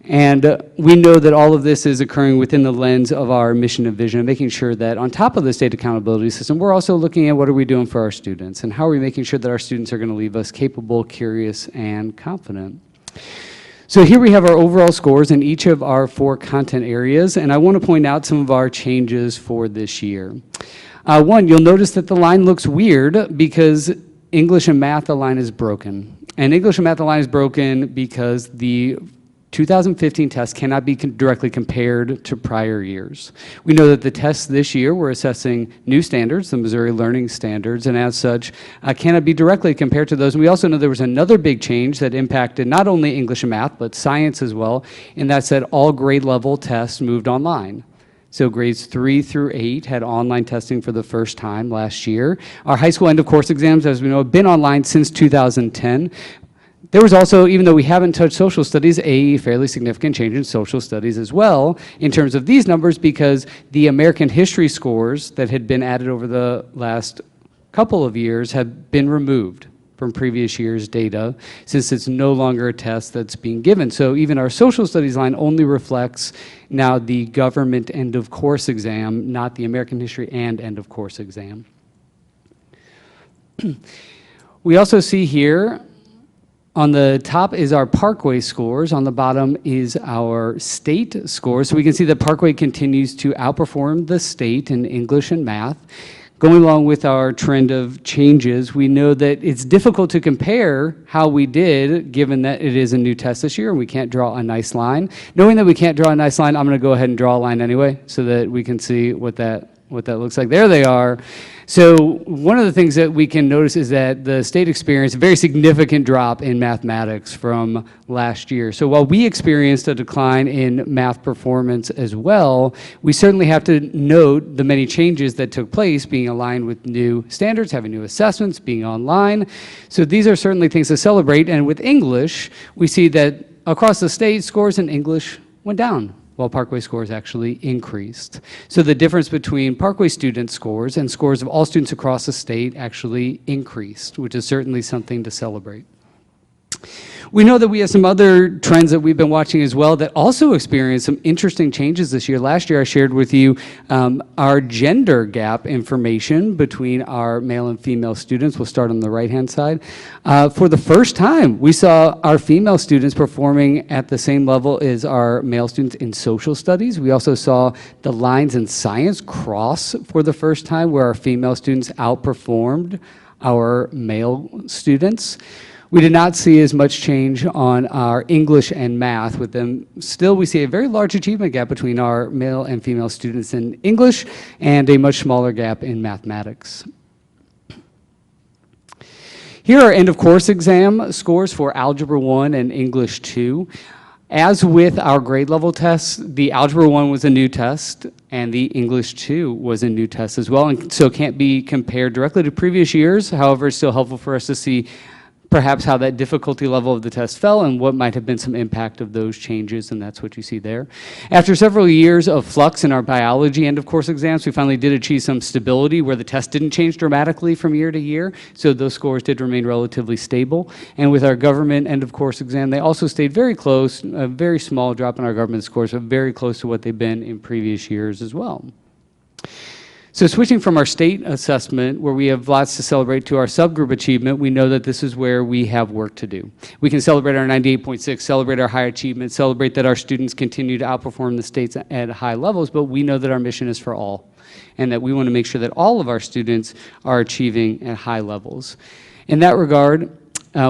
And we know that all of this is occurring within the lens of our mission and vision, making sure that on top of the state accountability system, we're also looking at what are we doing for our students and how are we making sure that our students are going to leave us capable, curious, and confident. So here we have our overall scores in each of our 4 content areas, and I want to point out some of our changes for this year. One, you'll notice that the line looks weird because English and math, the line is broken. And English and math, the line is broken because the 2015 tests cannot be directly compared to prior years. We know that the tests this year were assessing new standards, the Missouri Learning Standards, and as such, cannot be directly compared to those. And we also know there was another big change that impacted not only English and math, but science as well, and that said all grade level tests moved online. So grades 3 through 8 had online testing for the first time last year. Our high school end of course exams, as we know, have been online since 2010. There was also, even though we haven't touched social studies, a fairly significant change in social studies as well in terms of these numbers, because the American history scores that had been added over the last couple of years have been removed from previous year's data since it's no longer a test that's being given. So even our social studies line only reflects now the government end of course exam, not the American history and end of course exam. We also see here on the top is our Parkway scores. On the bottom is our state scores. So we can see that Parkway continues to outperform the state in English and math. Going along with our trend of changes, we know that it's difficult to compare how we did given that it is a new test this year and we can't draw a nice line. Knowing that we can't draw a nice line, I'm going to go ahead and draw a line anyway so that we can see what that looks like. There they are. So one of the things that we can notice is that the state experienced a very significant drop in mathematics from last year. So while we experienced a decline in math performance as well, we certainly have to note the many changes that took place, being aligned with new standards, having new assessments, being online. So these are certainly things to celebrate. And with English, we see that across the state, scores in English went down, while Parkway scores actually increased. So the difference between Parkway student scores and scores of all students across the state actually increased, which is certainly something to celebrate. We know that we have some other trends that we've been watching as well that also experienced some interesting changes this year. Last year I shared with you our gender gap information between our male and female students. We'll start on the right-hand side. For the first time, we saw our female students performing at the same level as our male students in social studies. We also saw the lines in science cross for the first time, where our female students outperformed our male students. We did not see as much change on our English and math with them. Still, we see a very large achievement gap between our male and female students in English and a much smaller gap in mathematics. Here are end of course exam scores for Algebra 1 and English 2. As with our grade level tests, the Algebra 1 was a new test and the English 2 was a new test as well, and so can't be compared directly to previous years. However, it's still helpful for us to see perhaps how that difficulty level of the test fell and what might have been some impact of those changes, and that's what you see there. After several years of flux in our biology end of course exams, we finally did achieve some stability where the test didn't change dramatically from year to year, so those scores did remain relatively stable. And with our government end of course exam, they also stayed very close, a very small drop in our government scores, but very close to what they've been in previous years as well. So switching from our state assessment, where we have lots to celebrate, to our subgroup achievement, we know that this is where we have work to do. We can celebrate our 98.6, celebrate our high achievement, celebrate that our students continue to outperform the states at high levels, but we know that our mission is for all, and that we want to make sure that all of our students are achieving at high levels. In that regard,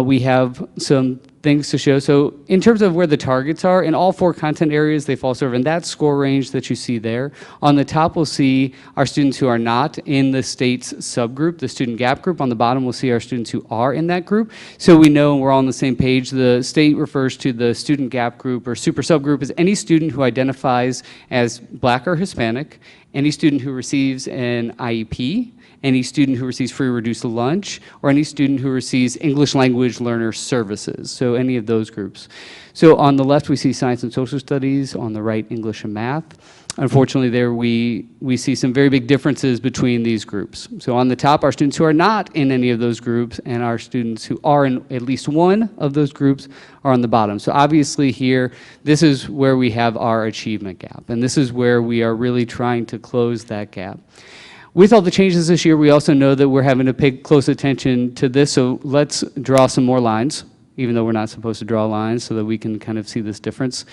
we have some things to show. So in terms of where the targets are, in all 4 content areas, they fall sort of in that score range that you see there. On the top, we'll see our students who are not in the state's subgroup, the student gap group. On the bottom, we'll see our students who are in that group. So we know we're all on the same page. The state refers to the student gap group or super subgroup as any student who identifies as Black or Hispanic, any student who receives an IEP, any student who receives free or reduced lunch, or any student who receives English language learner services, so any of those groups. So on the left, we see science and social studies, on the right, English and math. Unfortunately, there we see some very big differences between these groups. So on the top, our students who are not in any of those groups, and our students who are in at least one of those groups are on the bottom. So obviously here, this is where we have our achievement gap, and this is where we are really trying to close that gap. With all the changes this year, we also know that we're having to pay close attention to this, so let's draw some more lines, even though we're not supposed to draw lines, so that we can kind of see this difference.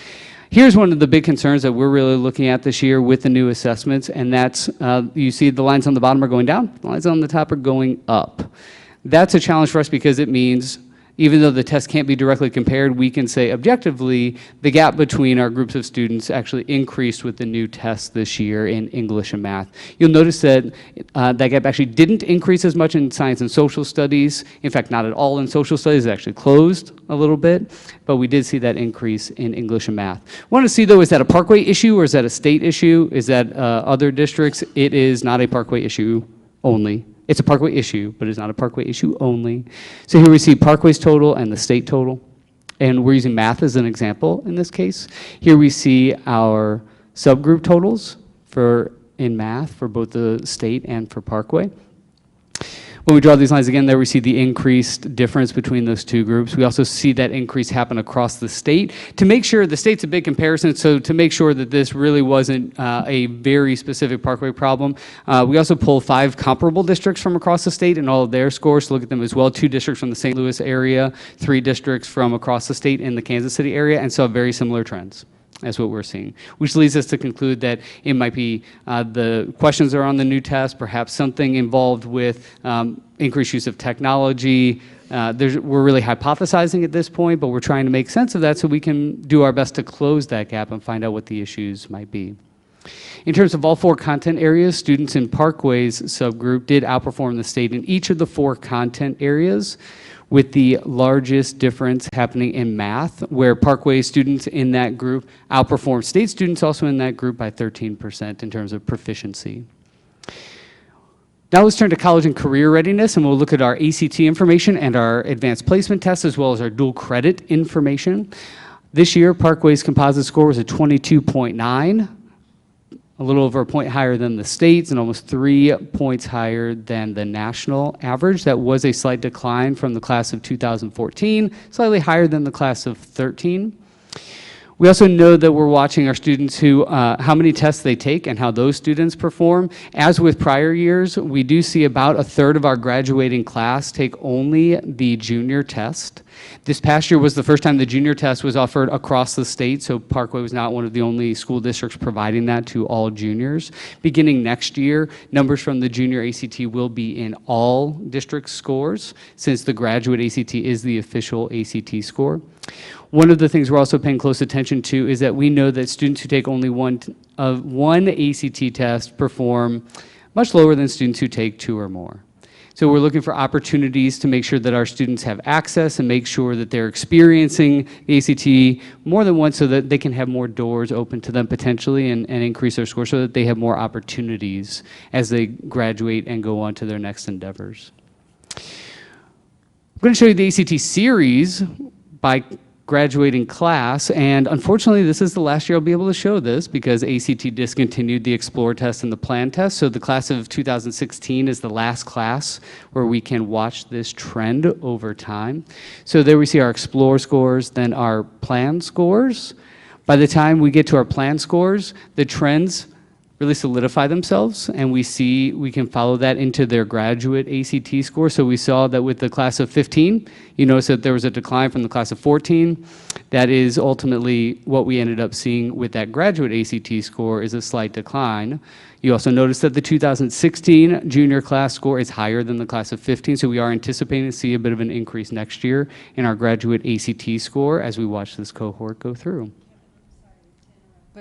Here's one of the big concerns that we're really looking at this year with the new assessments, and that's, you see the lines on the bottom are going down, the lines on the top are going up. That's a challenge for us because it means, even though the test can't be directly compared, we can say objectively the gap between our groups of students actually increased with the new test this year in English and math. You'll notice that that gap actually didn't increase as much in science and social studies. In fact, not at all in social studies. It actually closed a little bit, but we did see that increase in English and math. Want to see though, is that a Parkway issue or is that a state issue? Is that other districts? It is not a Parkway issue only. It's a Parkway issue, but it's not a Parkway issue only. So here we see Parkway's total and the state total. And we're using math as an example in this case. Here we see our subgroup totals in math for both the state and for Parkway. When we draw these lines again, there we see the increased difference between those two groups. We also see that increase happen across the state. To make sure, the state's a big comparison, so to make sure that this really wasn't a very specific Parkway problem, we also pulled 5 comparable districts from across the state and all of their scores to look at them as well. 2 districts from the St. Louis area, 3 districts from across the state in the Kansas City area, and saw very similar trends. That's what we're seeing, which leads us to conclude that it might be the questions are on the new test, perhaps something involved with increased use of technology. We're really hypothesizing at this point, but we're trying to make sense of that so we can do our best to close that gap and find out what the issues might be. In terms of all 4 content areas, students in Parkway's subgroup did outperform the state in each of the 4 content areas, with the largest difference happening in math, where Parkway students in that group outperformed state students also in that group by 13% in terms of proficiency. Now let's turn to college and career readiness, and we'll look at our ACT information and our advanced placement tests, as well as our dual credit information. This year, Parkway's composite score was a 22.9, a little over a point higher than the state's and almost 3 points higher than the national average. That was a slight decline from the class of 2014, slightly higher than the class of 13. We also know that we're watching our students who, how many tests they take and how those students perform. As with prior years, we do see about a third of our graduating class take only the junior test. This past year was the first time the junior test was offered across the state, so Parkway was not one of the only school districts providing that to all juniors. Beginning next year, numbers from the junior ACT will be in all district scores, since the graduate ACT is the official ACT score. One of the things we're also paying close attention to is that we know that students who take only one ACT test perform much lower than students who take 2 or more. So we're looking for opportunities to make sure that our students have access and make sure that they're experiencing the ACT more than once, so that they can have more doors open to them potentially and increase their score, so that they have more opportunities as they graduate and go on to their next endeavors. I'm going to show you the ACT series by graduating class, and unfortunately this is the last year I'll be able to show this because ACT discontinued the Explore test and the Plan test, so the class of 2016 is the last class where we can watch this trend over time. So there we see our Explore scores, then our Plan scores. By the time we get to our Plan scores, the trends really solidify themselves, and we can follow that into their graduate ACT score. So we saw that with the class of 15, you notice that there was a decline from the class of 14. That is ultimately what we ended up seeing with that graduate ACT score, is a slight decline. You also notice that the 2016 junior class score is higher than the class of 15, so we are anticipating to see a bit of an increase next year in our graduate ACT score as we watch this cohort go through.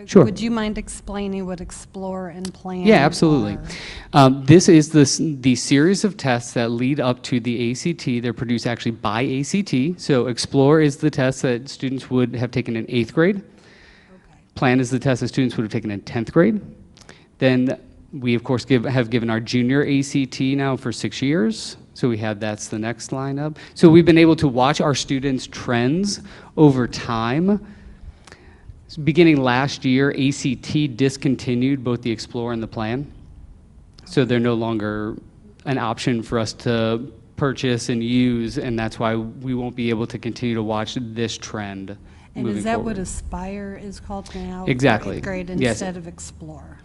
Sure. Would you mind explaining what Explore and Plan Yeah, absolutely. This is the series of tests that lead up to the ACT. They're produced actually by ACT. So Explore is the test that students would have taken in 8th grade. Okay. Plan is the test that students would have taken in 10th grade. Then we, of course, have given our junior ACT now for 6 years. So we have, that's the next line up. So we've been able to watch our students' trends over time. Beginning last year, ACT discontinued both the Explore and the Plan. So they're no longer an option for us to purchase and use, and that's why we won't be able to continue to watch this trend. And is that forward. what Aspire is called now? Exactly. For 8th grade Yes. instead of Explore.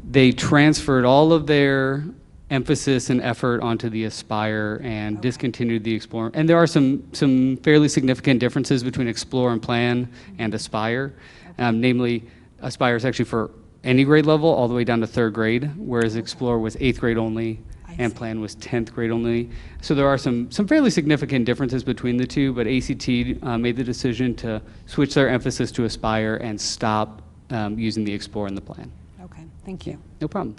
They transferred all of their emphasis and effort onto the Aspire and discontinued the Explore. And there are some fairly significant differences between Explore and Plan and Aspire. Namely, Aspire is actually for any grade level all the way down to 3rd grade, whereas Explore was 8th grade only and Plan was 10th grade only. So there are some fairly significant differences between the two, but ACT made the decision to switch their emphasis to Aspire and stop using the Explore and the Plan. Okay, thank you. No problem.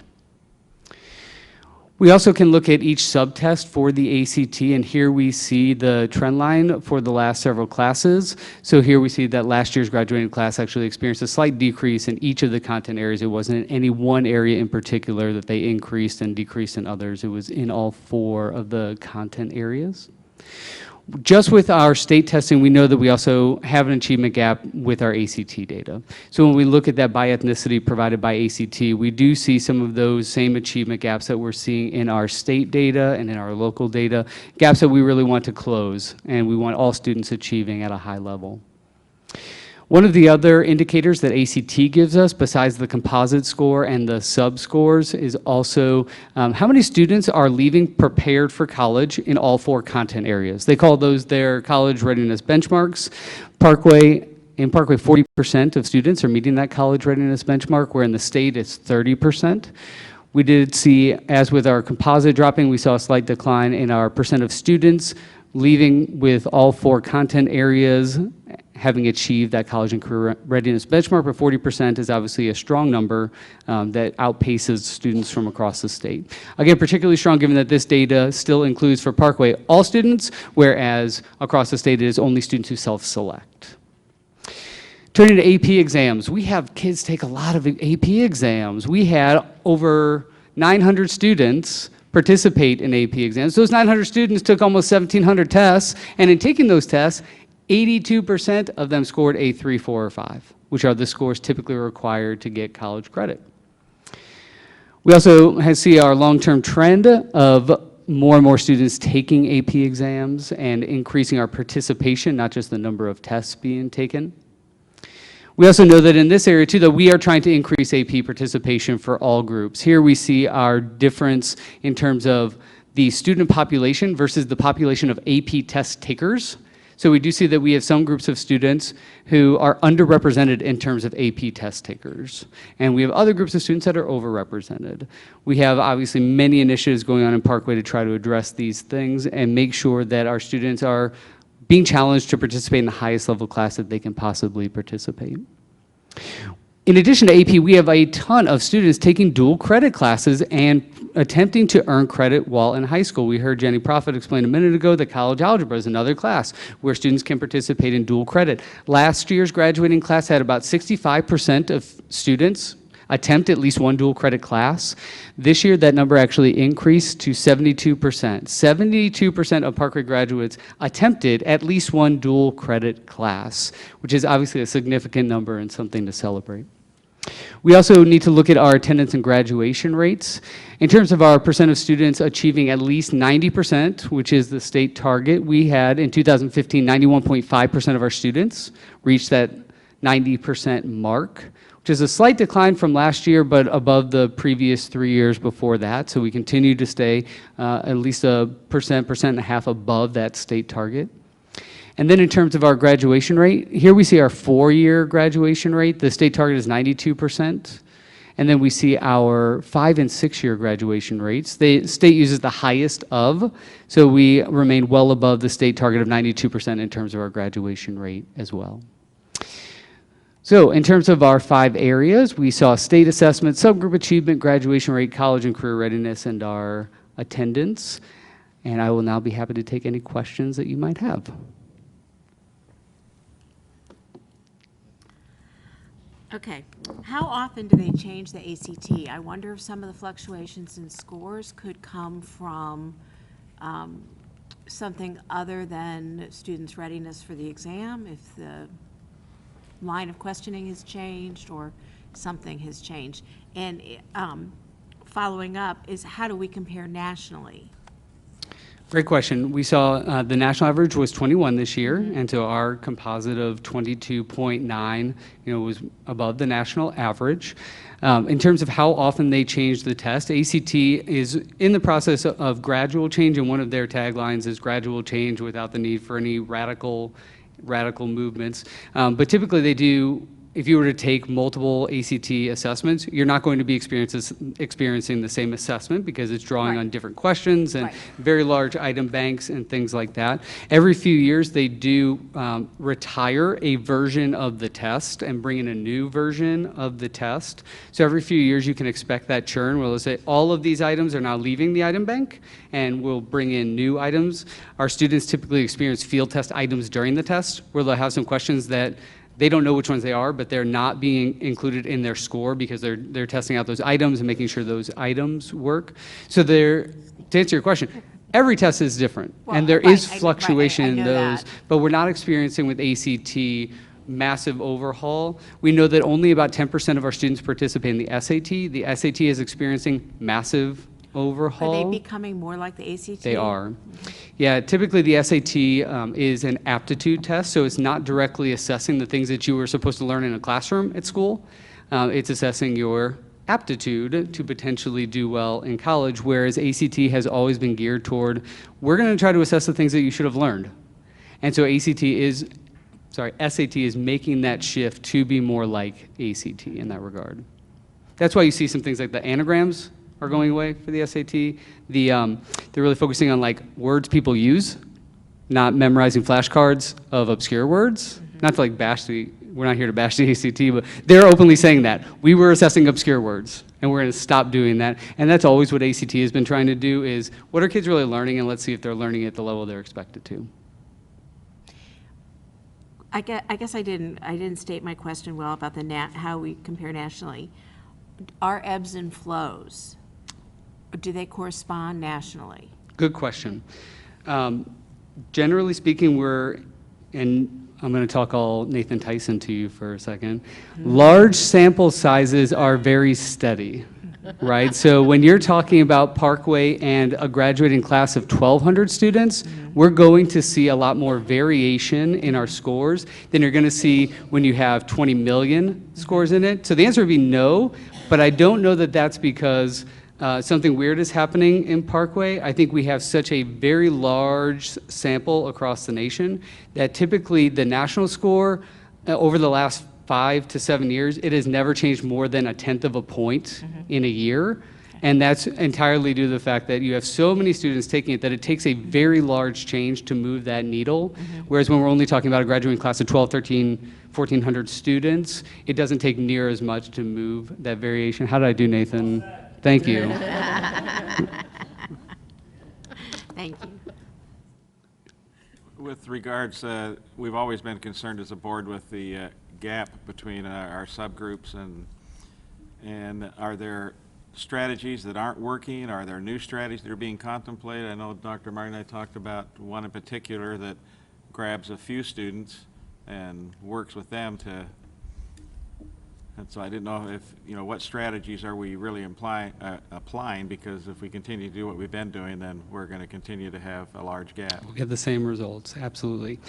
We also can look at each subtest for the ACT, and here we see the trend line for the last several classes. So here we see that last year's graduating class actually experienced a slight decrease in each of the content areas. It wasn't in any one area in particular that they increased and decreased in others. It was in all 4 of the content areas. Just with our state testing, we know that we also have an achievement gap with our ACT data. So when we look at that by ethnicity provided by ACT, we do see some of those same achievement gaps that we're seeing in our state data and in our local data, gaps that we really want to close, and we want all students achieving at a high level. One of the other indicators that ACT gives us, besides the composite score and the sub-scores, is also how many students are leaving prepared for college in all 4 content areas. They call those their college readiness benchmarks. In Parkway, 40% of students are meeting that college readiness benchmark, where in the state it's 30%. We did see, as with our composite dropping, we saw a slight decline in our percent of students leaving with all 4 content areas having achieved that college and career readiness benchmark, but 40% is obviously a strong number that outpaces students from across the state. Again, particularly strong given that this data still includes for Parkway all students, whereas across the state it is only students who self-select. Turning to AP exams, we have kids take a lot of AP exams. We had over 900 students participate in AP exams. Those 900 students took almost 1,700 tests, and in taking those tests, 82% of them scored a 3, 4, or 5, which are the scores typically required to get college credit. We also see our long-term trend of more and more students taking AP exams and increasing our participation, not just the number of tests being taken. We also know that in this area too, that we are trying to increase AP participation for all groups. Here we see our difference in terms of the student population versus the population of AP test takers. So we do see that we have some groups of students who are underrepresented in terms of AP test takers. And we have other groups of students that are overrepresented. We have obviously many initiatives going on in Parkway to try to address these things and make sure that our students are being challenged to participate in the highest level class that they can possibly participate. In addition to AP, we have a ton of students taking dual credit classes and attempting to earn credit while in high school. We heard Jenny Prophet explain a minute ago that college algebra is another class where students can participate in dual credit. Last year's graduating class had about 65% of students attempt at least one dual credit class. This year, that number actually increased to 72%. 72% of Parkway graduates attempted at least one dual credit class, which is obviously a significant number and something to celebrate. We also need to look at our attendance and graduation rates. In terms of our percent of students achieving at least 90%, which is the state target, we had in 2015, 91.5% of our students reached that 90% mark, which is a slight decline from last year, but above the previous 3 years before that. So we continue to stay at least a percent and a half above that state target. And then in terms of our graduation rate, here we see our 4-year graduation rate. The state target is 92%. And then we see our 5- and 6-year graduation rates. The state uses the highest of, so we remain well above the state target of 92% in terms of our graduation rate as well. So in terms of our 5 areas, we saw state assessment, subgroup achievement, graduation rate, college and career readiness, and our attendance. And I will now be happy to take any questions that you might have. Okay, how often do they change the ACT? I wonder if some of the fluctuations in scores could come from something other than students' readiness for the exam, if the line of questioning has changed or something has changed. And following up is, how do we compare nationally? Great question. We saw the national average was 21 this year, and so our composite of 22.9, was above the national average. In terms of how often they change the test, ACT is in the process of gradual change, and one of their taglines is gradual change without the need for any radical movements. But typically they do, if you were to take multiple ACT assessments, you're not going to be experiencing the same assessment because it's drawing on different questions and very large item banks and things like that. Every few years they do retire a version of the test and bring in a new version of the test. So every few years you can expect that churn where they'll say all of these items are now leaving the item bank and we'll bring in new items. Our students typically experience field test items during the test where they'll have some questions that they don't know which ones they are, but they're not being included in their score because they're testing out those items and making sure those items work. So to answer your question, every test is different, and there is fluctuation in those, but we're not experiencing with ACT massive overhaul. We know that only about 10% of our students participate in the SAT. The SAT is experiencing massive overhaul. Are they becoming more like the ACT? They are. Yeah, typically the SAT is an aptitude test, so it's not directly assessing the things that you were supposed to learn in a classroom at school. It's assessing your aptitude to potentially do well in college, whereas ACT has always been geared toward, we're going to try to assess the things that you should have learned. And so SAT is making that shift to be more like ACT in that regard. That's why you see some things like the anagrams are going away for the SAT. They're really focusing on like words people use, not memorizing flashcards of obscure words. Not to like bash we're not here to bash the ACT, but they're openly saying that. We were assessing obscure words, and we're going to stop doing that. And that's always what ACT has been trying to do is, what are kids really learning, and let's see if they're learning at the level they're expected to. I guess I didn't state my question well about how we compare nationally. Our ebbs and flows, do they correspond nationally? Good question. Generally speaking, and I'm going to talk all Nathan Tyson to you for a second. Large sample sizes are very steady, right? So when you're talking about Parkway and a graduating class of 1,200 students, we're going to see a lot more variation in our scores than you're going to see when you have 20 million scores in it. So the answer would be no, but I don't know that that's because something weird is happening in Parkway. I think we have such a very large sample across the nation that typically the national score over the last 5 to 7 years, it has never changed more than 1/10 of a point in a year. And that's entirely due to the fact that you have so many students taking it that it takes a very large change to move that needle. Whereas when we're only talking about a graduating class of 12, 13, 1,400 students, it doesn't take near as much to move that variation. How did I do, Nathan? Thank you. Thank you. With regards, we've always been concerned as a board with the gap between our subgroups, and are there strategies that aren't working? Are there new strategies that are being contemplated? I know Dr. Martin and I talked about one in particular that grabs a few students and works with them to. And so I didn't know if, what strategies are we really applying, because if we continue to do what we've been doing, then we're going to continue to have a large gap. We'll get the same results, absolutely.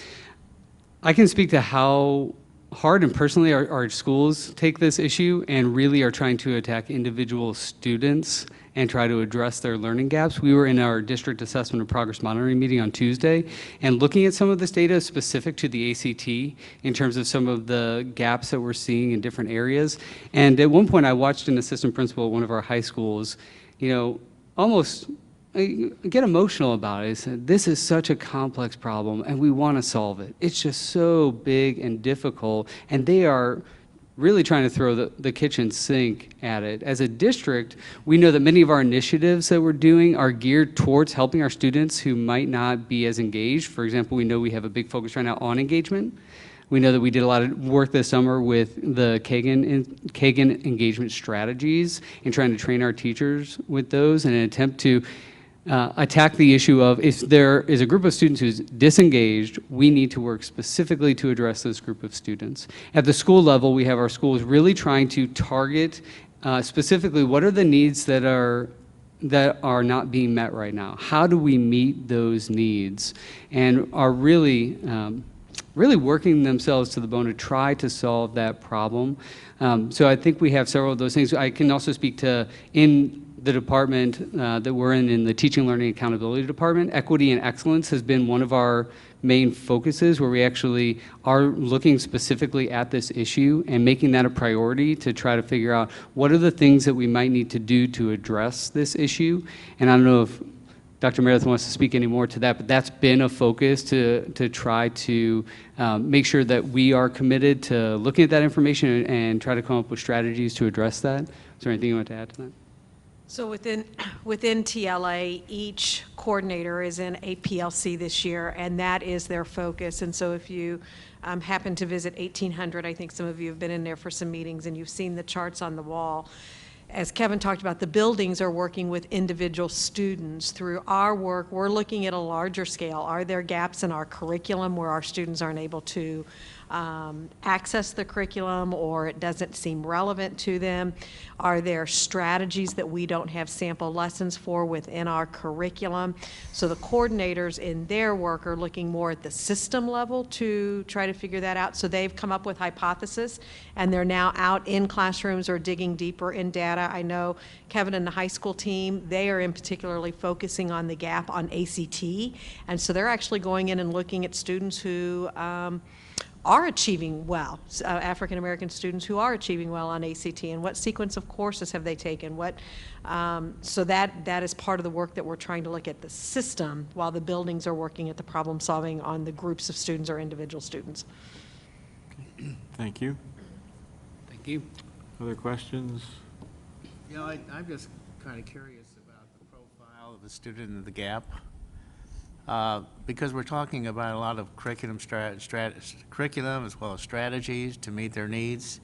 I can speak to how hard and personally our schools take this issue and really are trying to attack individual students and try to address their learning gaps. We were in our district assessment and progress monitoring meeting on Tuesday and looking at some of this data specific to the ACT in terms of some of the gaps that we're seeing in different areas. And at one point I watched an assistant principal at one of our high schools, almost get emotional about it. I said, this is such a complex problem and we want to solve it. It's just so big and difficult, and they are really trying to throw the kitchen sink at it. As a district, we know that many of our initiatives that we're doing are geared towards helping our students who might not be as engaged. For example, we know we have a big focus right now on engagement. We know that we did a lot of work this summer with the Kagan engagement strategies and trying to train our teachers with those in an attempt to attack the issue of, if there is a group of students who's disengaged, we need to work specifically to address this group of students. At the school level, we have our schools really trying to target specifically what are the needs that are not being met right now. How do we meet those needs? And are really working themselves to the bone to try to solve that problem. So I think we have several of those things. I can also speak to, in the department that we're in the Teaching, Learning, Accountability Department, equity and excellence has been one of our main focuses, where we actually are looking specifically at this issue and making that a priority to try to figure out what are the things that we might need to do to address this issue. And I don't know if Dr. Meredith wants to speak any more to that, but that's been a focus to try to make sure that we are committed to looking at that information and try to come up with strategies to address that. Is there anything you want to add to that? So within TLA, each coordinator is in a PLC this year, and that is their focus. And so if you happen to visit 1800, I think some of you have been in there for some meetings and you've seen the charts on the wall. As Kevin talked about, the buildings are working with individual students. Through our work, we're looking at a larger scale. Are there gaps in our curriculum where our students aren't able to access the curriculum, or it doesn't seem relevant to them? Are there strategies that we don't have sample lessons for within our curriculum? So the coordinators in their work are looking more at the system level to try to figure that out. So they've come up with hypotheses, and they're now out in classrooms or digging deeper in data. I know Kevin and the high school team, they are in particularly focusing on the gap on ACT, and so they're actually going in and looking at students who are achieving well, African American students who are achieving well on ACT, and what sequence of courses have they taken, so that is part of the work that we're trying to look at the system while the buildings are working at the problem solving on the groups of students or individual students. Thank you. Thank you. Other questions? You know, I'm just kind of curious about the profile of the student in the gap. Because we're talking about a lot of curriculum as well as strategies to meet their needs.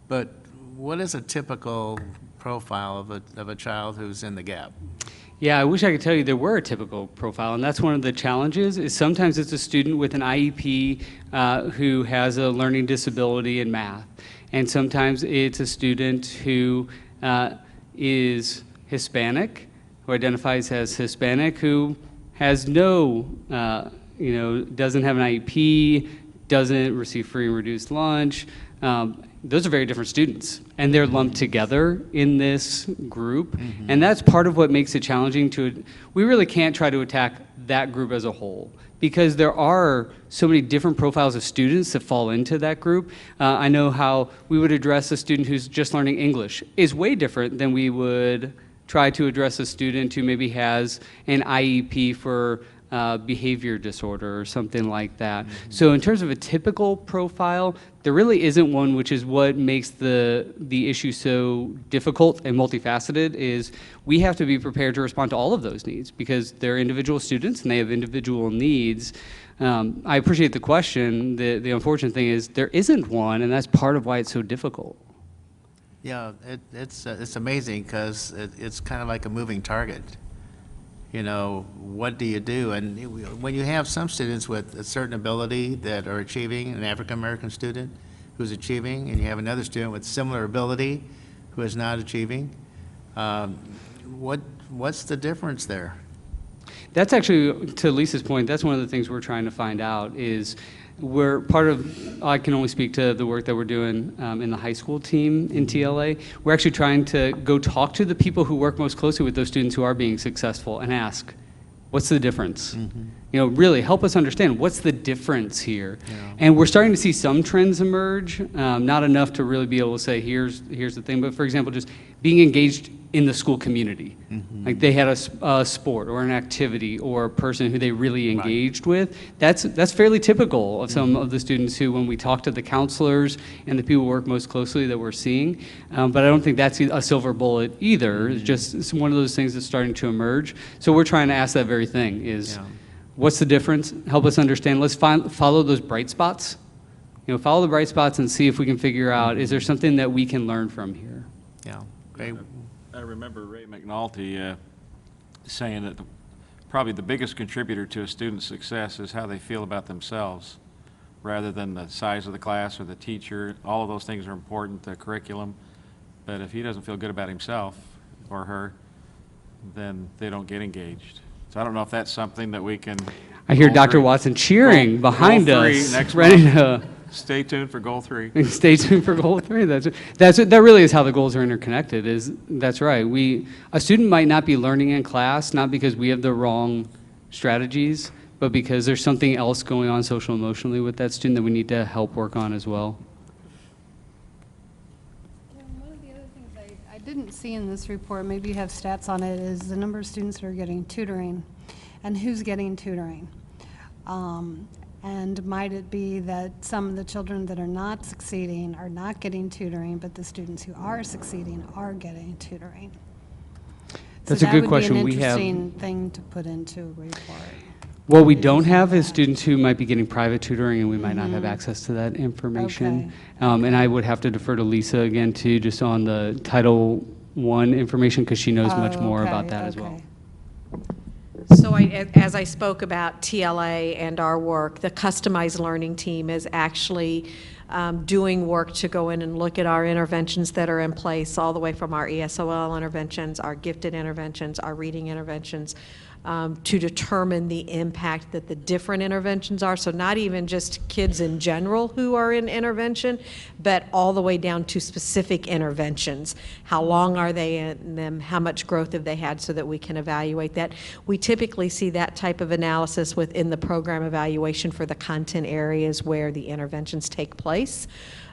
But what is a typical profile of a child who's in the gap? Yeah, I wish I could tell you there were a typical profile, and that's one of the challenges, is sometimes it's a student with an IEP who has a learning disability in math, and sometimes it's a student who is Hispanic, who identifies as Hispanic, who has no, doesn't have an IEP, doesn't receive free and reduced lunch. Those are very different students, and they're lumped together in this group, and that's part of what makes it challenging we really can't try to attack that group as a whole, because there are so many different profiles of students that fall into that group. I know how we would address a student who's just learning English is way different than we would try to address a student who maybe has an IEP for behavior disorder or something like that. So in terms of a typical profile, there really isn't one, which is what makes the issue so difficult and multifaceted, is we have to be prepared to respond to all of those needs because they're individual students and they have individual needs. I appreciate the question. The unfortunate thing is there isn't one, and that's part of why it's so difficult. Yeah, it's amazing because it's kind of like a moving target. You know, what do you do? And when you have some students with a certain ability that are achieving, an African-American student who's achieving, and you have another student with similar ability who is not achieving, what's the difference there? That's actually, to Lisa's point, that's one of the things we're trying to find out is we're part of, I can only speak to the work that we're doing in the high school team in TLA. We're actually trying to go talk to the people who work most closely with those students who are being successful and ask, what's the difference? You know, really help us understand what's the difference here. And we're starting to see some trends emerge, not enough to really be able to say, here's the thing, but for example, just being engaged in the school community. Like they had a sport or an activity or a person who they really engaged with. That's fairly typical of some of the students who, when we talk to the counselors and the people who work most closely, that we're seeing. But I don't think that's a silver bullet either. It's one of those things that's starting to emerge. So we're trying to ask that very thing is, what's the difference? Help us understand. Let's follow those bright spots. You know, follow the bright spots and see if we can figure out, is there something that we can learn from here? Yeah, great. I remember Ray McNulty saying that probably the biggest contributor to a student's success is how they feel about themselves, rather than the size of the class or the teacher. All of those things are important, the curriculum, but if he doesn't feel good about himself or her, then they don't get engaged. So I don't know if that's something that we can... I hear Dr. Watson cheering behind us, next ready month. to... Stay tuned for goal 3. Stay tuned for goal 3. That really is how the goals are interconnected. That's right. A student might not be learning in class, not because we have the wrong strategies, but because there's something else going on social emotionally with that student that we need to help work on as well. One of the other things I didn't see in this report, maybe you have stats on it, is the number of students who are getting tutoring and who's getting tutoring. And might it be that some of the children that are not succeeding are not getting tutoring, but the students who are succeeding are getting tutoring? That's a good question. That would be an interesting thing to put into a report. What we don't have is students who might be getting private tutoring, and we might not have access to that information. And I would have to defer to Lisa again, too, just on the Title I information, because she knows much more about that as well. So as I spoke about TLA and our work, the customized learning team is actually doing work to go in and look at our interventions that are in place, all the way from our ESOL interventions, our gifted interventions, our reading interventions, to determine the impact that the different interventions are. So not even just kids in general who are in intervention, but all the way down to specific interventions. How long are they in them? How much growth have they had, so that we can evaluate that? We typically see that type of analysis within the program evaluation for the content areas where the interventions take place.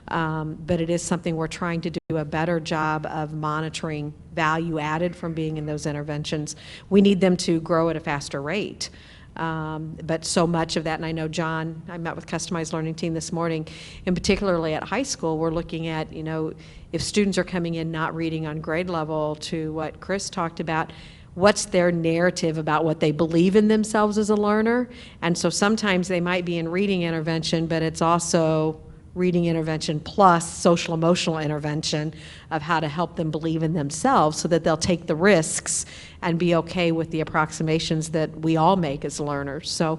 But it is something we're trying to do a better job of monitoring value added from being in those interventions. We need them to grow at a faster rate. But so much of that, and I know John, I met with Customized Learning Team this morning, and particularly at high school, we're looking at, you know, if students are coming in not reading on grade level, to what Chris talked about, what's their narrative about what they believe in themselves as a learner? And so sometimes they might be in reading intervention, but it's also reading intervention plus social emotional intervention of how to help them believe in themselves so that they'll take the risks and be okay with the approximations that we all make as learners. So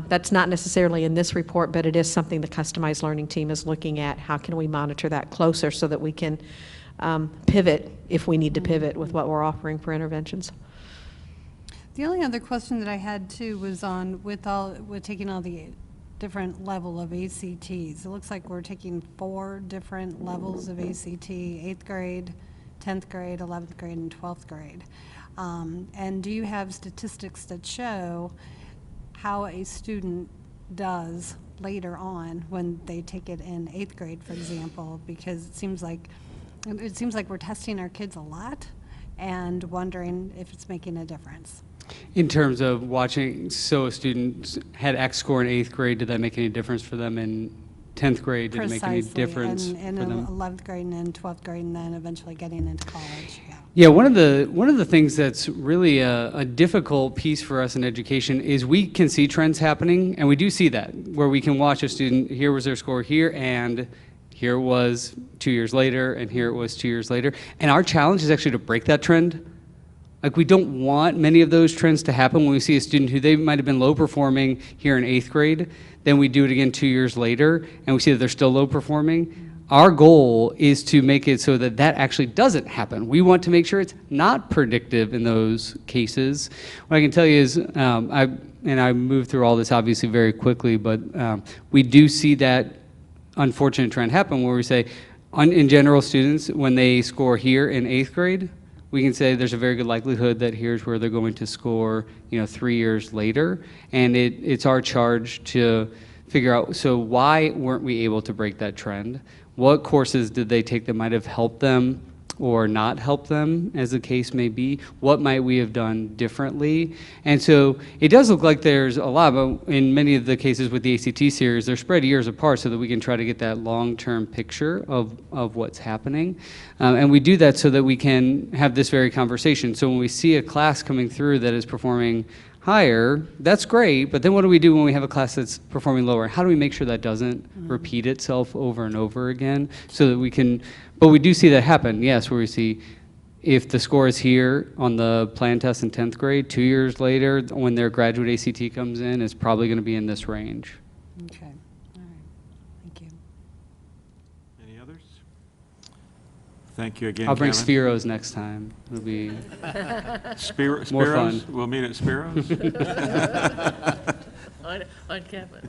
that's not necessarily in this report, but it is something the Customized Learning Team is looking at. How can we monitor that closer so that we can pivot if we need to pivot with what we're offering for interventions? The only other question that I had too was on with taking all the different level of ACTs. It looks like we're taking 4 different levels of ACT: 8th grade, 10th grade, 11th grade, and 12th grade. And do you have statistics that show how a student does later on when they take it in 8th grade, for example? Because it seems like we're testing our kids a lot and wondering if it's making a difference. In terms of watching, so a student had X score in 8th grade, did that make any difference for them in 10th grade? Did it make any difference in for them? 11th grade and in 12th grade, and then eventually getting into college. Yeah. Yeah, one of the things that's really a difficult piece for us in education is we can see trends happening, and we do see that, where we can watch a student, here was their score here, and here it was 2 years later, and here it was 2 years later. And our challenge is actually to break that trend. Like, we don't want many of those trends to happen when we see a student who they might have been low performing here in 8th grade, then we do it again 2 years later, and we see that they're still low performing. Our goal is to make it so that that actually doesn't happen. We want to make sure it's not predictive in those cases. What I can tell you is, I moved through all this obviously very quickly, but we do see that unfortunate trend happen where we say, in general, students, when they score here in 8th grade, we can say there's a very good likelihood that here's where they're going to score, 3 years later. And it's our charge to figure out, so why weren't we able to break that trend? What courses did they take that might have helped them or not helped them, as the case may be? What might we have done differently? And so it does look like there's a lot, but in many of the cases with the ACT series, they're spread years apart so that we can try to get that long-term picture of what's happening. And we do that so that we can have this very conversation. So when we see a class coming through that is performing higher, that's great, but then what do we do when we have a class that's performing lower? How do we make sure that doesn't repeat itself over and over again so that we can, but we do see that happen, yes, where we see if the score is here on the plan test in 10th grade, 2 years later, when their graduate ACT comes in, it's probably going to be in this range. Okay. All right. Thank you. Any others? Thank you again, I'll bring Kevin. Spiros next time. It'll be Spiros? more fun. We'll meet at Spiros? On Kevin.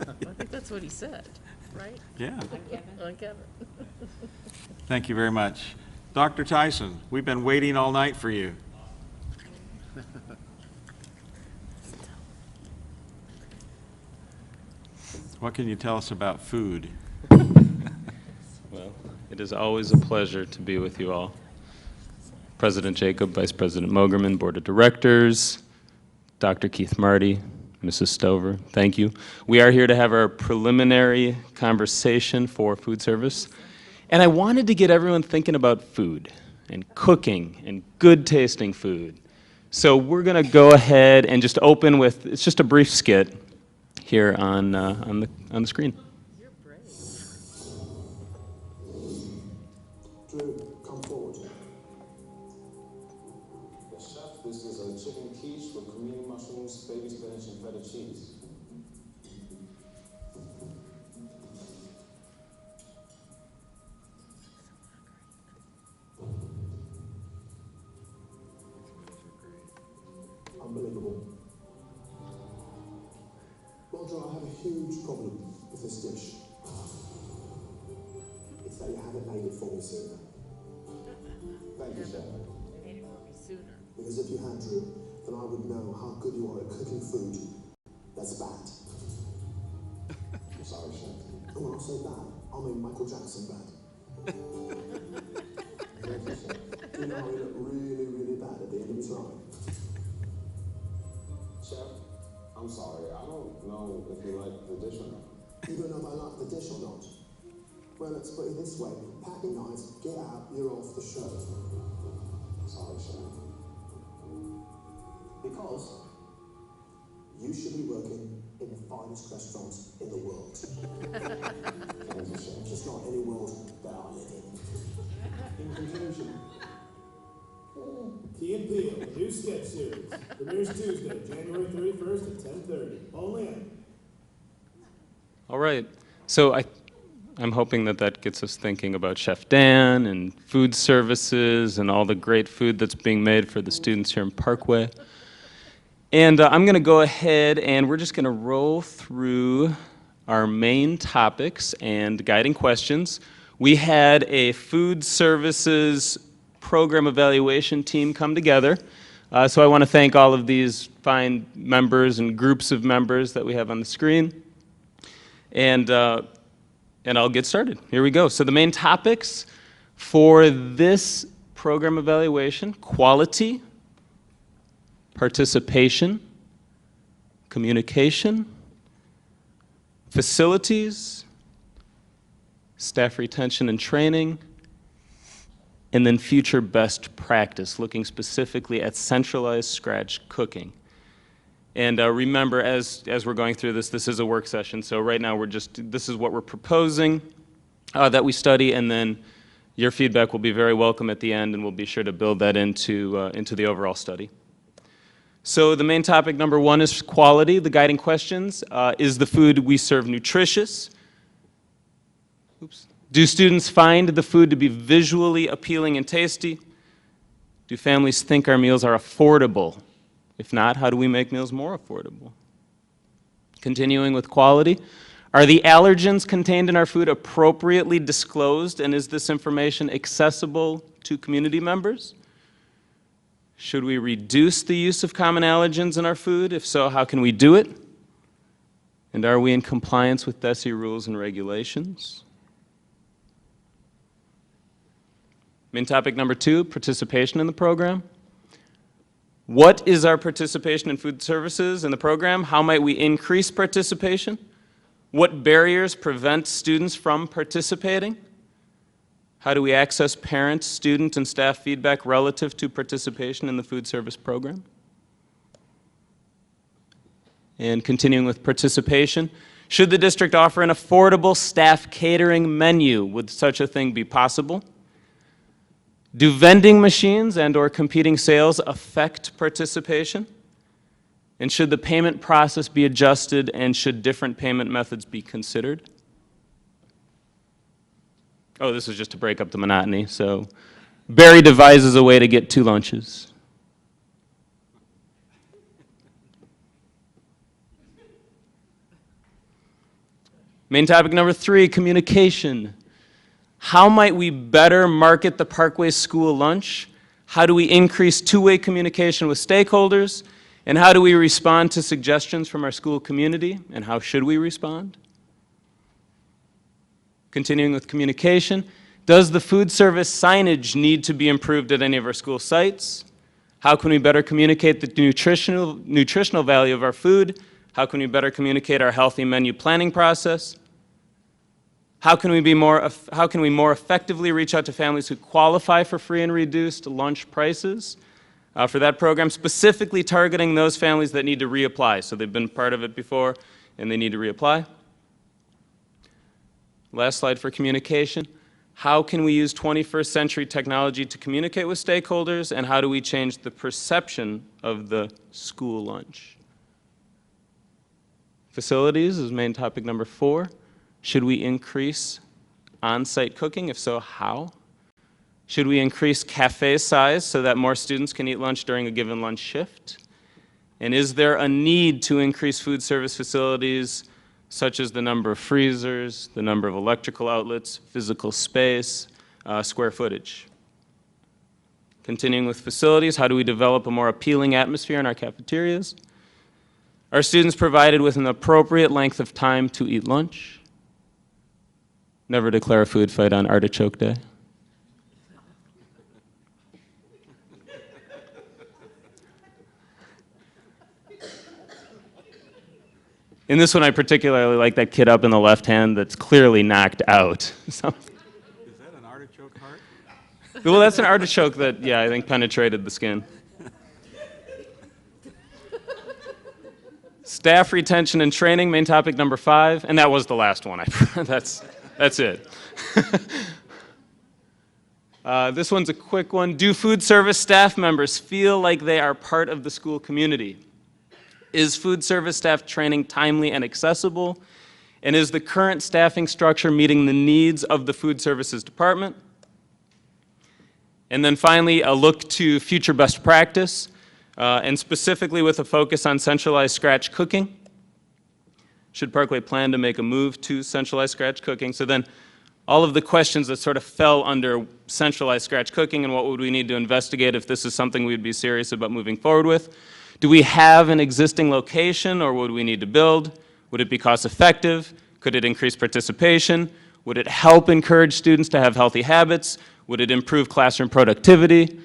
I think that's what he said, right? Yeah. On Kevin. Thank you very much. Dr. Tyson, we've been waiting all night for you. What can you tell us about food? Well, it is always a pleasure to be with you all. President Jacob, Vice President Mogerman, Board of Directors, Dr. Keith Marty, Mrs. Stover, thank you. We are here to have our preliminary conversation for food service. And I wanted to get everyone thinking about food and cooking and good tasting food. So we're going to go ahead and just open with, it's just a brief skit here on the screen. Drew, come forward. Yes, chef, this is a chicken quiche with creamy mushrooms, baby spinach, and feta cheese. Unbelievable. Well, Joe, I have a huge problem with this dish. It's that you haven't made it for me sooner. Thank you, Chef. Because if you had, Drew, then I would know how good you are at cooking food that's bad. I'm sorry, Chef. And when I say bad, I mean Michael Jackson bad. Thank you, Chef. Do you know how he looked really, really bad at the end of his ride? Chef, I'm sorry, I don't know if you like the dish or not. You don't know if I like the dish or not? Well, let's put it this way. Pack your knives, get out, you're off the show. Sorry, Sharon. Because you should be working in the finest restaurants in the world. Thank you, Sharon. Just not any world that I live in. In conclusion, Key and Peele, a new sketch series. Premieres Tuesday, January 31st at 10:30. Only on. All right. So I'm hoping that that gets us thinking about Chef Dan and food services and all the great food that's being made for the students here in Parkway. And I'm going to go ahead and we're just going to roll through our main topics and guiding questions. We had a food services program evaluation team come together. So I want to thank all of these fine members and groups of members that we have on the screen. And I'll get started. Here we go. So the main topics for this program evaluation: quality, participation, communication, facilities, staff retention and training, and then future best practice, looking specifically at centralized scratch cooking. And remember, as we're going through this, this is a work session, so right now this is what we're proposing that we study, and then your feedback will be very welcome at the end, and we'll be sure to build that into the overall study. So the main topic number one is quality. The guiding questions: is the food we serve nutritious? Oops. Do students find the food to be visually appealing and tasty? Do families think our meals are affordable? If not, how do we make meals more affordable? Continuing with quality: are the allergens contained in our food appropriately disclosed, and is this information accessible to community members? Should we reduce the use of common allergens in our food? If so, how can we do it? And are we in compliance with DESE rules and regulations? Main topic number two: participation in the program. What is our participation in food services in the program? How might we increase participation? What barriers prevent students from participating? How do we access parent, student, and staff feedback relative to participation in the food service program? And continuing with participation: should the district offer an affordable staff catering menu? Would such a thing be possible? Do vending machines and/or competing sales affect participation? And should the payment process be adjusted, and should different payment methods be considered? Oh, this is just to break up the monotony. So Barry devises a way to get 2 lunches. Main topic number 3, communication. How might we better market the Parkway School Lunch? How do we increase two-way communication with stakeholders? And how do we respond to suggestions from our school community? And how should we respond? Continuing with communication: does the food service signage need to be improved at any of our school sites? How can we better communicate the nutritional value of our food? How can we better communicate our healthy menu planning process? How can we more effectively reach out to families who qualify for free and reduced lunch prices for that program, specifically targeting those families that need to reapply? So they've been part of it before and they need to reapply. Last slide for communication: how can we use 21st century technology to communicate with stakeholders, and how do we change the perception of the school lunch? Facilities is main topic number 4. Should we increase on-site cooking? If so, how? Should we increase cafe size so that more students can eat lunch during a given lunch shift? And is there a need to increase food service facilities, such as the number of freezers, the number of electrical outlets, physical space, square footage? Continuing with facilities: how do we develop a more appealing atmosphere in our cafeterias? Are students provided with an appropriate length of time to eat lunch? Never declare a food fight on Artichoke Day. In this one, I particularly like that kid up in the left hand that's clearly knocked out. So, Is that an artichoke heart? well, that's an artichoke that, yeah, I think penetrated the skin. Staff retention and training, main topic number 5, and that was the last one. That's it. This one's a quick one. Do food service staff members feel like they are part of the school community? Is food service staff training timely and accessible? And is the current staffing structure meeting the needs of the food services department? And then finally, a look to future best practice, and specifically with a focus on centralized scratch cooking. Should Parkway plan to make a move to centralized scratch cooking? So then all of the questions that sort of fell under centralized scratch cooking and what would we need to investigate if this is something we'd be serious about moving forward with. Do we have an existing location or would we need to build? Would it be cost effective? Could it increase participation? Would it help encourage students to have healthy habits? Would it improve classroom productivity?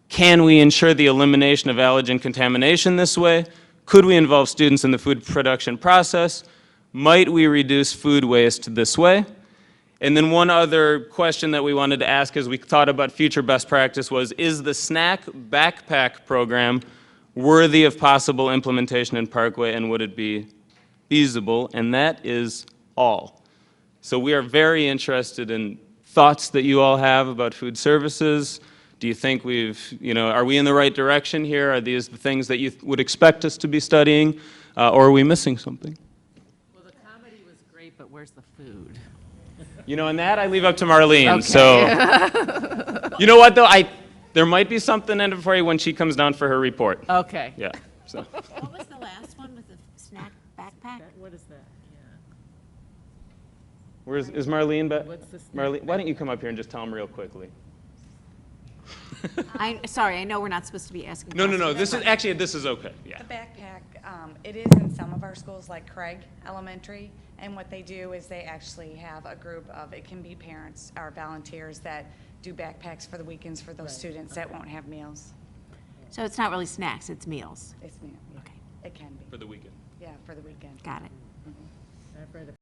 Can we ensure the elimination of allergen contamination this way? Could we involve students in the food production process? Might we reduce food waste this way? And then one other question that we wanted to ask as we thought about future best practice was, is the snack backpack program worthy of possible implementation in Parkway, and would it be feasible? And that is all. So we are very interested in thoughts that you all have about food services. Do you think are we in the right direction here? Are these the things that you would expect us to be studying, or are we missing something? Well, the comedy was great, but where's the food? And that I leave up to Marlene. Okay. So, you know what though? There might be something in it for you when she comes down for her report. Okay. Yeah. So. What was the last one with the snack backpack? What is that? Yeah. Is Marlene back? What's the snack Marlene, why don't you come up here and just tell them real quickly? Sorry, I know we're not supposed to be asking No. questions. This is okay. Yeah. The backpack, it is in some of our schools like Craig Elementary, and what they do is they actually have a group of, it can be parents or volunteers that do backpacks for the weekends for those students that won't have meals. So it's not really snacks, it's meals. It's meal. Okay. It can be. For the weekend. Yeah, for the weekend. Got it. I've read